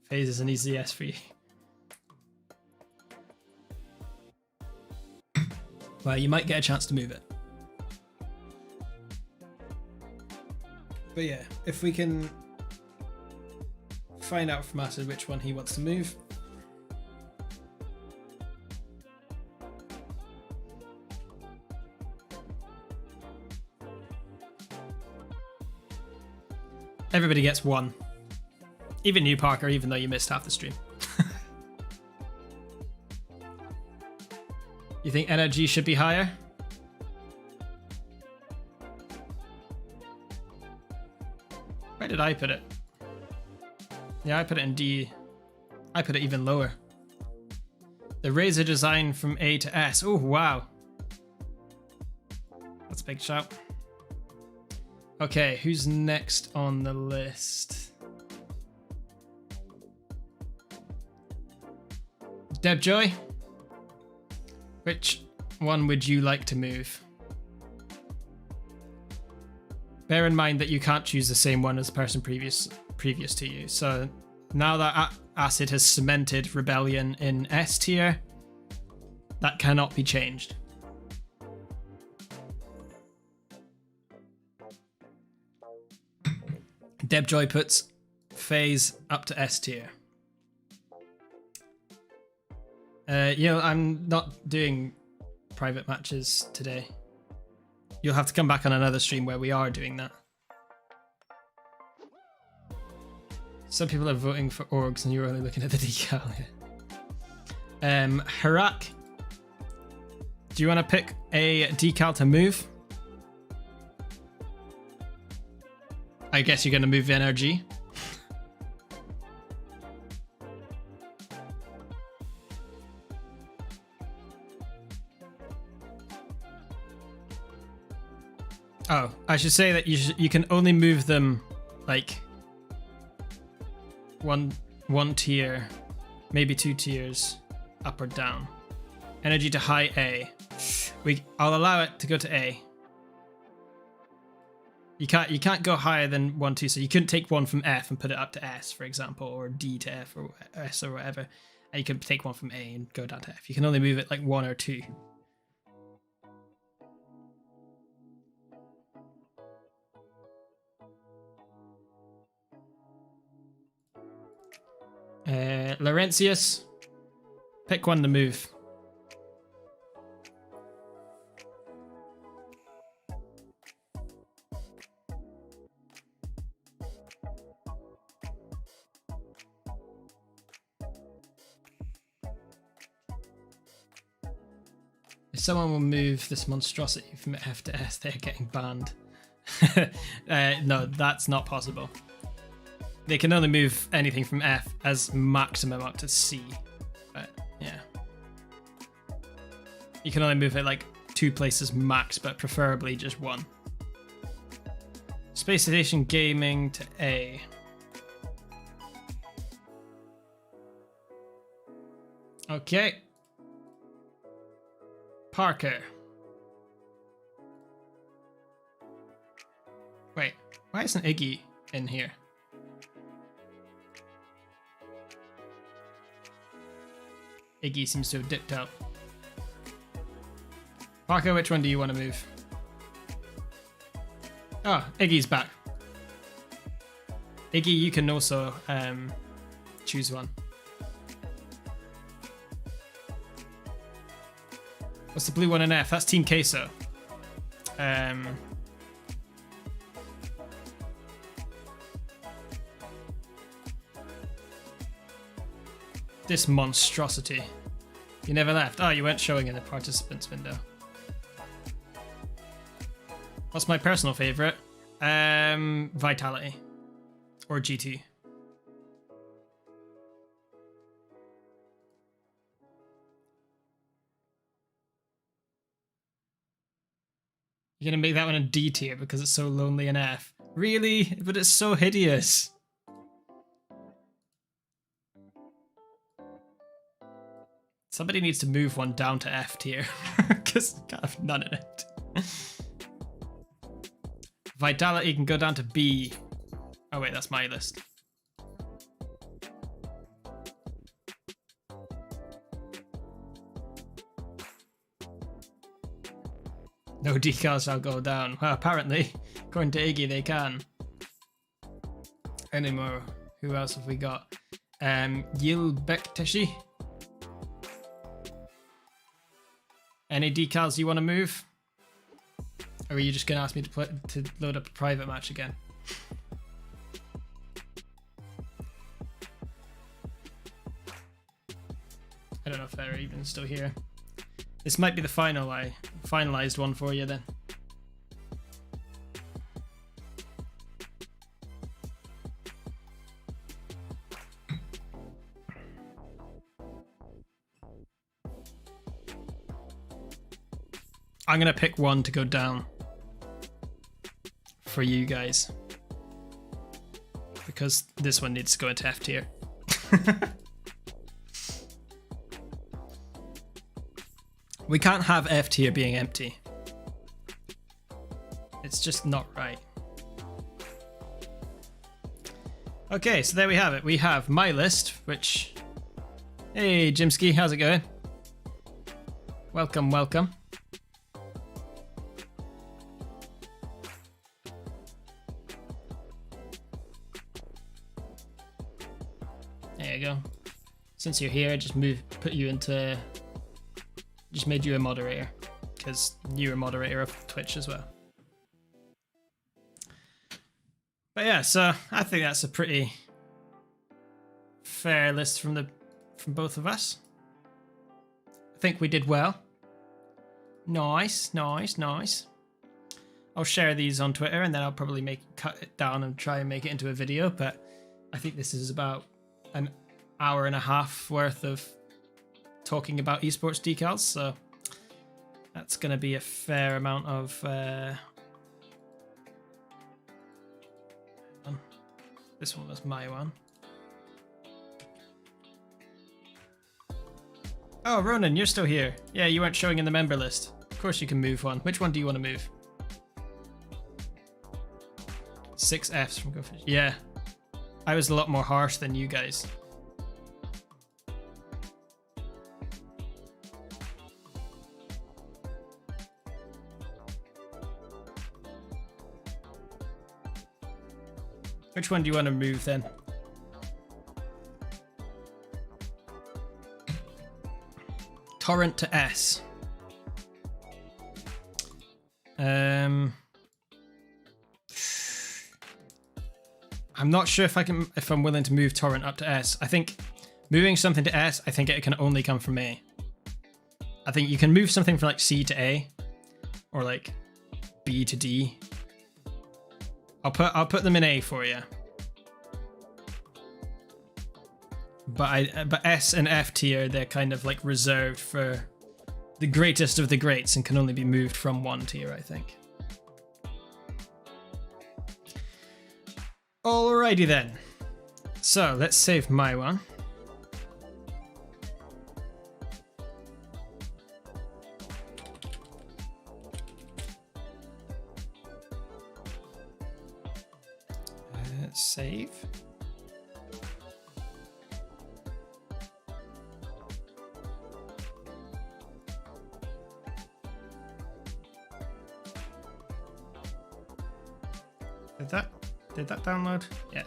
Phase is an easy yes for you. Well, you might get a chance to move it. But yeah, if we can find out from Acid which one he wants to move. Everybody gets one. Even you, Parker, even though you missed half the stream. You think energy should be higher? Where did I put it? Yeah, I put it in D. I put it even lower. The Razor design from A to S. Oh, wow. That's a big shout. Okay, who's next on the list? Debjoy? Which one would you like to move? Bear in mind that you can't choose the same one as the person previous to you. So now that Acid has cemented Rebellion in S tier, that cannot be changed. Debjoy puts Phase up to S tier. I'm not doing private matches today. You'll have to come back on another stream where we are doing that. Some people are voting for orgs and you're only looking at the decal here. Harak, do you want to pick a decal to move? I guess you're going to move NRG. Oh, I should say that you can only move them like one tier, maybe 2 tiers up or down. Energy to high A. I'll allow it to go to A. You can't go higher than 1, 2, so you couldn't take one from F and put it up to S, for example, or D to F or S or whatever. And you can take one from A and go down to F. You can only move it like 1 or 2. Laurentius, pick one to move. If someone will move this monstrosity from F to S, they're getting banned. No, that's not possible. They can only move anything from F as maximum up to C. But yeah. You can only move it like 2 places max, but preferably just 1. Space Station Gaming to A. Okay. Parker. Wait, why isn't Iggy in here? Iggy seems to have dipped out. Parker, which one do you want to move? Oh, Iggy's back. Iggy, you can also choose one. What's the blue one in F? That's Team Queso. This monstrosity. You never left. Oh, you weren't showing in the participants window. What's my personal favorite? Vitality. Or GT. You're gonna make that one a D tier because it's so lonely in F. Really? But it's so hideous. Somebody needs to move one down to F tier because I can't have none in it. Vitality can go down to B. Oh wait, that's my list. No decals shall go down. Well, apparently, according to Iggy, they can. Anymore. Who else have we got? Yilbekteshi. Any decals you want to move? Or are you just going to ask me to load up a private match again? I don't know if they're even still here. This might be the finalized one for you then. I'm gonna pick one to go down for you guys because this one needs to go into F tier. We can't have F tier being empty. It's just not right. Okay, so there we have it. We have my list, which... Hey, Jimski, how's it going? Welcome, welcome. There you go. Since you're here, I just put you into... Just made you a moderator, because you're a moderator of Twitch as well. But yeah, so I think that's a pretty fair list from both of us. I think we did well. Nice, nice, nice. I'll share these on Twitter and then I'll probably cut it down and try and make it into a video, but I think this is about an hour and a half worth of talking about esports decals, so that's going to be a fair amount of this one was my one. Oh, Ronan, you're still here. Yeah, you weren't showing in the member list. Of course you can move one. Which one do you want to move? 6 Fs from GoFish. Yeah, I was a lot more harsh than you guys. Which one do you want to move then? Torrent to S. I'm not sure if I'm willing to move Torrent up to S. I think moving something to S, I think it can only come from A. I think you can move something from like C to A, or like B to D. I'll put them in A for you. But S and F tier, they're kind of like reserved for the greatest of the greats and can only be moved from one tier, I think. Alrighty then. So let's save my one. Save. Did that download? Yeah.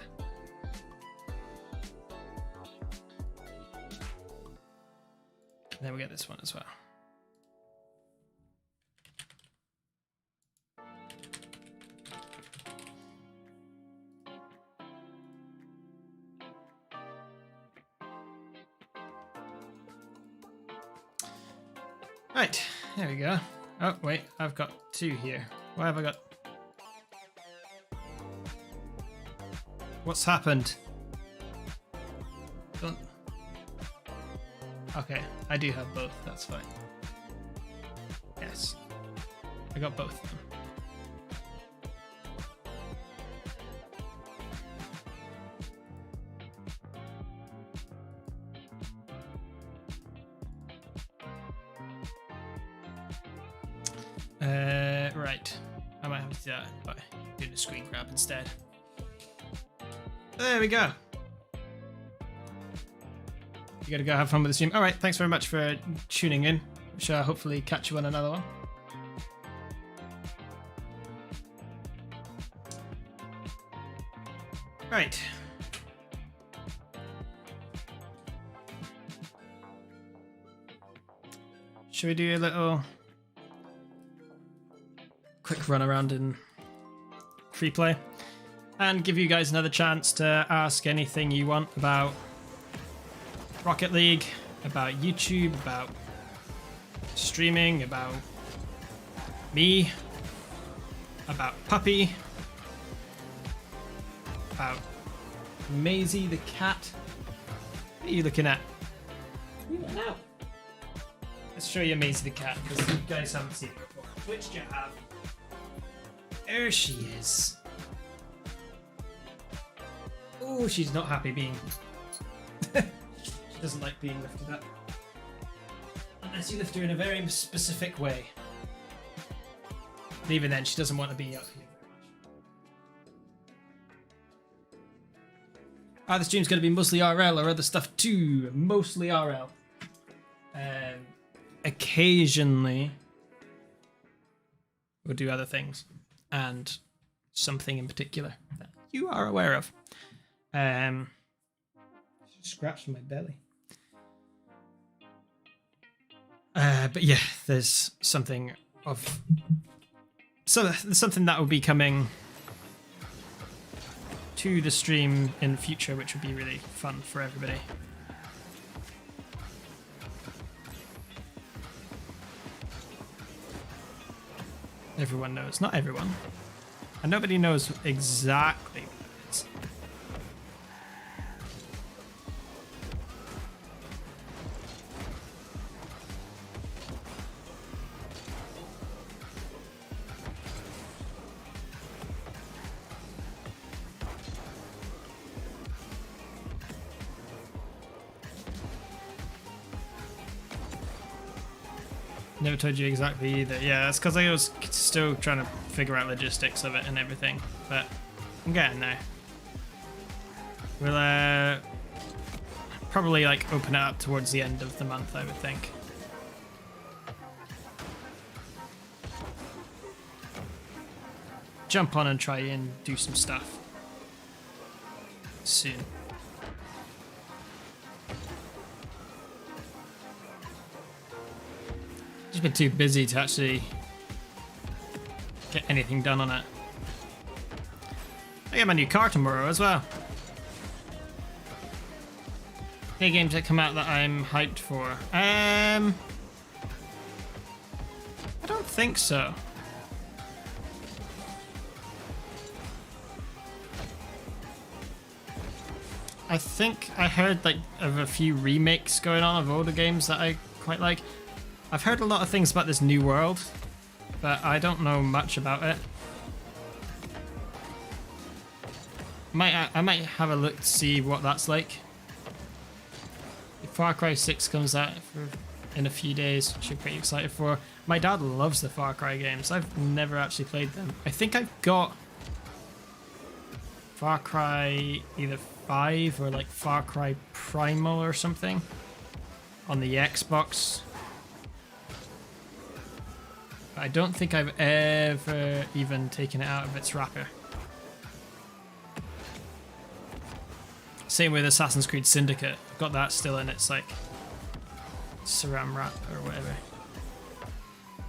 And then we get this one as well. Right, there we go. Oh, wait, I've got two here. Why have I got... What's happened? Don't... Okay, I do have both, that's fine. Yes, I got both of them. Right. I might have to do that by doing a screen grab instead. There we go. You gotta go have fun with the stream. Alright, thanks very much for tuning in. We shall hopefully catch you on another one. Right. Should we do a little quick run around in free play and give you guys another chance to ask anything you want about Rocket League, about YouTube, about streaming, about me, about Puppy, about Maisie the cat. What are you looking at? What are you looking at? Let's show you Maisie the cat because you guys haven't seen her before. Which do you have? There she is. Oh, she's not happy being... She doesn't like being lifted up. Unless you lift her in a very specific way. But even then, she doesn't want to be up here very much. The stream's going to be mostly RL or other stuff too. Mostly RL. Occasionally, we'll do other things. And something in particular that you are aware of. Scratched my belly. But yeah, there's something of... So there's something that will be coming to the stream in the future, which would be really fun for everybody. Everyone knows. Not everyone. And nobody knows exactly what it is. Never told you exactly either. Yeah, that's because I was still trying to figure out logistics of it and everything, but I'm getting there. We'll probably like open it up towards the end of the month, I would think. Jump on and try and do some stuff soon. Just been too busy to actually get anything done on it. I get my new car tomorrow as well. Any games that come out that I'm hyped for? don't think so. I think I heard like of a few remakes going on of older games that I quite like. I've heard a lot of things about this new world, but I don't know much about it. I might have a look to see what that's like. If Far Cry 6 comes out in a few days, which I'm pretty excited for. My dad loves the Far Cry games. I've never actually played them. I think I've got Far Cry either 5 or like Far Cry Primal or something on the Xbox. But I don't think I've ever even taken it out of its wrapper. Same with Assassin's Creed Syndicate. I've got that still in its like SRAM wrap or whatever.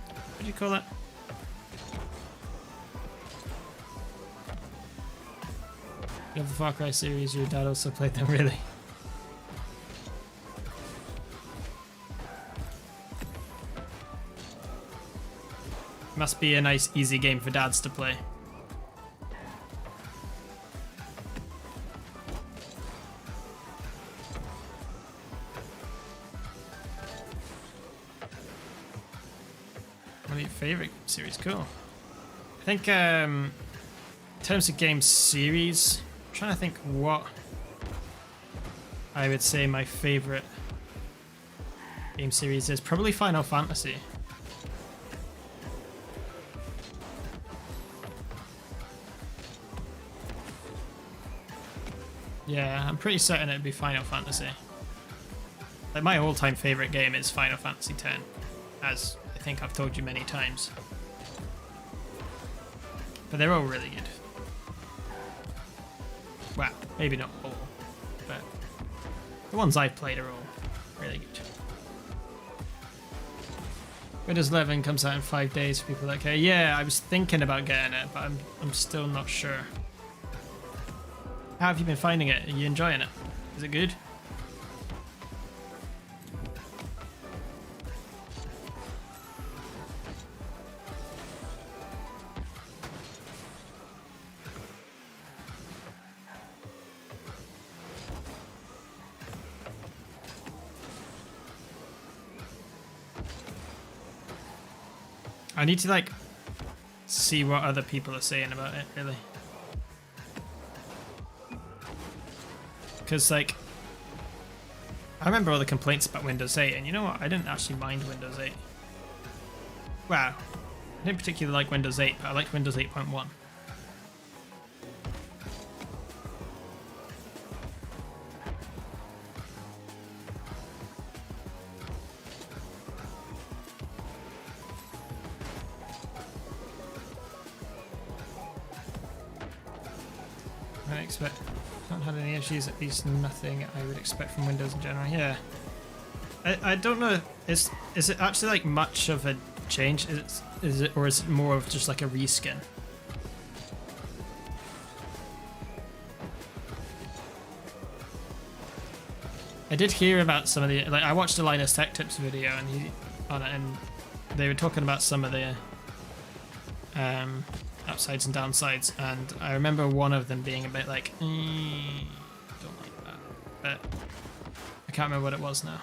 What do you call that? You have the Far Cry series, your dad also played them, really? Must be a nice, easy game for dads to play. One of your favorite series? Cool. I think, in terms of game series, I'm trying to think what I would say my favorite game series is. Probably Final Fantasy. Yeah, I'm pretty certain it'd be Final Fantasy. Like, my all-time favorite game is Final Fantasy X, as I think I've told you many times. But they're all really good. Well, maybe not all, but the ones I've played are all really good. Windows 11 comes out in 5 days for people that care. Yeah, I was thinking about getting it, but I'm still not sure. How have you been finding it? Are you enjoying it? Is it good? I need to like see what other people are saying about it, really. Because like, I remember all the complaints about Windows 8, and you know what? I didn't actually mind Windows 8. Wow. I didn't particularly like Windows 8, but I liked Windows 8.1. I expect not had any issues, at least nothing I would expect from Windows in general. Yeah, I don't know. Is it actually like much of a change? Is it or is it more of just like a reskin? I did hear about some of the like I watched a Linus Tech Tips video and they were talking about some of the upsides and downsides, and I remember one of them being a bit like, don't like that, but I can't remember what it was now.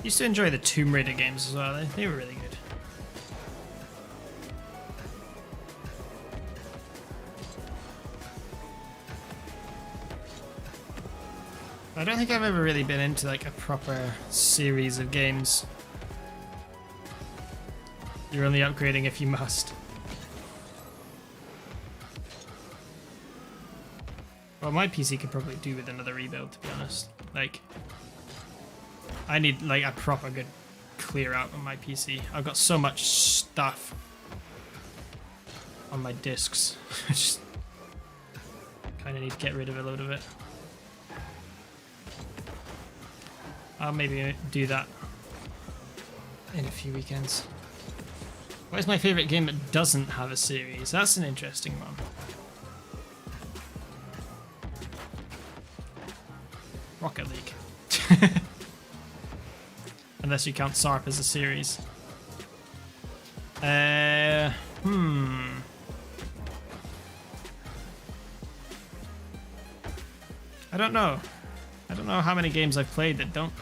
Used to enjoy the Tomb Raider games as well. They were really good. I don't think I've ever really been into like a proper series of games. You're only upgrading if you must. Well, my PC could probably do with another rebuild, to be honest. Like, I need like a proper good clear out on my PC. I've got so much stuff on my discs. I just kind of need to get rid of a load of it. I'll maybe do that in a few weekends. What is my favourite game that doesn't have a series? That's an interesting one. Rocket League. Unless you count SARP as a series. I don't know. I don't know how many games I've played that don't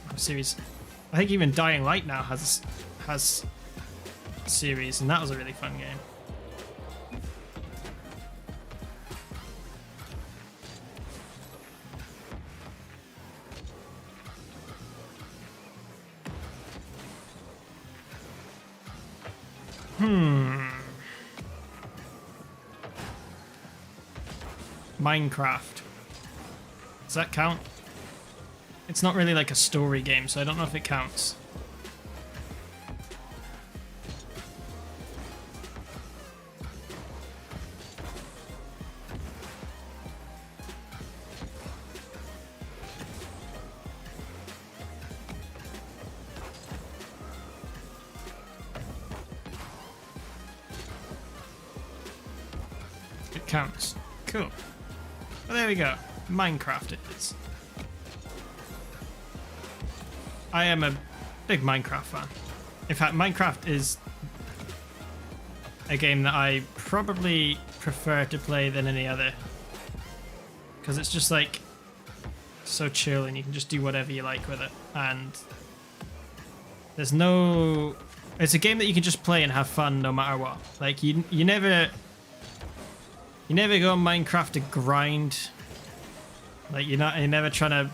have a series. I think even Dying Light now has a series, and that was a really fun game. Minecraft. Does that count? It's not really like a story game, so I don't know if it counts. It counts. Cool. Well, there we go. Minecraft it is. I am a big Minecraft fan. In fact, Minecraft is a game that I probably prefer to play than any other. Because it's just like so chill and you can just do whatever you like with it. And there's no... It's a game that you can just play and have fun no matter what. Like you never go on Minecraft to grind. Like you're never trying to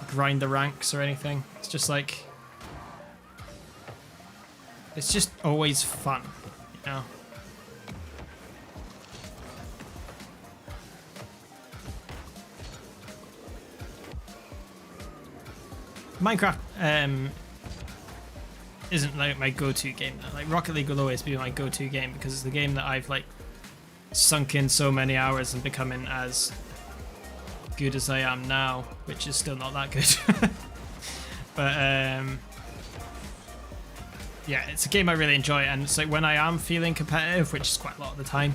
grind the ranks or anything. It's just like, it's just always fun, you know. Minecraft isn't like my go-to game though. Like Rocket League will always be my go-to game because it's the game that I've like sunk in so many hours and becoming as good as I am now, which is still not that good. But yeah, it's a game I really enjoy, and it's like when I am feeling competitive, which is quite a lot of the time,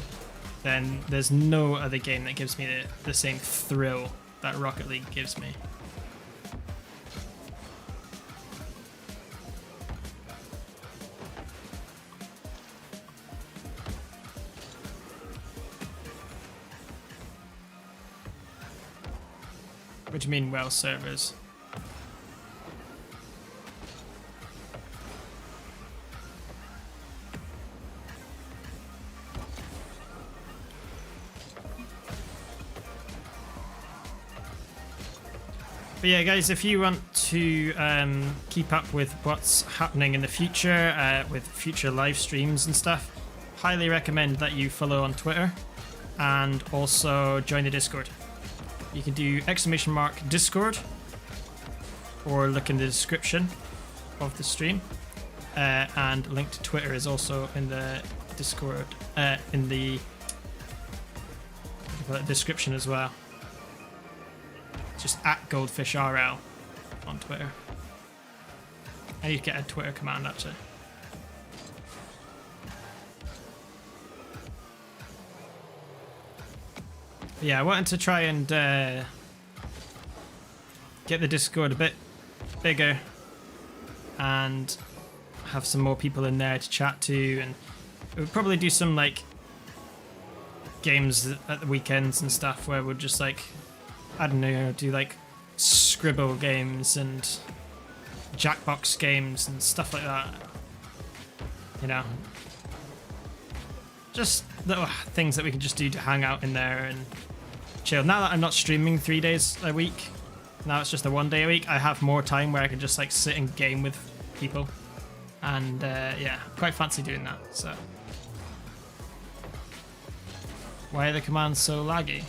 then there's no other game that gives me the same thrill that Rocket League gives me. What do you mean, well servers? But yeah, guys, if you want to keep up with what's happening in the future, with future live streams and stuff, highly recommend that you follow on Twitter and also join the Discord. You can do !Discord or look in the description of the stream, and link to Twitter is also in the Discord, in the description as well. Just @GoldfishRL on Twitter. I need to get a Twitter command actually. Yeah, I wanted to try and get the Discord a bit bigger and have some more people in there to chat to, and we'll probably do some like games at the weekends and stuff where we'll just like, I don't know, do like scribble games and Jackbox games and stuff like that. You know, just little things that we can just do to hang out in there and chill. Now that I'm not streaming 3 days a week, now it's just a 1 day a week, I have more time where I can just like sit and game with people, and yeah, quite fancy doing that. So why are the commands so laggy?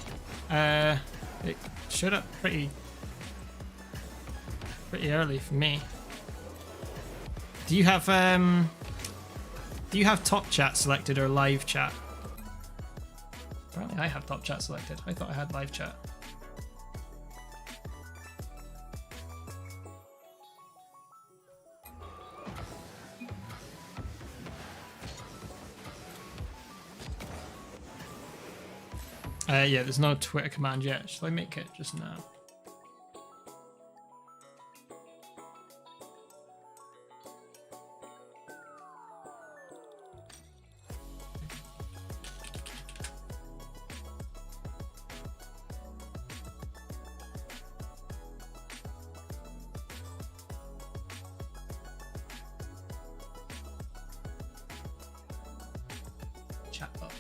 It showed up pretty early for me. Do you have top chat selected or live chat? Apparently I have top chat selected. I thought I had live chat. Yeah, there's no Twitter command yet. Shall I make it just now? Chat up.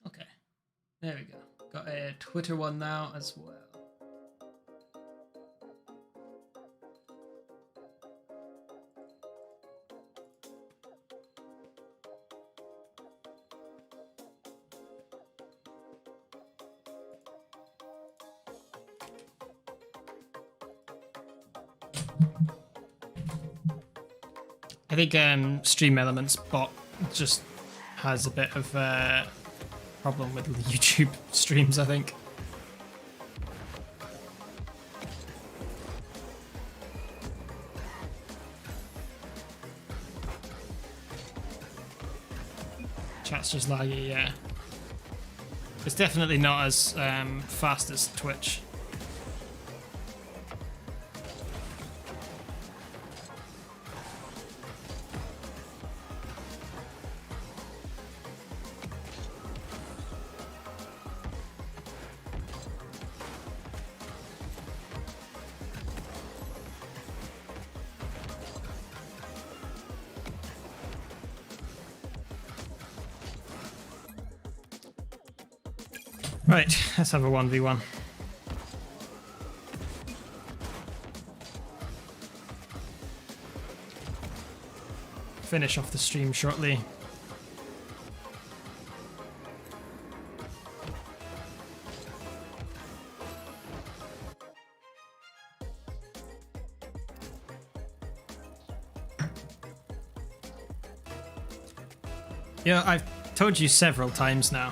Okay, there we go. Got a Twitter one now as well. I think Stream Elements bot just has a bit of problem with the YouTube streams, I think. Chat's just laggy, yeah. It's definitely not as fast as Twitch. Right, let's have a 1v1. Finish off the stream shortly. Yeah, I've told you several times now.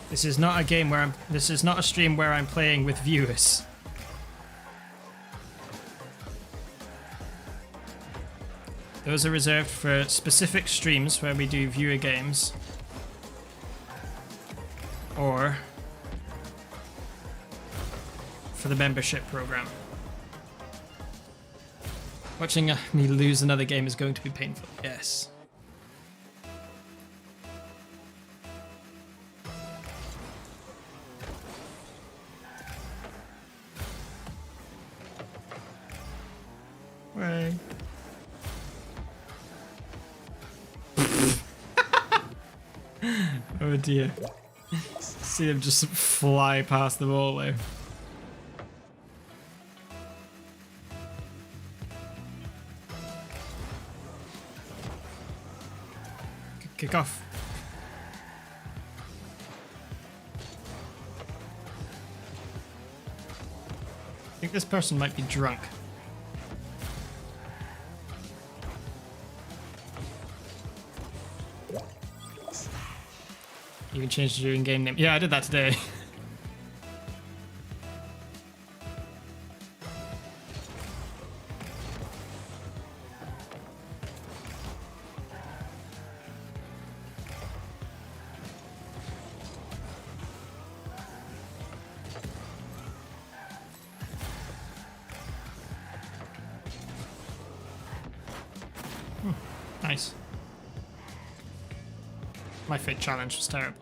This is not a game where this is not a stream where I'm playing with viewers. Those are reserved for specific streams where we do viewer games. Or for the membership program. Watching me lose another game is going to be painful. Yes. Right. Oh dear. See him just fly past the wall there. Kick off. I think this person might be drunk. You can change your in-game name. Yeah, I did that today. Nice. My fit challenge was terrible.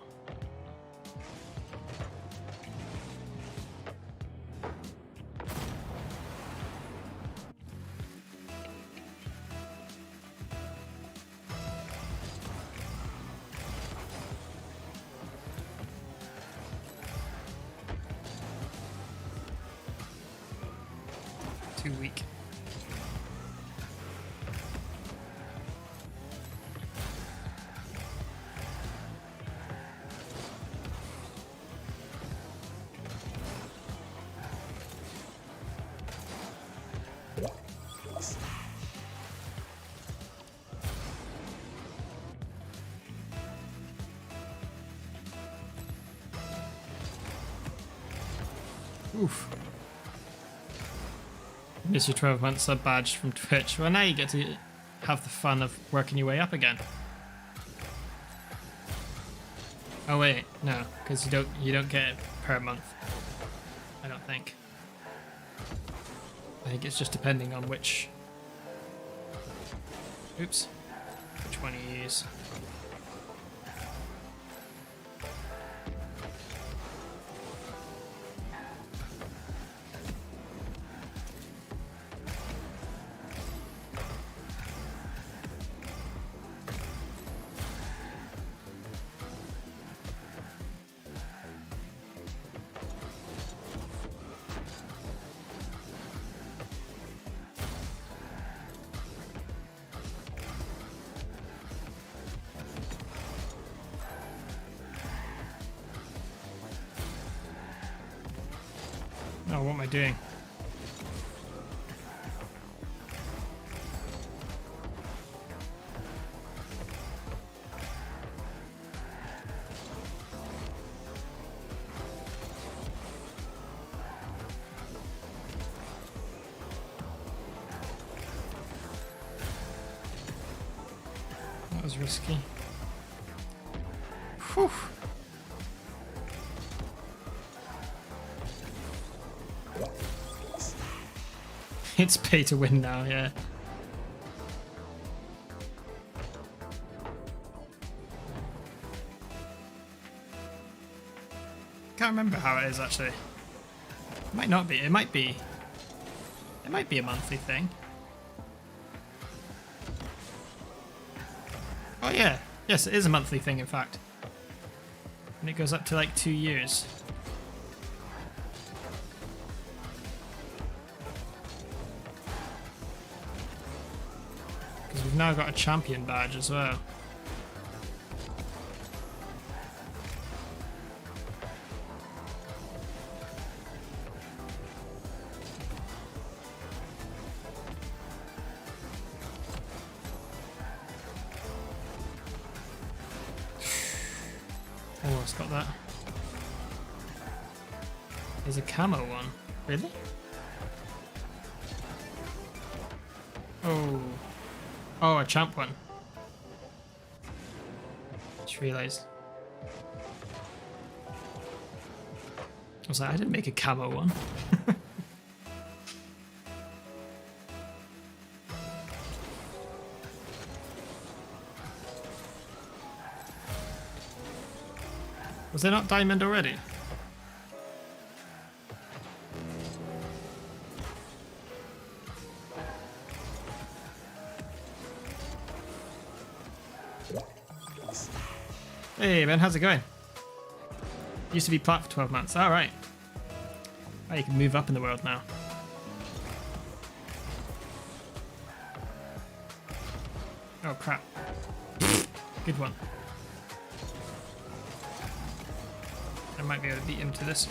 too weak. Oof. Miss your 12-month sub badge from Twitch. Well, now you get to have the fun of working your way up again. Oh wait, no, because you don't get it per month. I don't think. I think it's just depending on which. Oops. Which one you use. Oh, what am I doing? That was risky. Whew. It's pay to win now, yeah. Can't remember how it is actually. It might not be. It might be. It might be a monthly thing. Oh yeah. Yes, it is a monthly thing in fact. And it goes up to like 2 years. We've now got a champion badge as well. Oh, it's got that. There's a camo one. Really? Oh. Oh, a champ one. Just realised. I was like, I didn't make a camo one. Was there not diamond already? Hey man, how's it going? Used to be plat for 12 months. Alright. Oh, you can move up in the world now. Oh crap. Good one. I might be able to beat him to this.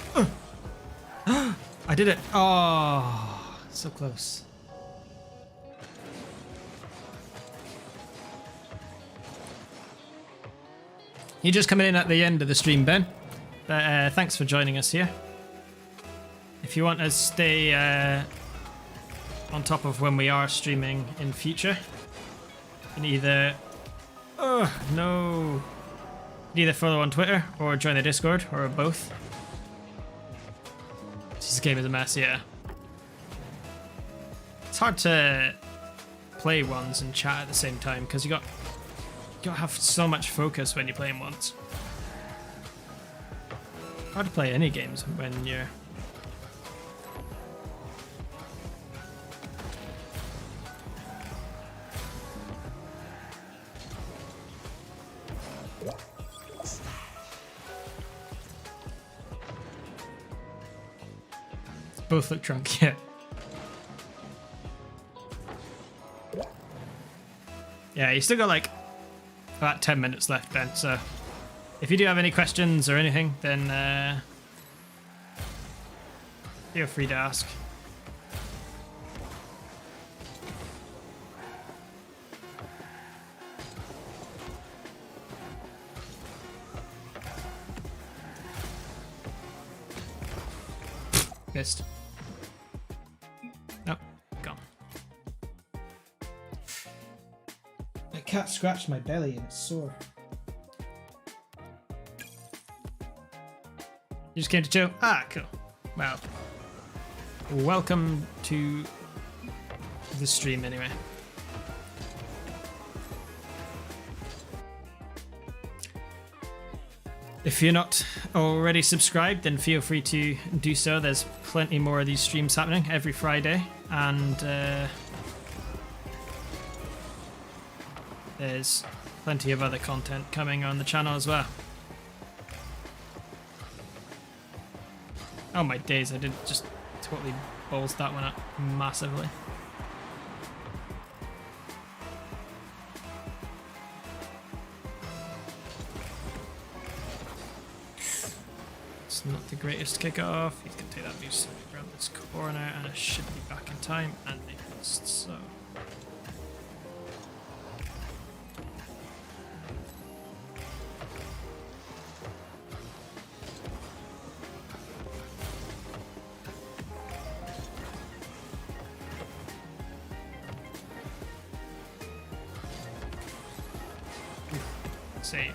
I did it! Oh, so close. You're just coming in at the end of the stream, Ben. But thanks for joining us here. If you want to stay on top of when we are streaming in future, you can either... Oh, no. You can either follow on Twitter or join the Discord, or both. This game is a mess, yeah. It's hard to play ones and chat at the same time, because you gotta have so much focus when you're playing once. Hard to play any games when you're... Both look drunk, yeah. Yeah, you still got like about 10 minutes left, Ben. So if you do have any questions or anything, then feel free to ask. Missed. Nope, gone. A cat scratched my belly and it's sore. You just came to chill? Ah, cool. Well, welcome to the stream anyway. If you're not already subscribed, then feel free to do so. There's plenty more of these streams happening every Friday, and there's plenty of other content coming on the channel as well. Oh my days, I did just totally balls that one up massively. It's not the greatest kickoff. He's going to take that boost around this corner, and I should be back in time, and they missed, so... Save.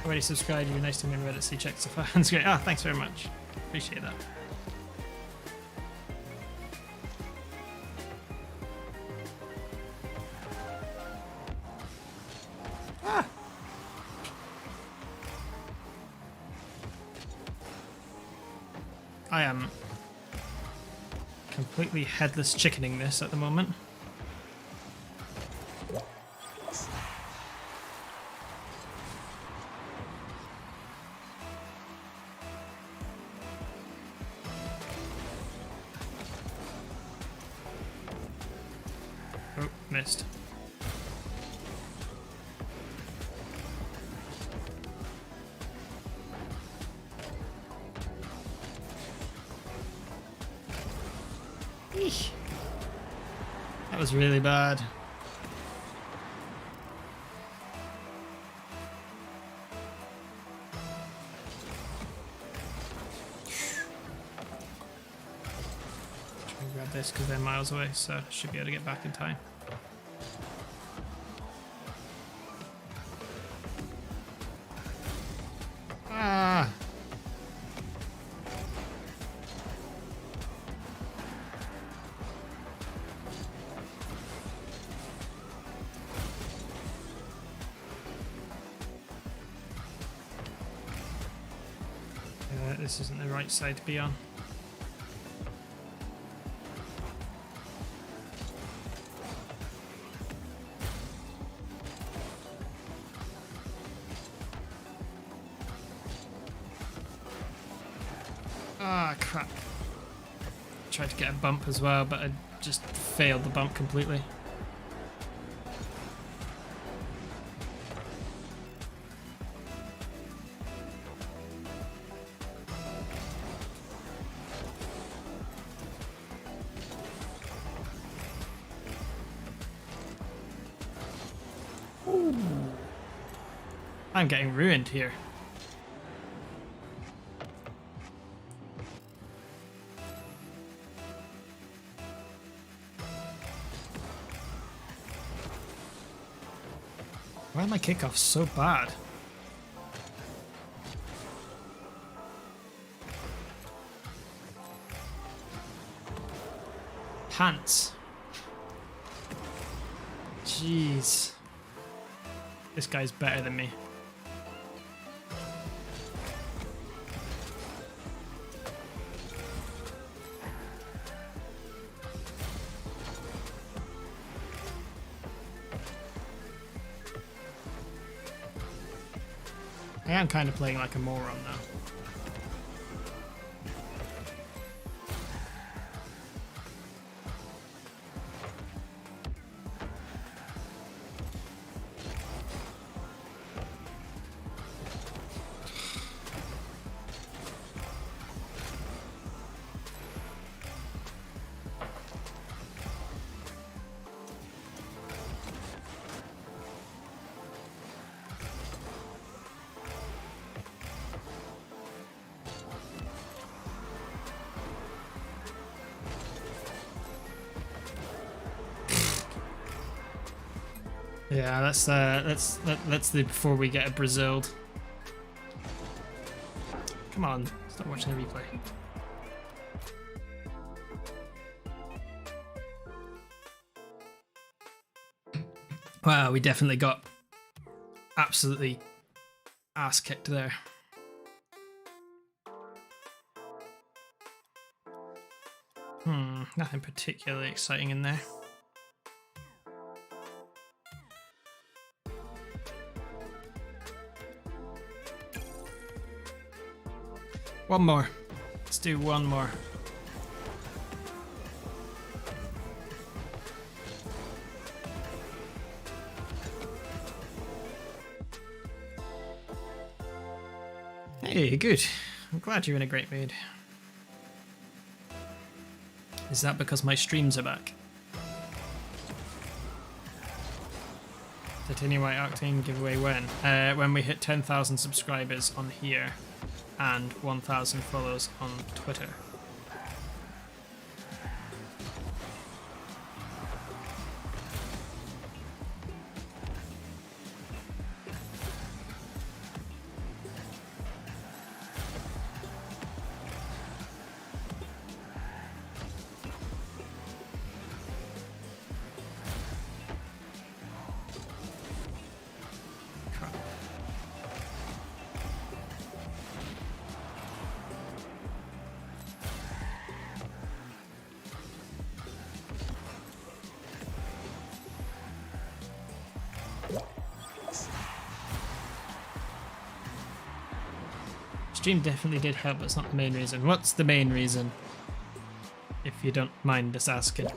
Already subscribed, you're nice to me on Reddit, so you check stuff out. That's great. Ah, thanks very much. Appreciate that. Ah! I am completely headless chickening this at the moment. Oh, missed. Eesh. That was really bad. Try and grab this because they're miles away, so I should be able to get back in time. Ah! This isn't the right side to be on. Ah, crap. Tried to get a bump as well, but I just failed the bump completely. Ooh. I'm getting ruined here. Why are my kickoffs so bad? Pants. Jeez. This guy's better than me. I am kind of playing like a moron now. Yeah, let's do before we get Braziled. Come on, stop watching the replay. Wow, we definitely got absolutely ass kicked there. Nothing particularly exciting in there. One more. Let's do one more. Hey, good. I'm glad you're in a great mood. Is that because my streams are back? Titanium White Octane giveaway when? When we hit 10,000 subscribers on here and 1,000 follows on Twitter. Stream definitely did help, but it's not the main reason. What's the main reason? If you don't mind us asking.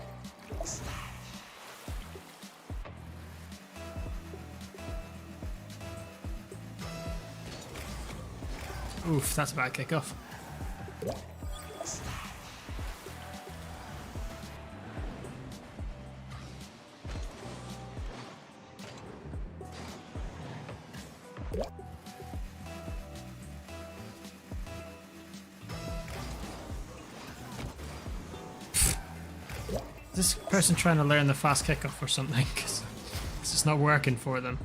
Oof, that's a bad kickoff. Is this person trying to learn the fast kickoff or something? Because it's just not working for them.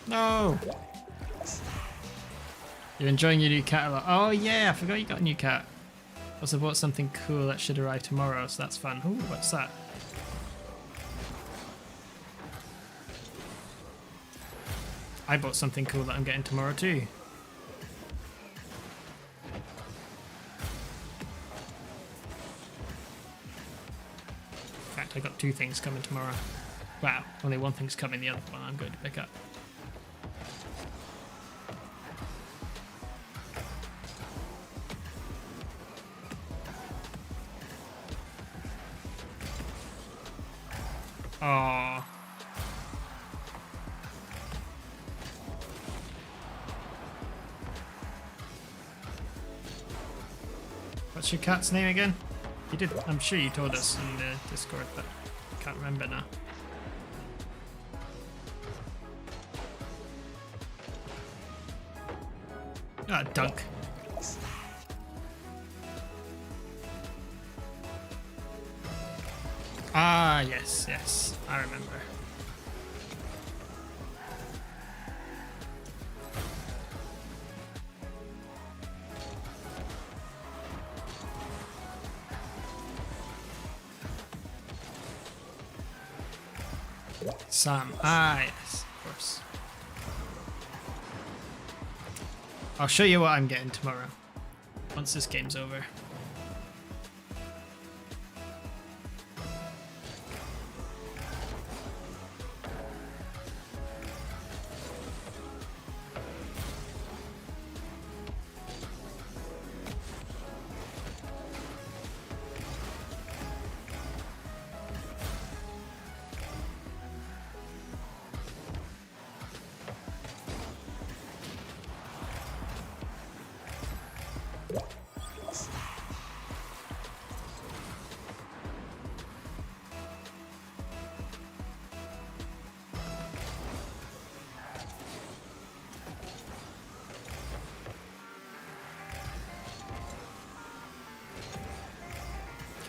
No! You're enjoying your new cat a lot. Oh yeah, I forgot you got a new cat. Also bought something cool that should arrive tomorrow, so that's fun. Ooh, what's that? I bought something cool that I'm getting tomorrow too. In fact, I got two things coming tomorrow. Wow, only one thing's coming, the other one I'm going to pick up. Aww. What's your cat's name again? You did. I'm sure you told us in the Discord, but I can't remember now. Ah, Dunk. Ah, yes, yes, I remember. Sam, ah, yes, of course. I'll show you what I'm getting tomorrow, once this game's over.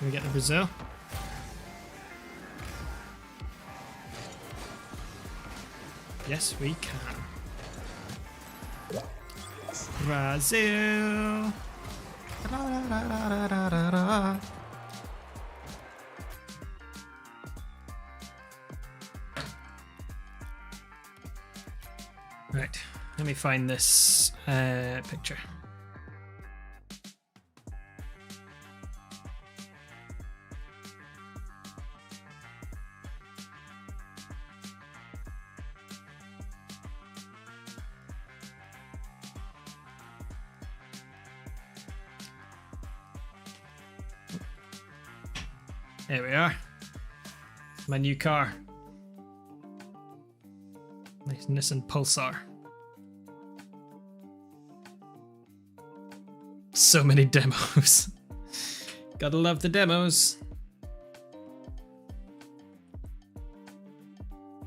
Can we get the Brazil? Yes, we can. Brazil. Right, let me find this picture. There we are. My new car. Nice Nissan Pulsar. So many demos. Gotta love the demos.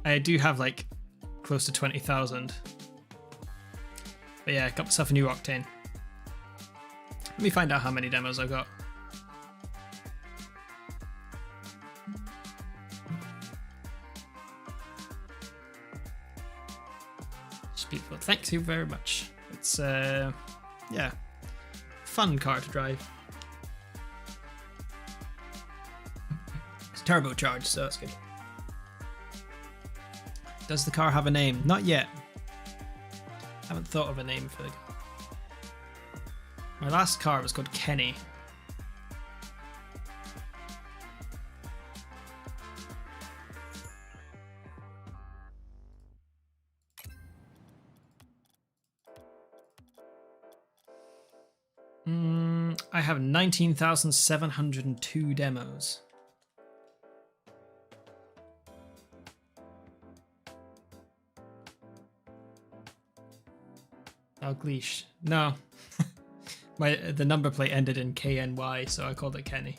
I do have like close to 20,000. But yeah, I got myself a new Octane. Let me find out how many demos I've got. It's beautiful. Thank you very much. It's yeah, fun car to drive. It's turbocharged, so that's good. Does the car have a name? Not yet. Haven't thought of a name for the car. My last car was called Kenny. I have 19,702 demos. Dalglish. No. The number plate ended in KNY, so I called it Kenny.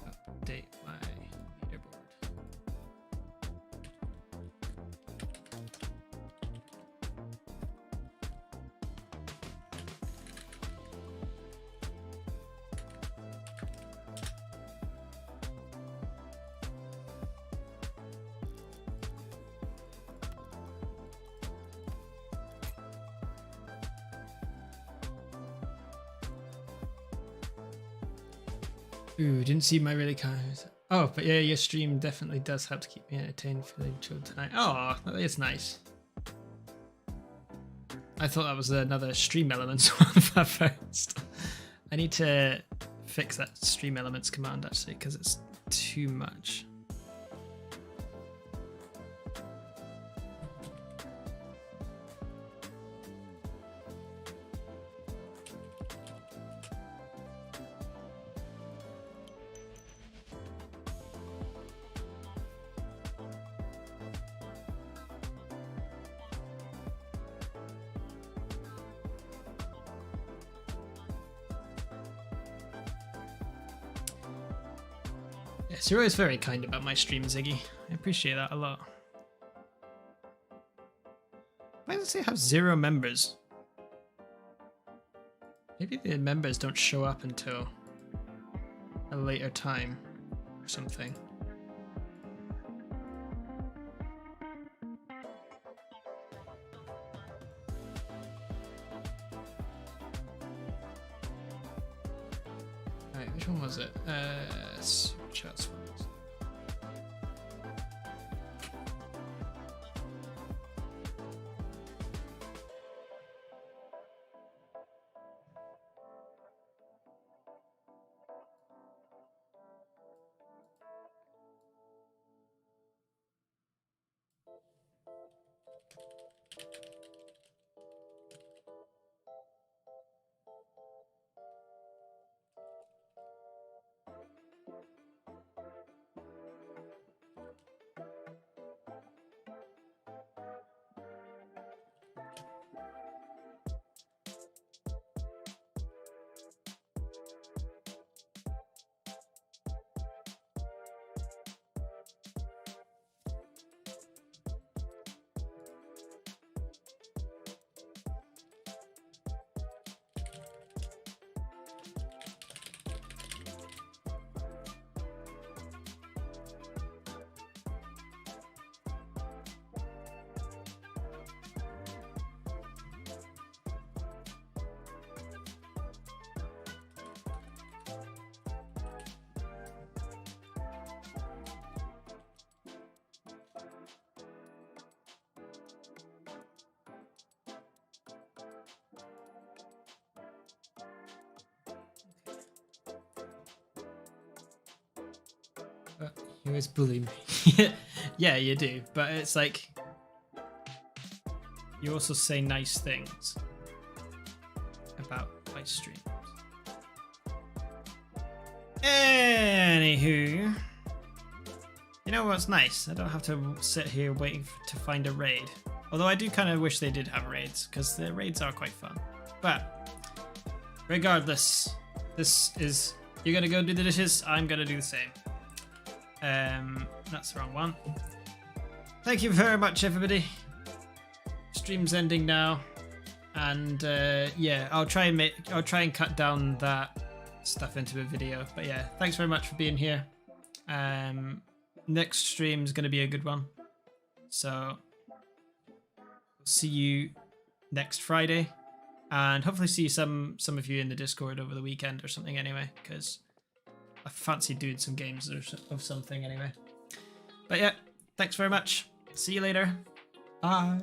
Update my leaderboard. Ooh, didn't see my really kind of... Oh, but yeah, your stream definitely does help to keep me entertained, feeling chilled tonight. Oh, that is nice. I thought that was another Stream Elements one at first. I need to fix that Stream Elements command actually, because it's too much. Yes, you're always very kind about my stream, Ziggy. I appreciate that a lot. Why does it have 0 members? Maybe the members don't show up until a later time or something. Alright, which one was it? Super chats one. But you always bully me. Yeah, you do. But it's like you also say nice things about my streams. Anywho, you know what's nice? I don't have to sit here waiting to find a raid. Although I do kind of wish they did have raids, because the raids are quite fun. But regardless, this is, you're gonna go do the dishes, I'm gonna do the same. That's the wrong one. Thank you very much, everybody. Stream's ending now, and yeah, I'll try and cut down that stuff into a video. But yeah, thanks very much for being here. Next stream's gonna be a good one, so we'll see you next Friday, and hopefully see some of you in the Discord over the weekend or something anyway, because I fancy doing some games of something anyway. But yeah, thanks very much. See you later. Bye.